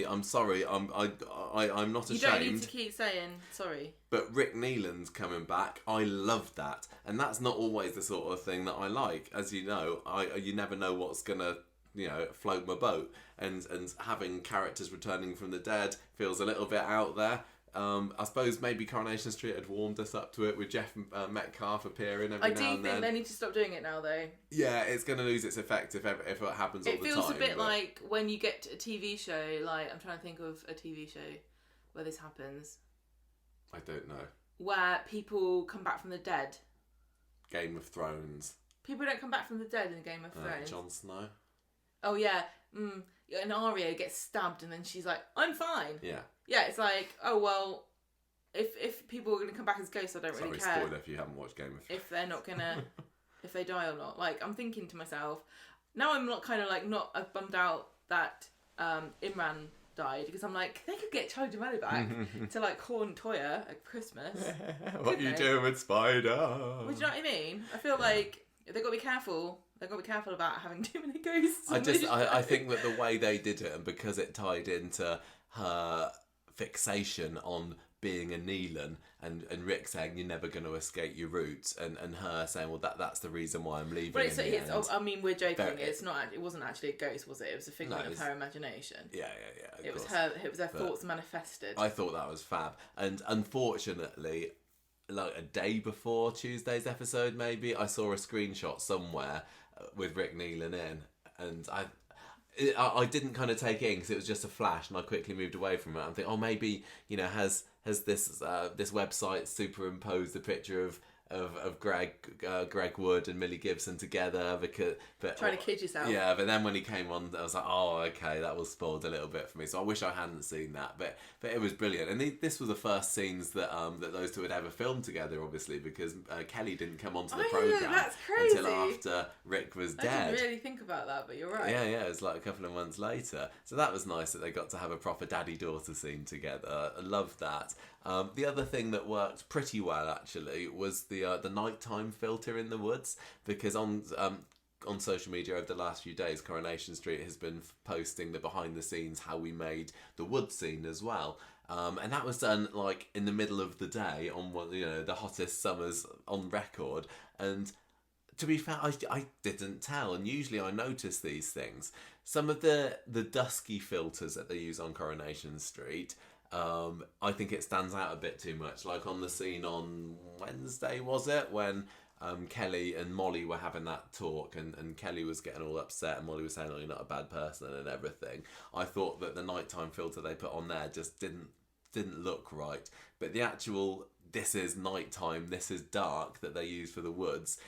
I'm sorry, I'm not ashamed. You don't need to keep saying sorry. But Rick Neelan's coming back. I love that, and that's not always the sort of thing that I like. As you know, you never know what's gonna float my boat, and having characters returning from the dead feels a little bit out there. I suppose maybe Coronation Street had warmed us up to it with Jeff Metcalf appearing every now and then. I do think they need to stop doing it now, though. Yeah, it's going to lose its effect if it happens all the time. It feels a bit like when you get a TV show, like, I'm trying to think of a TV show where this happens. I don't know. Where people come back from the dead. Game of Thrones. People don't come back from the dead in Game of Thrones. Jon Snow. Oh, yeah. And Arya gets stabbed and then she's like, I'm fine. Yeah. Yeah, it's like, if people are going to come back as ghosts, I don't really care. Spoiler if you haven't watched Game of Thrones. If they're not going to, if they die or not. Like, I'm thinking to myself, now I'm not not bummed out that Imran died, because I'm like, they could get Charlie D'Amelio back to like haunt Toya at Christmas. What you doing with Spider? Well, do you know what I mean? I feel like they've got to be careful. They've got to be careful about having too many ghosts. I think that the way they did it, and because it tied into her fixation on being a Neelan, and Rick saying you're never going to escape your roots, and her saying, well, that's the reason why I'm leaving. Well, I mean, we're joking. Very, It wasn't actually a ghost, was it? It was a figment of her imagination. Yeah. It was her thoughts manifested. I thought that was fab, and unfortunately, like a day before Tuesday's episode, maybe I saw a screenshot somewhere with Rick Neelan in, and I didn't kind of take it in because it was just a flash, and I quickly moved away from it. I'm thinking, oh, maybe, you know, has this website superimposed a picture of Greg Wood and Millie Gibson together, but trying to kid yourself. Yeah, but then when he came on, I was like, oh, okay, that was spoiled a little bit for me. So I wish I hadn't seen that, but it was brilliant. And this was the first scenes that those two had ever filmed together, obviously, because Kelly didn't come onto the program until after Rick was dead. I didn't really think about that, but you're right. Yeah, it was like a couple of months later. So that was nice that they got to have a proper daddy-daughter scene together. I loved that. The other thing that worked pretty well, actually, was the nighttime filter in the woods, because on social media over the last few days, Coronation Street has been posting the behind the scenes how we made the wood scene as well. And that was done like in the middle of the day on one, you know, the hottest summers on record. And to be fair, I didn't tell, and usually I notice these things. Some of the dusky filters that they use on Coronation Street, I think it stands out a bit too much. Like on the scene on Wednesday, was it, when Kelly and Molly were having that talk, and Kelly was getting all upset, and Molly was saying, oh, you're not a bad person and everything. I thought that the nighttime filter they put on there just didn't look right. But the actual, this is nighttime, this is dark, that they use for the woods,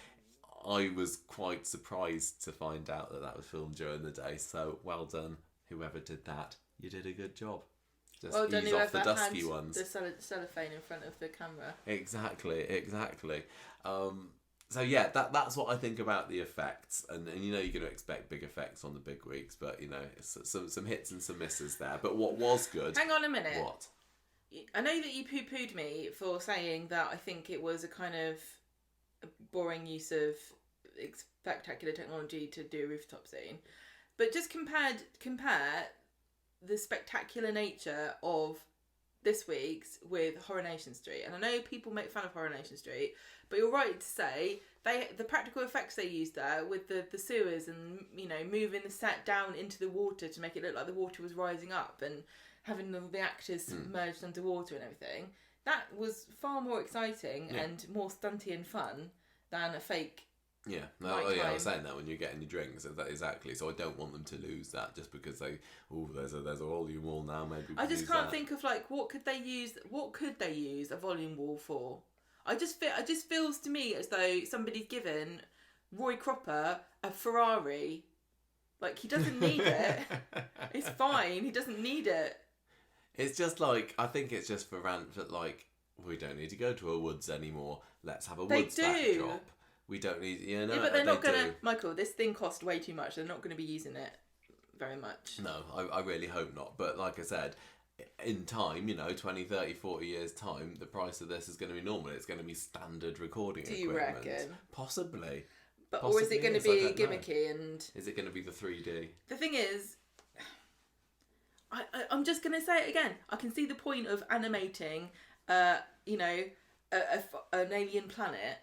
I was quite surprised to find out that was filmed during the day. So well done, whoever did that. You did a good job. Just ease off the dusky ones. The cellophane in front of the camera. Exactly. So yeah, that's what I think about the effects, and you know you're going to expect big effects on the big weeks, but you know it's some hits and some misses there. But what was good? Hang on a minute. What? I know that you poo-pooed me for saying that I think it was a kind of boring use of spectacular technology to do a rooftop scene, but just compare the spectacular nature of this week's with Coronation Street. And I know people make fun of Coronation Street, but you're right to say the practical effects they used there with the sewers and, you know, moving the set down into the water to make it look like the water was rising up and having the actors submerged underwater and everything, that was far more exciting and more stunty and fun than a fake. Yeah, I was saying that when you're getting your drinks, that exactly. So I don't want them to lose that just because there's a volume wall now. Maybe I just can't think of like what could they use a volume wall for. It just feels to me as though somebody's given Roy Cropper a Ferrari. Like, he doesn't need it. It's fine. He doesn't need it. It's just like, I think it's just for like, we don't need to go to a woods anymore. Let's have a woods backdrop. We don't need, you know. Yeah, but they're not going to, Michael, this thing cost way too much. They're not going to be using it very much. No, I really hope not. But like I said, in time, you know, 20, 30, 40 years time, the price of this is going to be normal. It's going to be standard recording equipment. Do you reckon? Possibly. But or is it going to be gimmicky and... Is it going to be the 3D? The thing is, I'm just going to say it again. I can see the point of animating, you know, an alien planet,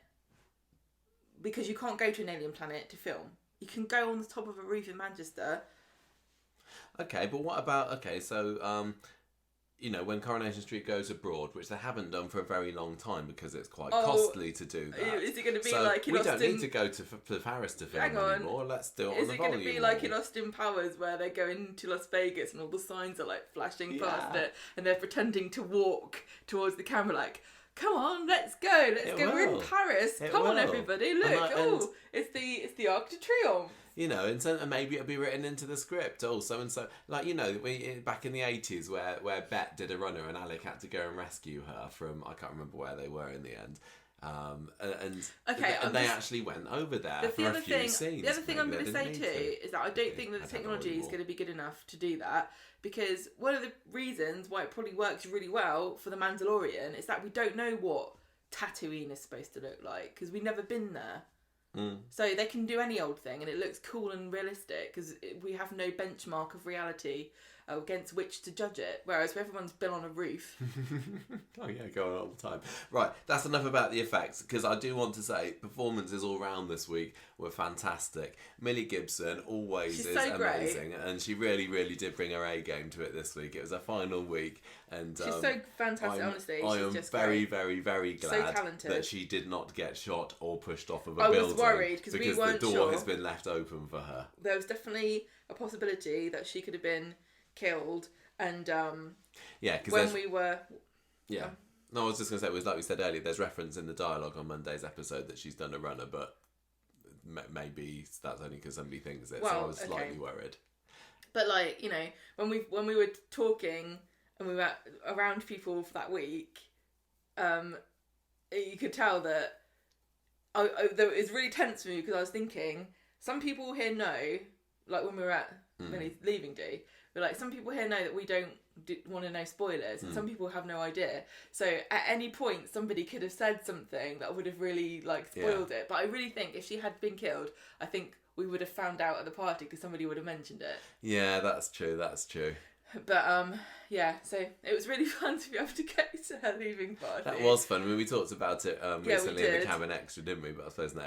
because you can't go to an alien planet to film. You can go on the top of a roof in Manchester. Okay, but what about... Okay, so... you know, when Coronation Street goes abroad, which they haven't done for a very long time because it's quite costly to do that. Is it going to be so like in we Austin... don't need to go to Paris to film anymore. Let's do it on the volume. Is it going to be like in Austin Powers where they're going to Las Vegas and all the signs are like flashing past it and they're pretending to walk towards the camera like, come on, let's go. Let's go. We're in Paris. Come on, everybody. Look. It's the Arc de Triomphe. You know, and maybe it'll be written into the script. Oh, so and so, like, you know, back in the 80s where Bet did a runner and Alec had to go and rescue her from, I can't remember where they were in the end. And they actually went over there for a few scenes. The other thing I'm going to say too is that I don't think that the technology is going to be good enough to do that, because one of the reasons why it probably works really well for The Mandalorian is that we don't know what Tatooine is supposed to look like because we've never been there. So they can do any old thing and it looks cool and realistic because we have no benchmark of reality. against which to judge it. Whereas everyone's been on a roof. Oh yeah, going on all the time. Right, that's enough about the effects, because I do want to say performances all round this week were fantastic. Millie Gibson always She's is so amazing, great. and she really, really did bring her A game to it this week. It was a final week, and She's so fantastic, honestly. I She's am just very, great. very, very So glad talented. that she did not get shot or pushed off of a I was building. worried, 'cause we because weren't the door sure. has been left open for her. There was definitely a possibility that she could have been killed, and Yeah, because when we were... Yeah. No, I was just going to say, it was like we said earlier, there's reference in the dialogue on Monday's episode that she's done a runner, but maybe that's only because somebody thinks it, so I was slightly worried. But, like, you know, when we were talking and we were around people for that week, you could tell that it was really tense for me, because I was thinking, some people here know, like when we were at Millie's leaving do, but like some people here know that we don't want to know spoilers, and some people have no idea. So at any point, somebody could have said something that would have really like spoiled it. But I really think if she had been killed, I think we would have found out at the party, because somebody would have mentioned it. Yeah, that's true. But yeah, so it was really fun to be able to go to her leaving party. That was fun. I mean, we talked about it recently in the did. Cabin Extra, didn't we? But I suppose not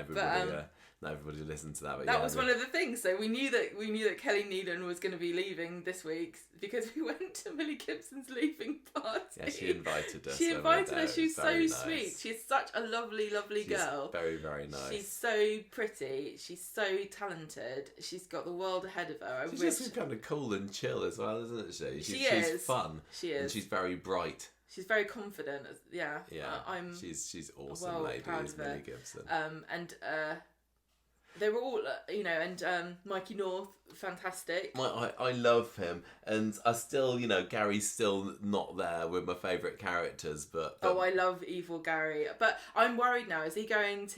everybody listened to that. But that was one of the things. So we knew that Kelly Neelan was going to be leaving this week, because we went to Millie Gibson's leaving party. Yeah, she invited us. She invited us. She was so nice. sweet. She's such a lovely, lovely girl. Very, very nice. She's so pretty. She's so talented. She's got the world ahead of her. She's just kind of cool and chill as well, isn't she? She's fun. She is. And she's very bright. She's very confident. Yeah. Yeah. She's awesome lady, proud is of her. Millie Gibson. And they were all, and Mikey North, fantastic. I love him, and I still, Gary's still not there with my favourite characters, but... Oh, I love Evil Gary. But I'm worried now, is this going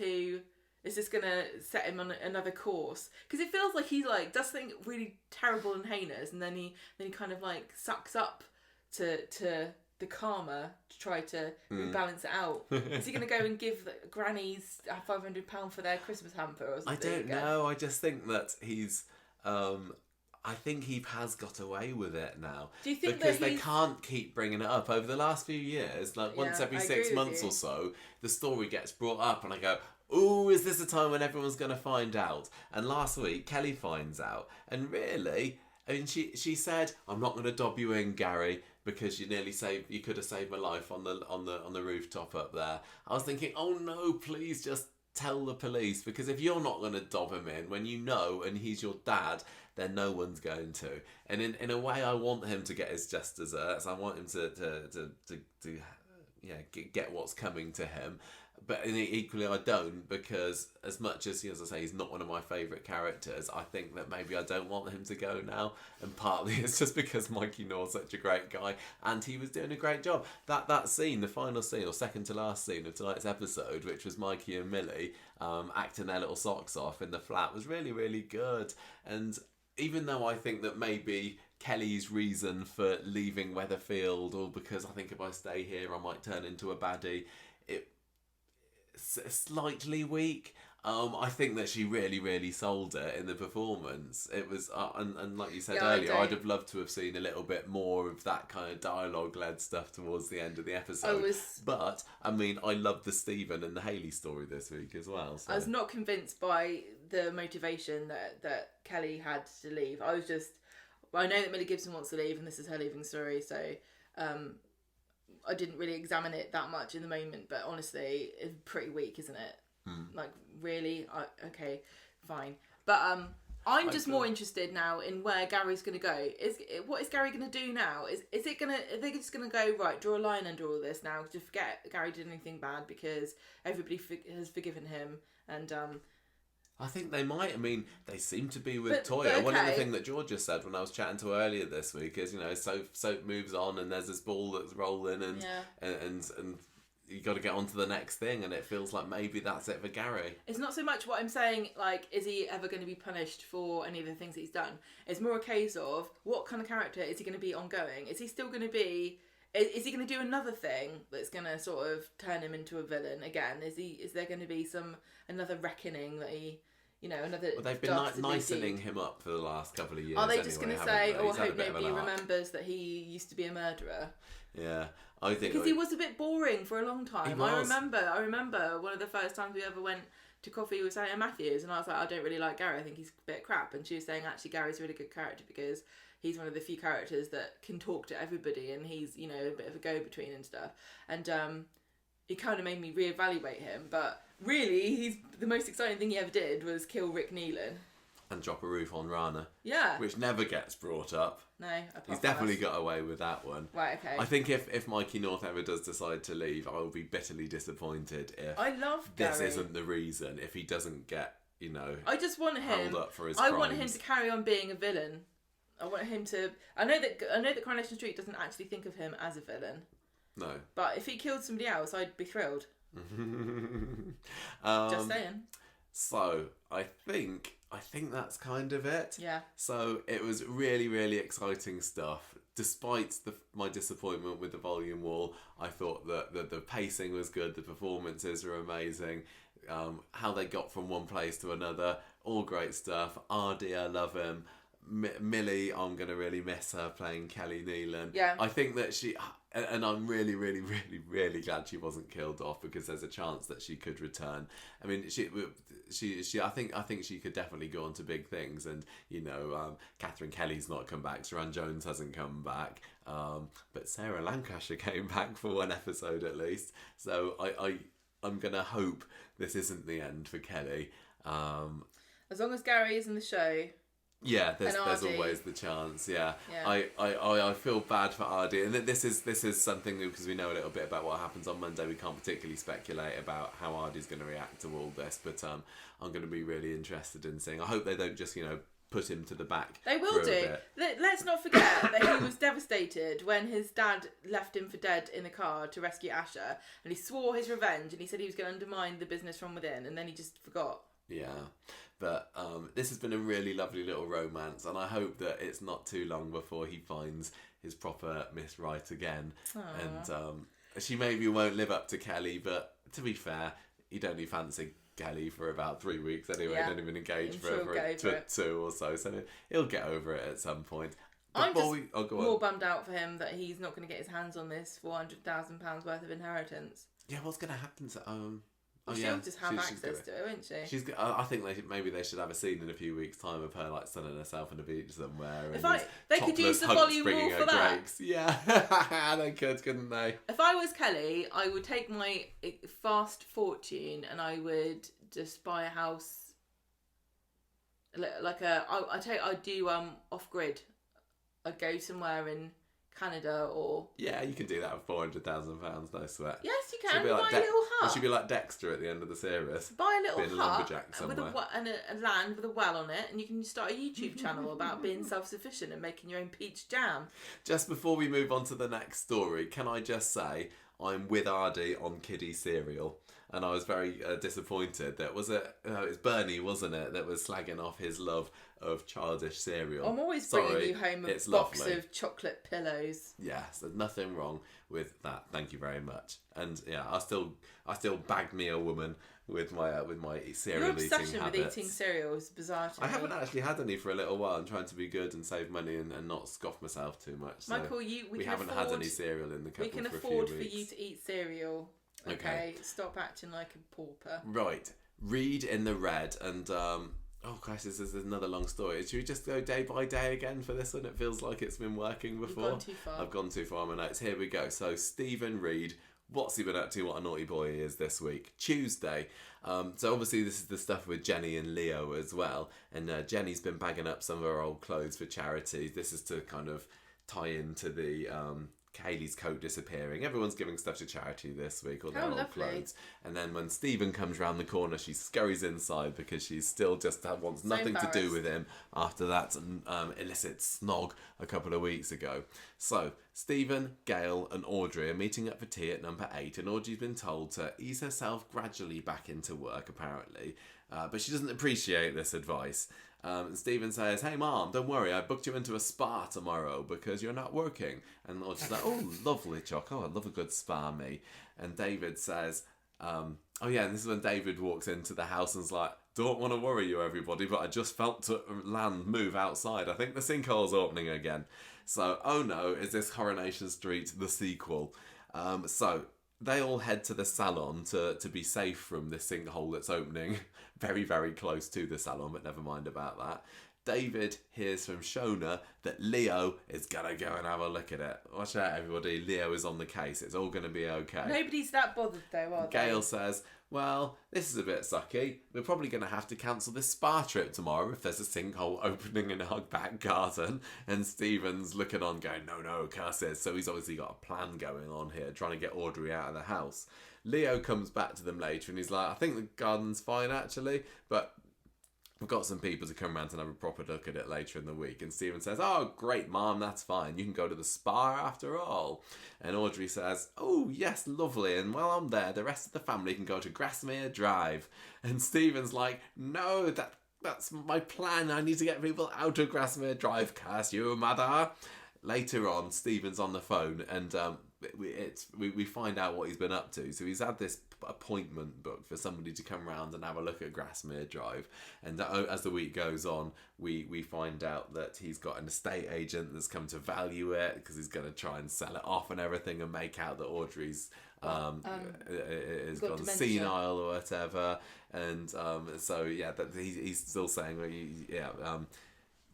to set him on another course? Because it feels like he does something really terrible and heinous, and then he kind of sucks up to the karma to try to balance it out. Is he going to go and give grannies £500 for their Christmas hamper or something? I don't know. I just think that he's... I think he has got away with it now. Do you think because they can't keep bringing it up over the last few years? Once every 6 months or so, the story gets brought up, and I go, "Ooh, is this a time when everyone's going to find out?" And last week, Kelly finds out, and really, I mean, she said, "I'm not going to dob you in, Gary, because you could have saved my life on the rooftop up there." I was thinking, oh no, please just tell the police, because if you're not going to dob him in when you know and he's your dad, then no one's going to. And in a way, I want him to get his just desserts. I want him to get what's coming to him. But equally, I don't, because as much as I say, he's not one of my favourite characters, I think that maybe I don't want him to go now. And partly it's just because Mikey North's such a great guy, and he was doing a great job. That scene, the final scene, or second to last scene of tonight's episode, which was Mikey and Millie acting their little socks off in the flat, was really, really good. And even though I think that maybe Kelly's reason for leaving Weatherfield, or because I think if I stay here I might turn into a baddie, slightly weak. I think that she really, really sold it in the performance. It was, and like you said earlier, I'd have loved to have seen a little bit more of that kind of dialogue-led stuff towards the end of the episode. But I mean, I loved the Stephen and the Hayley story this week as well. So. I was not convinced by the motivation that Kelly had to leave. I know that Millie Gibson wants to leave, and this is her leaving story, so I didn't really examine it that much in the moment, but honestly, it's pretty weak, isn't it? Really? Okay, fine. But I'm just more interested now in where Gary's going to go. What is Gary going to do now? Are they just going to go, right, draw a line under all this now, just forget Gary did anything bad because everybody has forgiven him, and I think they might. I mean, they seem to be with Toya. Okay. One of the things that Georgia said when I was chatting to her earlier this week is, soap moves on, and there's this ball that's rolling, and you got to get on to the next thing, and it feels like maybe that's it for Gary. It's not so much what I'm saying, is he ever going to be punished for any of the things he's done? It's more a case of, what kind of character is he going to be ongoing? Is he still going to be... Is he going to do another thing that's going to sort of turn him into a villain again? Is there going to be another reckoning that he another. Well, they've been nicening him up for the last couple of years. Are they just going to say, "Oh, I hope nobody remembers remembers that he used to be a murderer"? Yeah, I think because he was a bit boring for a long time. I remember one of the first times we ever went to coffee with Sally Matthews, and I was like, I don't really like Gary. I think he's a bit crap. And she was saying, actually, Gary's a really good character because he's one of the few characters that can talk to everybody, and he's a bit of a go-between and stuff. And it kind of made me reevaluate him. But really, the most exciting thing he ever did was kill Rick Neelan. And drop a roof on Rana. Yeah. Which never gets brought up. No, he's definitely got away with that one. Right, okay. I think if Mikey North ever does decide to leave, I will be bitterly disappointed if I love Gary. This isn't the reason, if he doesn't get, I just want him held up for his crimes. I want him to carry on being a villain. I want him to I know that Coronation Street doesn't actually think of him as a villain. No. But if he killed somebody else, I'd be thrilled. Just saying. So, I think that's kind of it. Yeah. So, it was really, really exciting stuff. Despite my disappointment with the volume wall, I thought that the pacing was good, the performances were amazing, how they got from one place to another, all great stuff. Ardy, I love him. Millie, I'm going to really miss her playing Kelly Neelan. Yeah. I think that she... And I'm really, really, really, really glad she wasn't killed off, because there's a chance that she could return. I mean, she I think she could definitely go on to big things. And Catherine Kelly's not come back. Saran Jones hasn't come back. But Sarah Lancashire came back for one episode at least. So I'm gonna hope this isn't the end for Kelly. As long as Gary is in the show. Yeah, there's always the chance. Yeah. I feel bad for Ardy, and this is something, because we know a little bit about what happens on Monday. We can't particularly speculate about how Ardy's going to react to all this, but I'm going to be really interested in seeing. I hope they don't just put him to the back. They will do. Let's not forget that he was devastated when his dad left him for dead in the car to rescue Asher, and he swore his revenge, and he said he was going to undermine the business from within, and then he just forgot. Yeah, but this has been a really lovely little romance, and I hope that it's not too long before he finds his proper Miss Right again. Aww. And she maybe won't live up to Kelly, but to be fair, he'd only fancy Kelly for about 3 weeks anyway. Yeah. Don't even engage for 2 or so he'll get over it at some point. I'm just more bummed out for him that he's not going to get his hands on this £400,000 worth of inheritance. Yeah, what's going to happen to she'll just have access to it, won't she? I think maybe they should have a scene in a few weeks' time of her sunning herself on a beach somewhere. They could use the volume wall for that. Grapes. Yeah, they could, couldn't they? If I was Kelly, I would take my fast fortune and I would just buy a house. I'd do off grid. I'd go somewhere in Canada or... Yeah, you can do that with £400,000, no sweat. Yes, you can. Buy a little hut. It should be like Dexter at the end of the series. Buy a little hut with a land with a well on it, and you can start a YouTube channel about being self-sufficient and making your own peach jam. Just before we move on to the next story, can I just say I'm with Ardy on kiddie cereal, and I was very disappointed. It was Bernie, wasn't it, that was slagging off his love of childish cereal. I'm always bringing you home a box of chocolate pillows. Yes, there's nothing wrong with that. Thank you very much. And yeah, I still bag me a woman with my cereal eating habits. Your obsession with eating cereal is bizarre to me. I haven't actually had any for a little while. I'm trying to be good and save money and not scoff myself too much. So Michael, we haven't had any cereal in the couple for a few weeks. We can afford for you to eat cereal. Okay, stop acting like a pauper. Right, Reid in the Red, and oh gosh, this is another long story. Should we just go day by day again for this one? It feels like it's been working before. You've gone too far. I've gone too far on my notes. Here we go. So Stephen Reid, what's he been up to? What a naughty boy he is this week. Tuesday. So obviously this is the stuff with Jenny and Leo as well, and Jenny's been bagging up some of her old clothes for charity. This is to kind of tie into the Hayley's coat disappearing. Everyone's giving stuff to charity this week, all their old clothes. And then when Stephen comes round the corner, she scurries inside because she still just wants nothing to do with him after that illicit snog a couple of weeks ago. So Stephen, Gail and Audrey are meeting up for tea at number 8, and Audrey's been told to ease herself gradually back into work, apparently. But she doesn't appreciate this advice. And Stephen says, "Hey Mom, don't worry, I booked you into a spa tomorrow because you're not working." And Audrey's like, "Oh, lovely, Chuck. Oh, I love a good spa, me." And David says, oh yeah, and this is when David walks into the house and's like, don't want to worry you, everybody, but I just felt land move outside. I think the sinkhole's opening again. So, oh no, is this Coronation Street the sequel? So they all head to the salon to be safe from this sinkhole that's opening very, very close to the salon, but never mind about that. David hears from Shona that Leo is going to go and have a look at it. Watch out, everybody. Leo is on the case. It's all going to be okay. Nobody's that bothered, though, are they? Gail says, well, this is a bit sucky. We're probably going to have to cancel this spa trip tomorrow if there's a sinkhole opening in our back garden. And Stephen's looking on going, no, curses. So he's obviously got a plan going on here, trying to get Audrey out of the house. Leo comes back to them later and he's like, I think the garden's fine, actually, but we've got some people to come around and have a proper look at it later in the week. And Stephen says, oh, great, Mom, that's fine. You can go to the spa after all. And Audrey says, oh, yes, lovely. And while I'm there, the rest of the family can go to Grasmere Drive. And Stephen's like, no, that's my plan. I need to get people out of Grasmere Drive, curse you, mother. Later on, Stephen's on the phone and we find out what he's been up to. So he's had this appointment booked for somebody to come round and have a look at Grasmere Drive. And as the week goes on, we find out that he's got an estate agent that's come to value it because he's going to try and sell it off and everything, and make out that Audrey's is gone dementia. Senile or whatever. And so yeah, that he's still saying, well,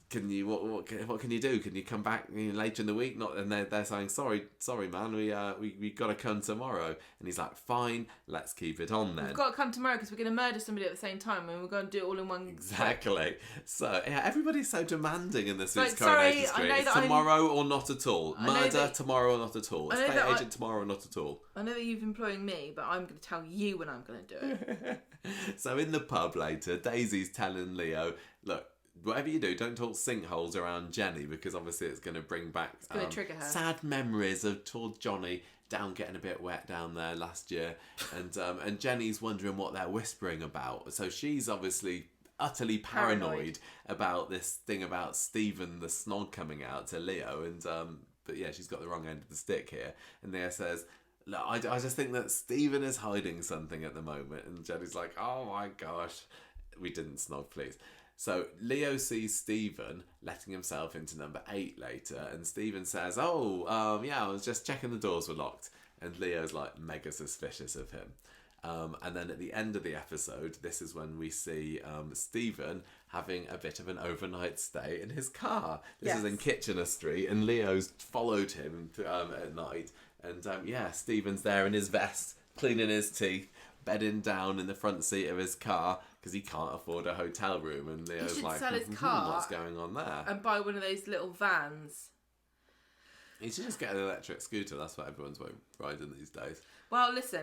can you what can you do? Can you come back later in the week? Not, and they're saying sorry man, we got to come tomorrow. And he's like, fine, let's keep it on then. We've got to come tomorrow because we're going to murder somebody at the same time, and we're going to do it all in one. Exactly. So yeah, everybody's so demanding in this week's Like, sorry, Coronation Street. I know It's that tomorrow or not at all. Murder tomorrow or not at all. I know Estate that agent tomorrow or not at all. I know that you're employing me, but I'm going to tell you when I'm going to do it. So in the pub later, Daisy's telling Leo, look, whatever you do, don't talk sinkholes around Jenny, because obviously it's going to bring back trigger her. Sad memories of towards Johnny down getting a bit wet down there last year, and Jenny's wondering what they're whispering about. So she's obviously utterly paranoid about this thing about Stephen the snog coming out to Leo, and but yeah, she's got the wrong end of the stick here. And Leo says, look, I just think that Stephen is hiding something at the moment, and Jenny's like, oh my gosh, we didn't snog, please. So Leo sees Stephen letting himself into number 8 later, and Stephen says, oh, yeah, I was just checking the doors were locked. And Leo's like mega suspicious of him. And then at the end of the episode, this is when we see Stephen having a bit of an overnight stay in his car. This is in Kitchener Street, and Leo's followed him at night. And yeah, Stephen's there in his vest, cleaning his teeth, bedding down in the front seat of his car because he can't afford a hotel room. And Leo's like, sell his car what's going on there? and buy one of those little vans. He should just get an electric scooter. That's what everyone's riding these days. Well, listen,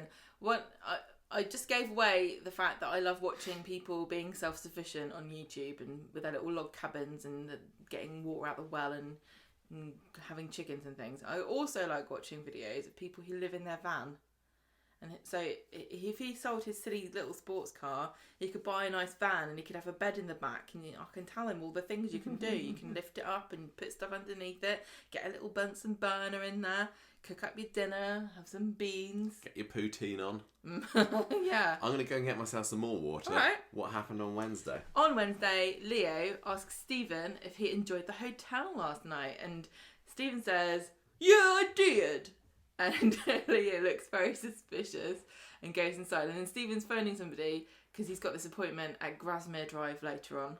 I just gave away the fact that I love watching people being self-sufficient on YouTube and with their little log cabins and getting water out the well and having chickens and things. I also like watching videos of people who live in their van. And so if he sold his silly little sports car, he could buy a nice van and he could have a bed in the back. And I can tell him all the things you can do. You can lift it up and put stuff underneath it, get a little Bunsen burner in there, cook up your dinner, have some beans. Get your poutine on. Yeah. I'm going to go and get myself some more water. All right. What happened on Wednesday? On Wednesday, Leo asks Stephen if he enjoyed the hotel last night. And Stephen says, yeah, I did. And Leo looks very suspicious and goes inside. And then Stephen's phoning somebody because he's got this appointment at Grasmere Drive later on.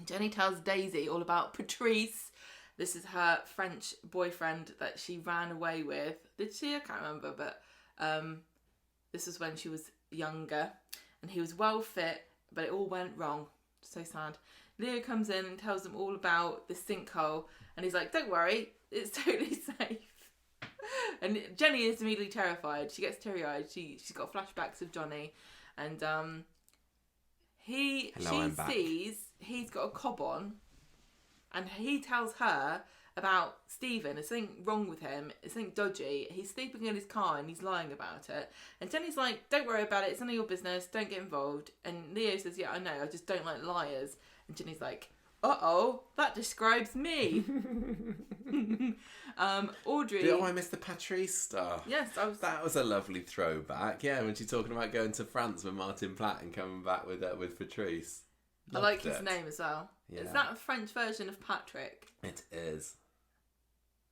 Jenny tells Daisy all about Patrice. This is her French boyfriend that she ran away with. Did she? I can't remember. But this was when she was younger. And he was well fit, but it all went wrong. So sad. Leo comes in and tells them all about the sinkhole. And he's like, don't worry, it's totally safe. And Jenny is immediately terrified. She gets teary-eyed. She's got flashbacks of Johnny, and she sees he's got a cob on, and he tells her about Stephen. There's something wrong with him. It's something dodgy. He's sleeping in his car and he's lying about it. And Jenny's like, don't worry about it. It's none of your business. Don't get involved. And Leo says, yeah, I know. I just don't like liars. And Jenny's like, Uh-oh, that describes me. Audrey... Oh, I missed the Patrice stuff. Yes, That was a lovely throwback. Yeah, when she's talking about going to France with Martin Platt and coming back with Patrice. I like his name as well. Yeah. Is that a French version of Patrick? It is.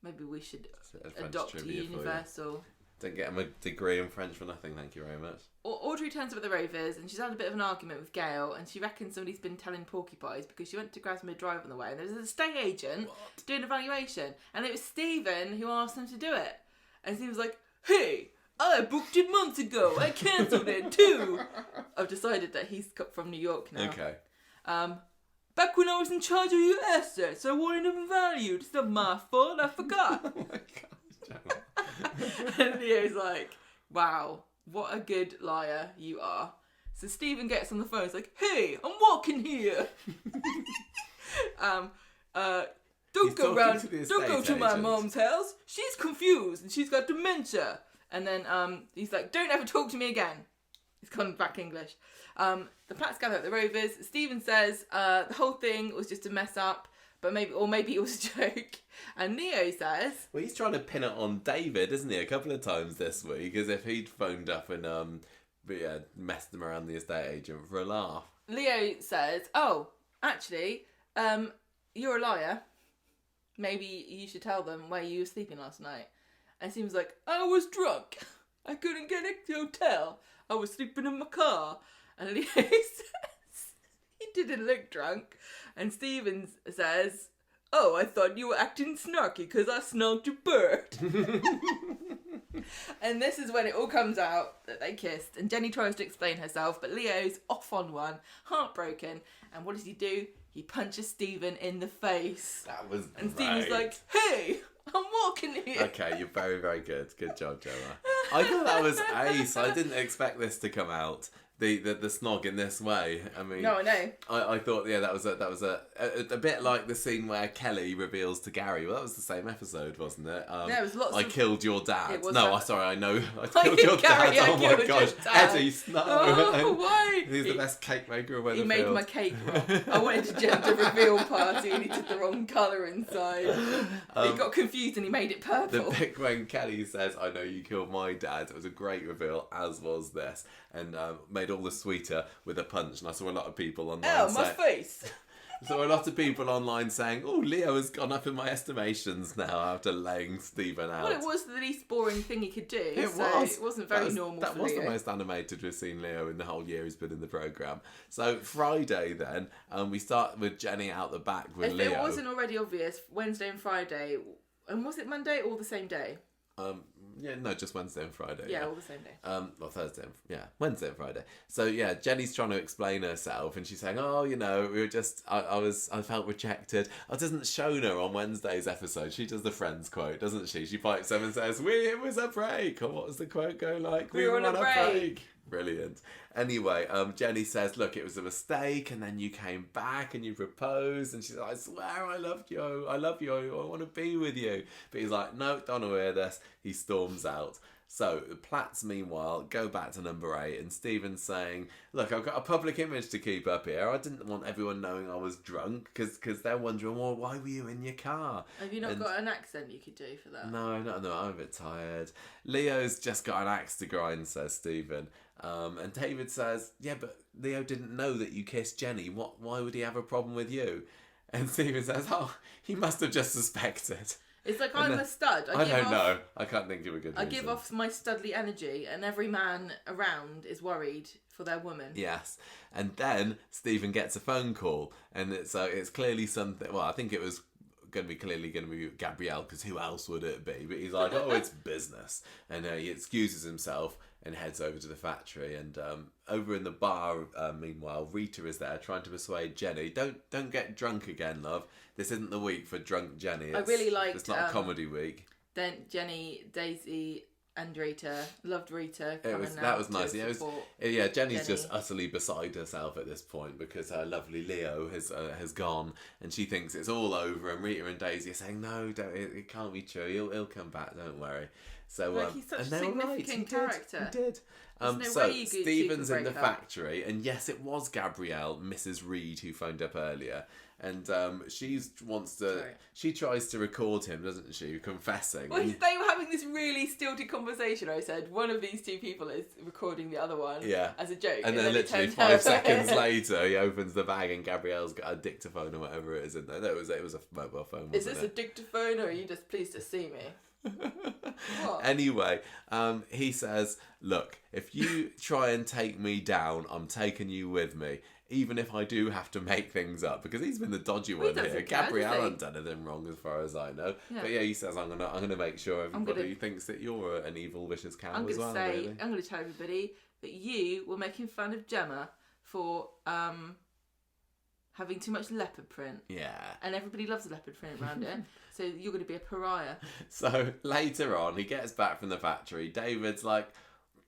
Maybe we should French adopt a universal... Don't get him a degree in French for nothing, thank you very much. Audrey turns up at the Rovers and she's had a bit of an argument with Gail, and she reckons somebody's been telling porcupines because she went to Grasmere Drive on the way and there was an estate agent doing an evaluation, and it was Stephen who asked them to do it. And Stephen was like, hey, I booked it months ago, I cancelled it too. I've decided that he's from New York now. Okay. Back when I was in charge of your assets, I wanted them valued. It's not my fault, I forgot. Oh my gosh, And Leo's like, wow, what a good liar you are. So Stephen gets on the phone. He's like, hey, I'm walking here. Don't go to my mom's house. She's confused and she's got dementia. And then he's like, don't ever talk to me again. He's gone back English. The Platts gather at the Rovers. Stephen says the whole thing was just a mess up, but maybe it was a joke. And Leo says... Well, he's trying to pin it on David, isn't he, a couple of times this week, as if he'd phoned up and messed him around the estate agent for a laugh. Leo says, oh, actually, you're a liar. Maybe you should tell them where you were sleeping last night. And Stephen's like, I was drunk. I couldn't get a hotel. I was sleeping in my car. And Leo says, he didn't look drunk. And Stephen says, oh, I thought you were acting snarky because I smelled your bird. And this is when it all comes out that they kissed. And Jenny tries to explain herself, but Leo's off on one, heartbroken. And what does he do? He punches Stephen in the face. That was And great. Stephen's like, hey, I'm walking here. Okay, you're very, very good. Good job, Gemma. I thought that was ace. I didn't expect this to come out. The snog in this way. I mean, No, I know. I thought, yeah, that was a bit like the scene where Kelly reveals to Gary. Well, that was the same episode, wasn't it? There was lots I of... killed your dad. It was No, that- I'm sorry, I know. I killed your Gary, dad. I Oh my killed gosh, your dad. Eddie Snow. Oh, why? He's the best cake maker of Weatherfield. He made my cake wrong. I wanted a gender reveal party and he did the wrong colour inside. He got confused and he made it The purple. bit when Kelly says, I know you killed my dad, it was a great reveal, as was this, and made all the sweeter with a punch. And I saw a lot of people online Ow, my face. So a lot of people online saying, oh, Leo has gone up in my estimations now after laying Stephen out. Well, it was the least boring thing he could do. It wasn't very normal That for was Leo. the most animated we've seen Leo in the whole year he's been in the programme. So Friday then, we start with Jenny out the back with Leo. If it wasn't already obvious, Wednesday and Friday, and was it Monday all the same day? Yeah, no, just Wednesday and Friday. Yeah, all the same day. Well, Thursday and, Wednesday and Friday. So, yeah, Jenny's trying to explain herself and she's saying, oh, we were just, I felt rejected. I wasn't shown her on Wednesday's episode. She does the Friends quote, doesn't she? She pipes up and says, it was a break. Or what does the quote go like? We were on a break. Brilliant. Anyway, Jenny says, look, it was a mistake, and then you came back and you proposed, and she's like, I swear I love you, I want to be with you. But he's like, no, don't want to hear this. He storms out. So the Platts, meanwhile, go back to number 8, and Stephen's saying, look, I've got a public image to keep up here. I didn't want everyone knowing I was drunk, because they're wondering, well, why were you in your car? Have you not got an accent you could do for that? No, I'm a bit tired. Leo's just got an axe to grind, says Stephen. And David says, yeah, but Leo didn't know that you kissed Jenny. Why would he have a problem with you? And Stephen says, oh, he must have just suspected. It's like I'm a stud. I don't know. I can't think of a good reason. I give off my studly energy and every man around is worried for their woman. Yes. And then Stephen gets a phone call and it's clearly something, well, I think it was going to be Gabrielle, because who else would it be? But he's like, oh, it's business. And he excuses himself and heads over to the factory. And over in the bar, meanwhile, Rita is there trying to persuade Jenny, don't get drunk again, love. This isn't the week for drunk Jenny. I really liked... It's not a comedy week. Then Jenny, Daisy and Rita, loved Rita coming out. That was nice. Jenny's Jenny's just utterly beside herself at this point because her lovely Leo has gone and she thinks it's all over, and Rita and Daisy are saying, no, it can't be true. He'll come back, don't worry. So he's such a significant character. He did. So Stephen's in the factory, and yes, it was Gabrielle, Mrs. Reed, who phoned up earlier, And she tries to record him, doesn't she, confessing. Well, they were having this really stilted conversation. I said, one of these two people is recording the other one as a joke. And then literally 5 seconds later, he opens the bag and Gabrielle's got a dictaphone or whatever it is in there. It was a mobile phone, wasn't Is this a dictaphone or are you just pleased to see me? What? Anyway, he says, look, if you try and take me down, I'm taking you with me. Even if I do have to make things up, because he's been the dodgy one here. Gabrielle hasn't done anything wrong as far as I know. Yeah. But he says, I'm gonna make sure everybody thinks that you're an evil, vicious cow as well. I'm gonna tell everybody that you were making fun of Gemma for having too much leopard print. Yeah. And everybody loves the leopard print around it. So you're gonna be a pariah. So later on, he gets back from the factory. David's like,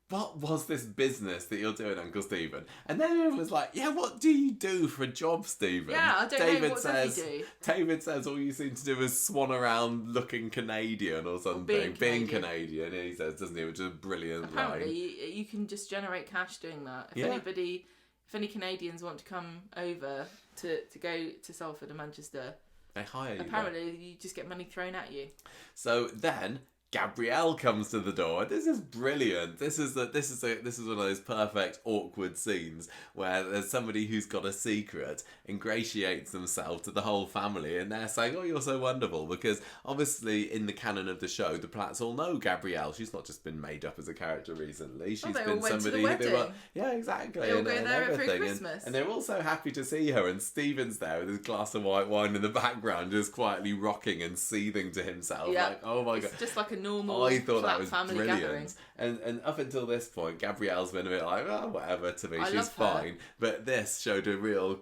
what was this business that you're doing, Uncle Stephen? And then everyone was like, yeah, what do you do for a job, Stephen? Yeah, I don't know, what does he do? David says all you seem to do is swan around looking Canadian or something. Being Canadian, he says, doesn't he? Which is a brilliant Apparently, line. you can just generate cash doing that. If any Canadians want to come over to go to Salford and Manchester, they hire you. Apparently, you just get money thrown at you. So then Gabrielle comes to the door. This is brilliant. This is one of those perfect awkward scenes where there's somebody who's got a secret, ingratiates themselves to the whole family, and they're saying, "Oh, you're so wonderful," because obviously in the canon of the show, the Platts all know Gabrielle. She's not just been made up as a character recently. She's been somebody who exactly. They all go there every Christmas, and they're all so happy to see her. And Stephen's there with his glass of white wine in the background, just quietly rocking and seething to himself. Yeah. Like, oh my god, just like a normal I thought that was family brilliant. gathering. And up until this point, Gabrielle's been a bit like, oh, whatever to me, she's fine. But this showed a real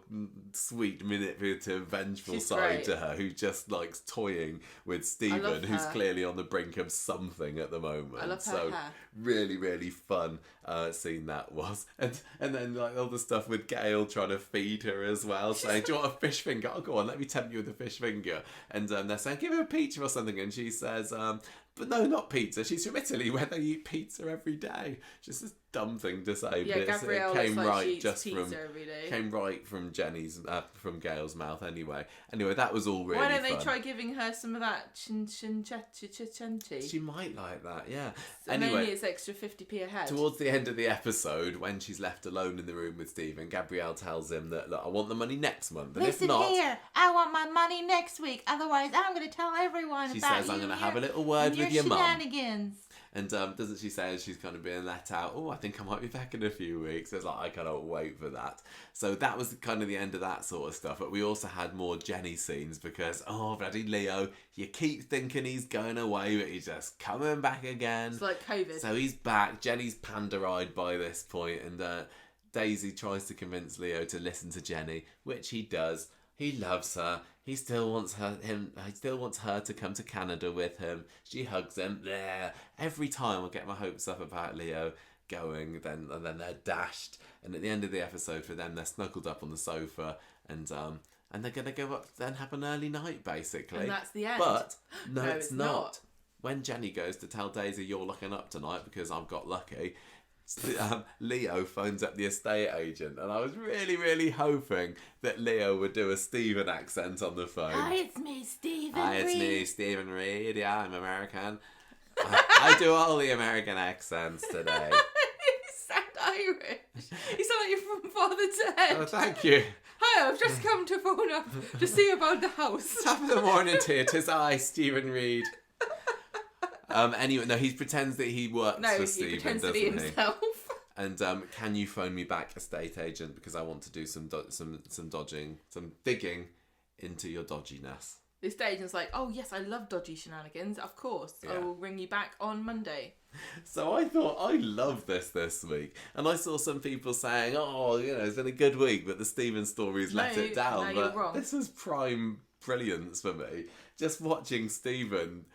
sweet, manipulative, vengeful side to her, who just likes toying with Stephen, who's clearly on the brink of something at the moment. I love her hair. Really, really fun scene that was. And then like all the stuff with Gail trying to feed her as well, saying, do you want a fish finger? Oh, go on, let me tempt you with a fish finger. And they're saying, give her a pizza or something. And she says, but no, not pizza. She's from Italy, where they eat pizza every day. Just this dumb thing to say. Yeah, Gabrielle came right from Jenny's, from Gail's mouth. Anyway, that was all really. Why don't fun. they try giving her some of that chinchenti? She might like that, yeah. So anyway, mainly it's extra 50p a head. Towards the end of the episode, when she's left alone in the room with Stephen, Gabrielle tells him that, look, I want the money next month, and Listen if not, here, I want my money next week. Otherwise, I'm going to tell everyone she about says, I'm going to you have a little word with your mum. Shenanigans. And doesn't she say as she's kind of being let out, oh, I think I might be back in a few weeks. It's like, I cannot wait for that. So that was kind of the end of that sort of stuff. But we also had more Jenny scenes because, oh, bloody Leo, you keep thinking he's going away, but he's just coming back again. It's like COVID. So he's back. Jenny's panda-eyed by this point, and Daisy tries to convince Leo to listen to Jenny, which he does. He loves her. He still wants her. He still wants her to come to Canada with him. She hugs him. There. Every time I get my hopes up about Leo going, and then they're dashed. And at the end of the episode, for them, they're snuggled up on the sofa, and they're gonna go up and have an early night, basically. And that's the end. But no, it's not. When Jenny goes to tell Daisy, you're looking up tonight because I've got lucky, Leo phones up the estate agent, and I was really, really hoping that Leo would do a Stephen accent on the phone. Hi, it's me, Stephen Reid. Hi, it's me, Stephen Reid. Yeah, I'm American. I do all the American accents today. You sound Irish. You sound like you're from Father to Head. Oh, thank you. Hi, I've just come to phone up to see about the house. Top of the morning to you. 'Tis I, Stephen Reid. Anyway, no, he pretends that he works for Stephen, pretends doesn't to be himself. And can you phone me back, estate agent, because I want to do some dodging, some digging into your dodginess. The estate agent's like, oh yes, I love dodgy shenanigans. Of course, yeah. I will ring you back on Monday. So I thought, I love this week. And I saw some people saying, oh, it's been a good week, but the Stephen story's let it down. No, you're wrong. This was prime brilliance for me. Just watching Stephen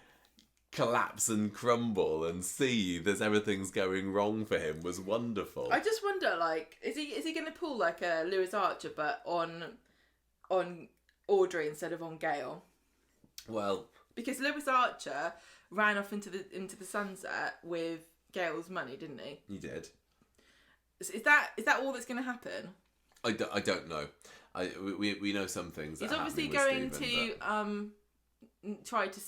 collapse and crumble and see that everything's going wrong for him was wonderful. I just wonder, is he going to pull like a Lewis Archer, but on Audrey instead of on Gail? Well, because Lewis Archer ran off into the sunset with Gail's money, didn't he? He did. Is that all that's going to happen? I don't know. we know some things. He's that are obviously happening going with Stephen, to try to.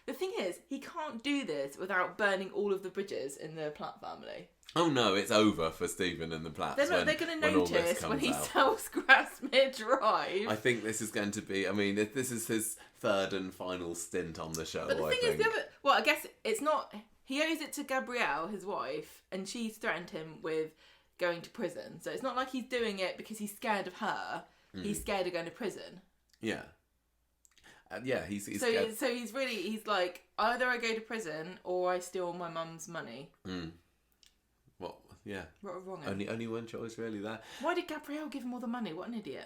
The thing is, he can't do this without burning all of the bridges in the Platt family. Oh no, it's over for Stephen and the Platts. They're going to notice when he sells Grasmere Drive. I think this is going to be. I mean, this is his third and final stint on the show. But the thing is, I guess it's not. He owes it to Gabrielle, his wife, and she's threatened him with going to prison. So it's not like he's doing it because he's scared of her. He's scared of going to prison. Yeah. He's so scared. So he's like, either I go to prison or I steal my mum's money. What? Yeah. What wrong? Only one choice really there. Why did Gabrielle give him all the money? What an idiot.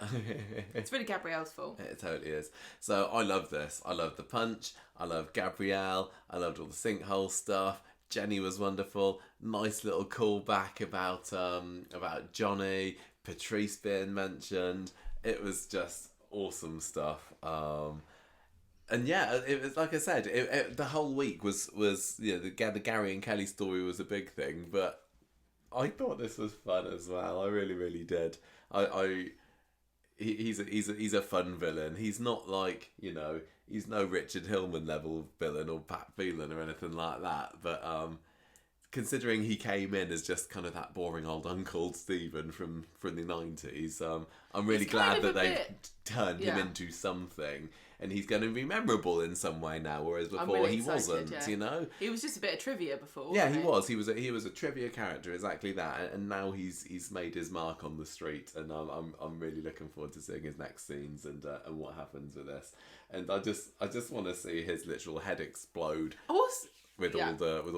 It's really Gabrielle's fault. It totally is. So I love this. I love the punch. I love Gabrielle. I loved all the sinkhole stuff. Jenny was wonderful. Nice little callback about Johnny. Patrice being mentioned. It was just awesome stuff. And yeah, it was like I said. The whole week was the Gary and Kelly story was a big thing, but I thought this was fun as well. I really, really did. He's a fun villain. He's not like, he's no Richard Hillman level villain or Pat Phelan or anything like that. But considering he came in as just kind of that boring old Uncle Stephen from the 90s, I'm really glad that they turned him into something. And he's going to be memorable in some way now, whereas before really he excited, wasn't. He was just a bit of trivia before. Yeah, he was. He was a trivia character, exactly that. And now he's made his mark on the street, and I'm really looking forward to seeing his next scenes and what happens with this. And I just want to see his literal head explode. With all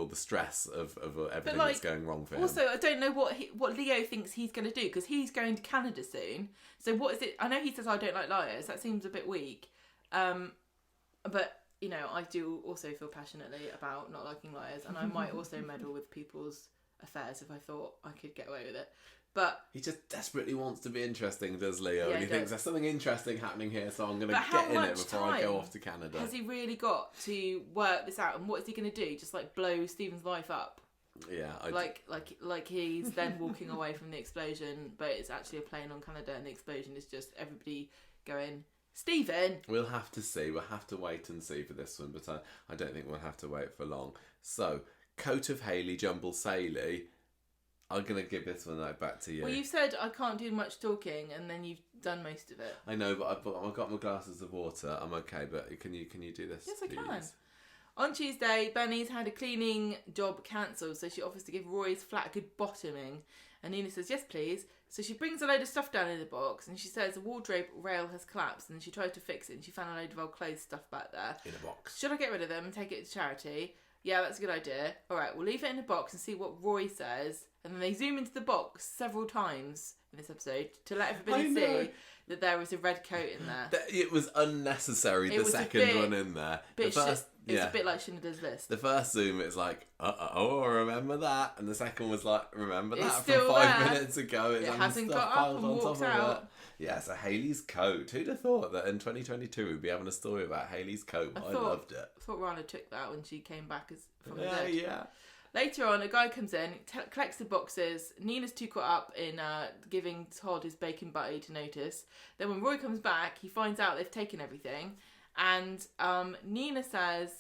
the stress of everything that's going wrong for him. Also, I don't know what Leo thinks he's going to do, because he's going to Canada soon. So what is it? I know he says I don't like liars. That seems a bit weak. But I do also feel passionately about not liking liars, and I might also meddle with people's affairs if I thought I could get away with it. But he just desperately wants to be interesting, does Leo? Yeah, and he thinks there's something interesting happening here, so I'm going to get in it before I go off to Canada. Has he really got to work this out? And what is he going to do? Just like blow Stephen's life up? Yeah, like he's then walking away from the explosion, but it's actually a plane on Canada, and the explosion is just everybody going, Stephen. We'll have to see. We'll have to wait and see for this one, but I don't think we'll have to wait for long. So, Coat of Hayley, Jumble Saley. I'm going to give this one back to you. Well, you said I can't do much talking, and then you've done most of it. I know, but I've got my glasses of water. I'm okay, but can you do this? Yes, please? I can. On Tuesday, Benny's had a cleaning job cancelled, so she offers to give Roy's flat a good bottoming. And Nina says, yes, please. So she brings a load of stuff down in the box, and she says the wardrobe rail has collapsed, and she tried to fix it, and she found a load of old clothes stuff back there. In a box. Should I get rid of them and take it to charity? Yeah, that's a good idea. All right, we'll leave it in a box and see what Roy says. And then they zoom into the box several times in this episode to let everybody see that there was a red coat in there. It was unnecessary, the second one in there. It's a bit like Schindler's List. The first zoom, it's like, remember that. And the second was like, remember that from still 5 minutes ago. It hasn't got up and walked out. Yeah, so Hayley's coat. Who'd have thought that in 2022 we'd be having a story about Hayley's coat? I loved it. I thought Rana took that when she came back from the dead. Yeah. Later on, a guy comes in, collects the boxes. Nina's too caught up in giving Todd his bacon butty to notice. Then when Roy comes back, he finds out they've taken everything. And Nina says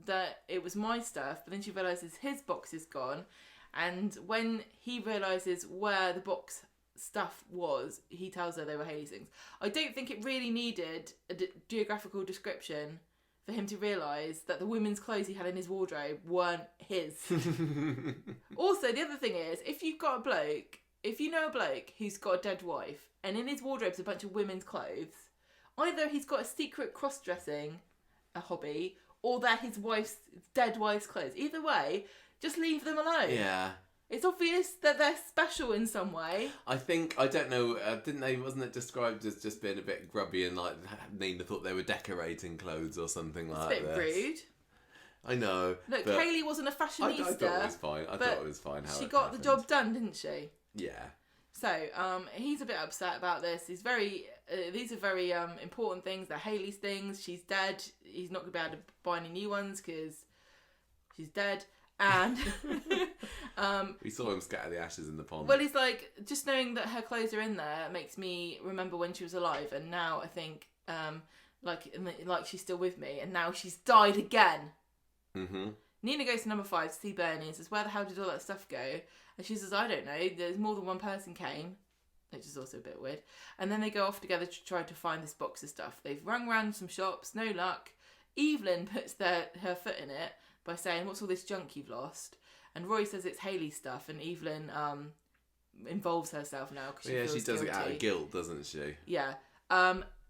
that it was my stuff, but then she realises his box is gone. And when he realises where the box stuff was, he tells her they were Hayley's things. I don't think it really needed a geographical description for him to realise that the women's clothes he had in his wardrobe weren't his. Also, the other thing is, if you know a bloke who's got a dead wife, and in his wardrobe's a bunch of women's clothes, either he's got a secret cross-dressing hobby, or they're his dead wife's clothes. Either way, just leave them alone. Yeah. It's obvious that they're special in some way. I don't know, wasn't it described as just being a bit grubby and like Nina thought they were decorating clothes or something like that? It's a bit rude. I know. Look, Hayley wasn't a fashionista. I thought it was fine. I thought it was fine how she it got happened. the job done, didn't she? Yeah. So, he's a bit upset about this. He's these are very important things. They're Hayley's things. She's dead. He's not going to be able to buy any new ones because she's dead. And We saw him scatter the ashes in the pond. Well, he's like, just knowing that her clothes are in there makes me remember when she was alive, and now I think, like she's still with me, and now she's died again. Mm-hmm. Nina goes to number 5 to see Bernie and says, where the hell did all that stuff go? And she says, I don't know, there's more than one person came, which is also a bit weird. And then they go off together to try to find this box of stuff. They've rung around some shops, no luck. Evelyn puts her foot in it by saying, what's all this junk you've lost? And Roy says it's Hayley's stuff, and Evelyn involves herself now because she feels she does guilty. it out of guilt, doesn't she? Yeah.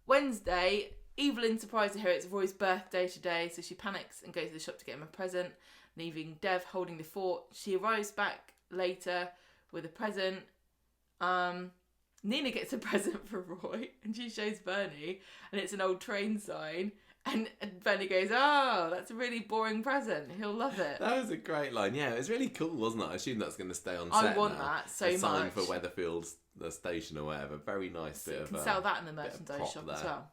Wednesday, Evelyn's surprised to hear it's Roy's birthday today, so she panics and goes to the shop to get him a present, leaving Dev holding the fort. She arrives back later with a present. Nina gets a present for Roy, and she shows Bernie, and it's an old train sign. And Bernie goes, oh, that's a really boring present. He'll love it. That was a great line. Yeah, it was really cool, wasn't it? I assume that's going to stay on set I want now. that so a sign much. for Weatherfield's the station or whatever. Very nice So bit you of can sell that in the merchandise shop there. as well.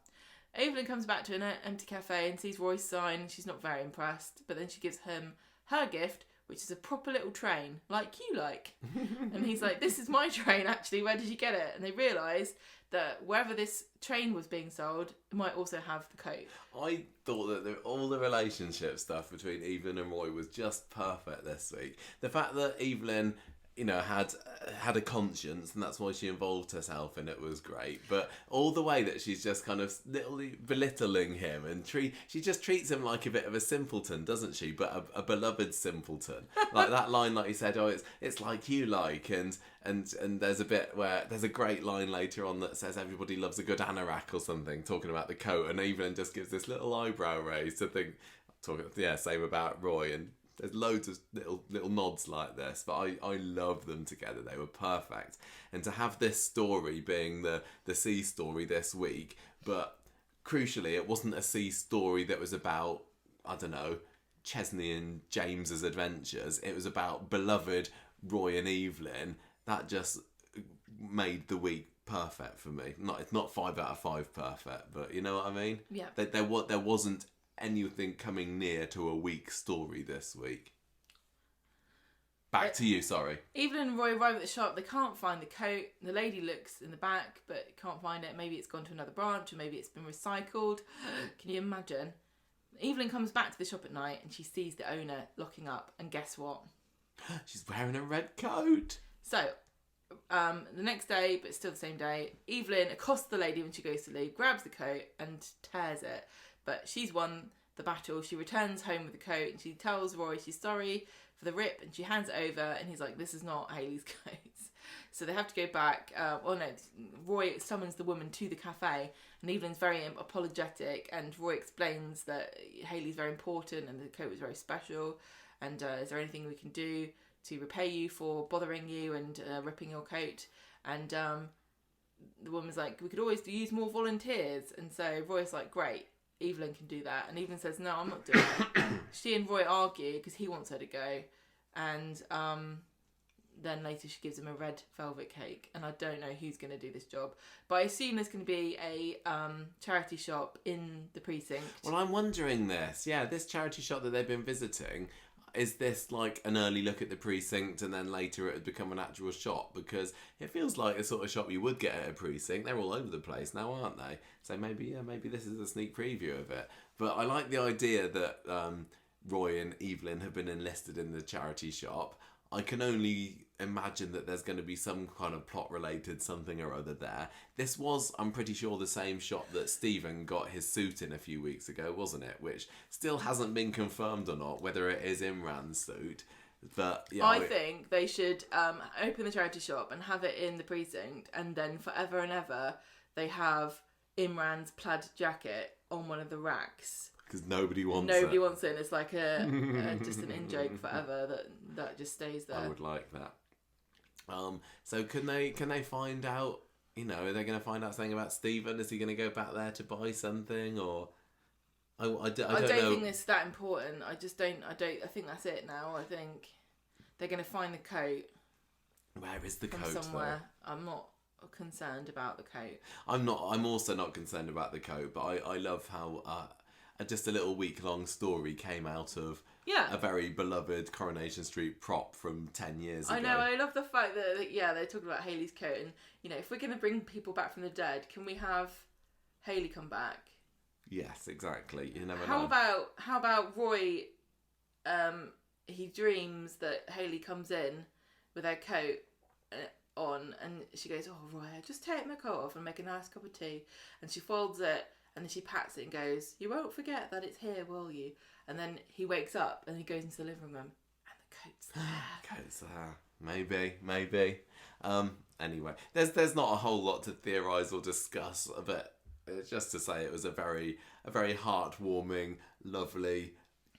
Evelyn comes back to an empty cafe and sees Roy's sign, and she's not very impressed. But then she gives him her gift, which is a proper little train, like you like. And he's like, this is my train, actually. Where did you get it? And they realise that wherever this train was being sold, it might also have the coat. I thought that all the relationship stuff between Evelyn and Roy was just perfect this week. The fact that Evelyn, had a conscience, and that's why she involved herself in it, was great. But all the way that she's just kind of literally belittling him, and she just treats him like a bit of a simpleton, doesn't she? But a beloved simpleton. Like that line, like you said, it's like you like, and there's a bit where there's a great line later on that says everybody loves a good anorak or something, talking about the coat, and Evelyn just gives this little eyebrow raise to think, same about Roy, and there's loads of little nods like this, but I love them together. They were perfect. And to have this story being the sea story this week, but crucially, it wasn't a sea story that was about, I don't know, Chesney and James's adventures. It was about beloved Roy and Evelyn. That just made the week perfect for me. It's not 5 out of 5 perfect, but you know what I mean? Yeah. There wasn't anything coming near to a weak story this week. Back to you, sorry. Evelyn and Roy arrive at the shop. They can't find the coat. The lady looks in the back, but can't find it. Maybe it's gone to another branch, or maybe it's been recycled. Can you imagine? Evelyn comes back to the shop at night, and she sees the owner locking up. And guess what? She's wearing a red coat. So, the next day, but still the same day, Evelyn accosts the lady when she goes to leave, grabs the coat, and tears it. But she's won the battle. She returns home with the coat, and she tells Roy she's sorry for the rip, and she hands it over, and he's like, this is not Hayley's coat. So they have to go back. Roy summons the woman to the cafe, and Evelyn's very apologetic, and Roy explains that Hayley's very important and the coat was very special, and is there anything we can do to repay you for bothering you and ripping your coat? And the woman's like, we could always use more volunteers. And so Roy's like, great, Evelyn can do that. And Evelyn says, no, I'm not doing it. She and Roy argue because he wants her to go. And then later she gives him a red velvet cake. And I don't know who's going to do this job. But I assume there's going to be a charity shop in the precinct. Well, I'm wondering this. Yeah, this charity shop that they've been visiting, is this like an early look at the precinct and then later it would become an actual shop? Because it feels like the sort of shop you would get at a precinct. They're all over the place now, aren't they? So maybe this is a sneak preview of it. But I like the idea that Roy and Evelyn have been enlisted in the charity shop. I can only imagine that there's going to be some kind of plot related something or other there. This was, I'm pretty sure, the same shop that Stephen got his suit in a few weeks ago, wasn't it? Which still hasn't been confirmed or not, whether it is Imran's suit. But yeah, I think they should open the charity shop and have it in the precinct, and then forever and ever they have Imran's plaid jacket on one of the racks. Because nobody wants it. And it's like just an in-joke forever that just stays there. I would like that. So can they find out, are they going to find out something about Stephen? Is he going to go back there to buy something? Or I don't know. Think it's that important. I think that's it now. I think they're going to find the coat. Where is the from coat somewhere. though? I'm not concerned about the coat. I'm also not concerned about the coat, but I love how just a little week-long story came out of Yeah. a very beloved Coronation Street prop from 10 years ago. I know, I love the fact that, they're talking about Hayley's coat, and, if we're going to bring people back from the dead, can we have Hayley come back? Yes, exactly. You never How know. about Roy, he dreams that Hayley comes in with her coat on, and she goes, "Oh, Roy, just take my coat off and make a nice cup of tea." And she folds it, and then she pats it and goes, "You won't forget that it's here, will you?" And then he wakes up, and he goes into the living room, and the coat's there. Coat's there. Maybe. Anyway, there's not a whole lot to theorise or discuss, but just to say it was a very heartwarming, lovely,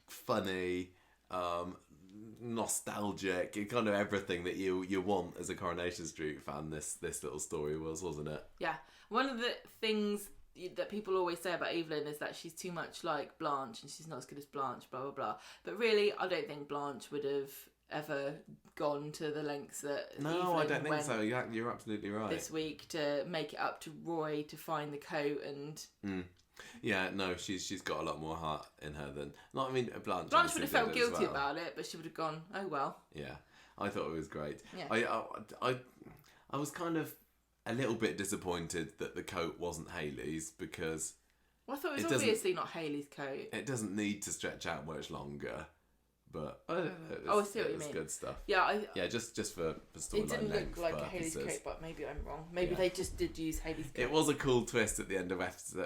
funny, nostalgic, kind of everything that you want as a Coronation Street fan. This little story wasn't it? Yeah. One of the things that people always say about Evelyn is that she's too much like Blanche, and she's not as good as Blanche, blah blah blah. But really, I don't think Blanche would have ever gone to the lengths that No, Evelyn I don't think went so. You're absolutely right. this week to make it up to Roy to find the coat and. Yeah, no, she's got a lot more heart in her than. Not, I mean, Blanche. Blanche would have felt did as guilty well. about it, but she would have gone, "Oh well." Yeah, I thought it was great. Yeah. I was kind of a little bit disappointed that the coat wasn't Hayley's, because Well, I thought it was obviously not Hayley's coat. it doesn't need to stretch out much longer. But I don't know, I see what you mean. Good stuff. Yeah, just for it storyline didn't length look like purposes. Hayley's coat, but maybe I'm wrong. Maybe they just did use Hayley's coat. It was a cool twist at the end of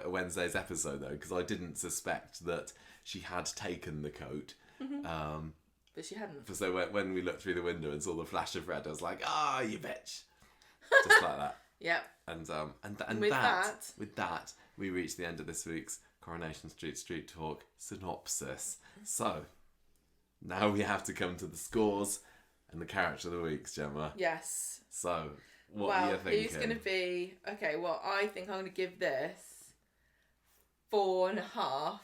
Wednesday's episode, though, because I didn't suspect that she had taken the coat. But she hadn't. So when we looked through the window and saw the flash of red, I was like, "Ah, you bitch!" Just like that. Yeah. And with that, we reached the end of this week's Coronation Street Talk synopsis. So now we have to come to the scores and the character of the weeks, Gemma. Yes. So what are you thinking? Who's going to be... Okay, well, I think I'm going to give this 4.5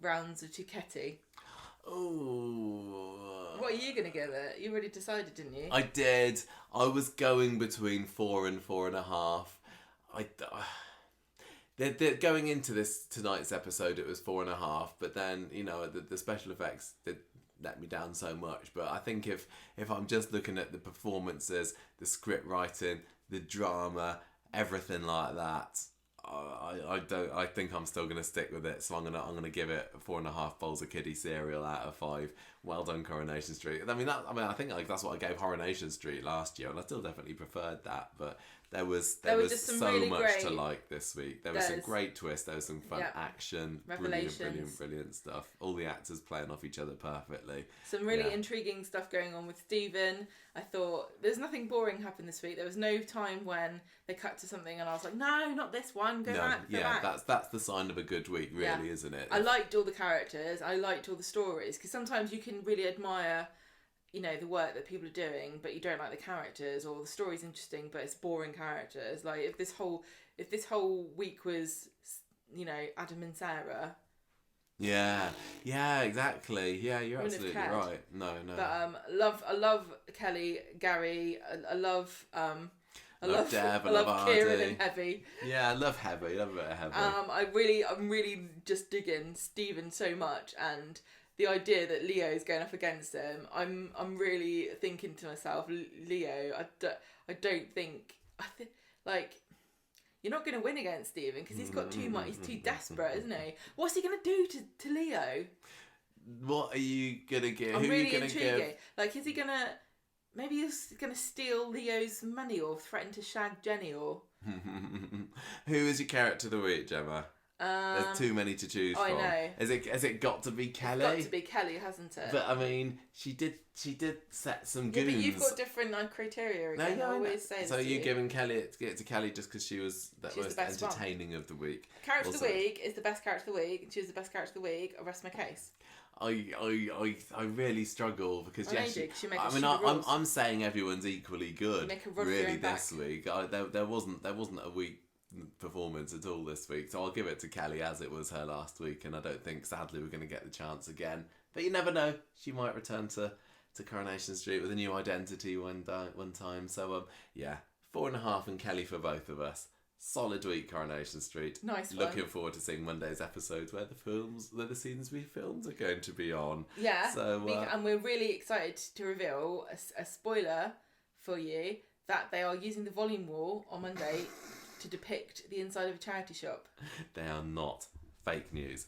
rounds of Tuketi. Ooh. What are you going to give it? You already decided, didn't you? I did. I was going between 4 and 4.5. Going into tonight's episode, it was 4.5, but then the special effects did let me down so much. But I think if I'm just looking at the performances, the script writing, the drama, everything like that, I think I'm still gonna stick with it. So I'm gonna give it 4.5 bowls of kiddie cereal out of 5. Well done, Coronation Street. I think that's what I gave Coronation Street last year, and I still definitely preferred that. But there was just some so really much great, to like this week. There was some great twists. There was some fun action, brilliant stuff. All the actors playing off each other perfectly. Some really intriguing stuff going on with Stephen. I thought there's nothing boring happened this week. There was no time when they cut to something and I was like, no, not this one. Go back. That's the sign of a good week, really, isn't it? I liked all the characters. I liked all the stories, because sometimes you can really admire, the work that people are doing, but you don't like the characters, or the story's interesting, but it's boring characters. Like if this whole week was, Adam and Sarah. Yeah, exactly. Yeah, you're absolutely right. No. But I love Kelly, Gary. I love Dev. I love Kieran and Heavy. Yeah, I love Heavy. I love a bit of Heavy. I'm really just digging Stephen so much, and the idea that Leo's going up against him. I'm really thinking to myself, Leo. I don't think you're not going to win against Stephen, because he's got too much. He's too desperate, isn't he? What's he going to do to Leo? What are you going to give? I'm really intrigued. Like, is he going to... Maybe he's going to steal Leo's money or threaten to shag Jenny or... Who is your character of the week, Gemma? There's too many to choose from. I know. Has it got to be Kelly? It's got to be Kelly, hasn't it? But I mean, she did set some goons. Yeah, but you've got different criteria again. I always say this. So you're giving it to Kelly just because she was the most entertaining of the week. Character of the week is the best character of the week. She was the best character of the week. I rest my case. I really struggle because I'm saying everyone's equally good really this week. There wasn't a weak performance at all this week, so I'll give it to Kelly as it was her last week, and I don't think sadly we're going to get the chance again, but you never know, she might return to Coronation Street with a new identity one time. So 4.5 and Kelly for both of us. Solid week, Coronation Street. Nice one. Looking forward to seeing Monday's episodes where the scenes we filmed are going to be on. Yeah. So, and we're really excited to reveal a spoiler for you that they are using the volume wall on Monday to depict the inside of a charity shop. They are not fake news.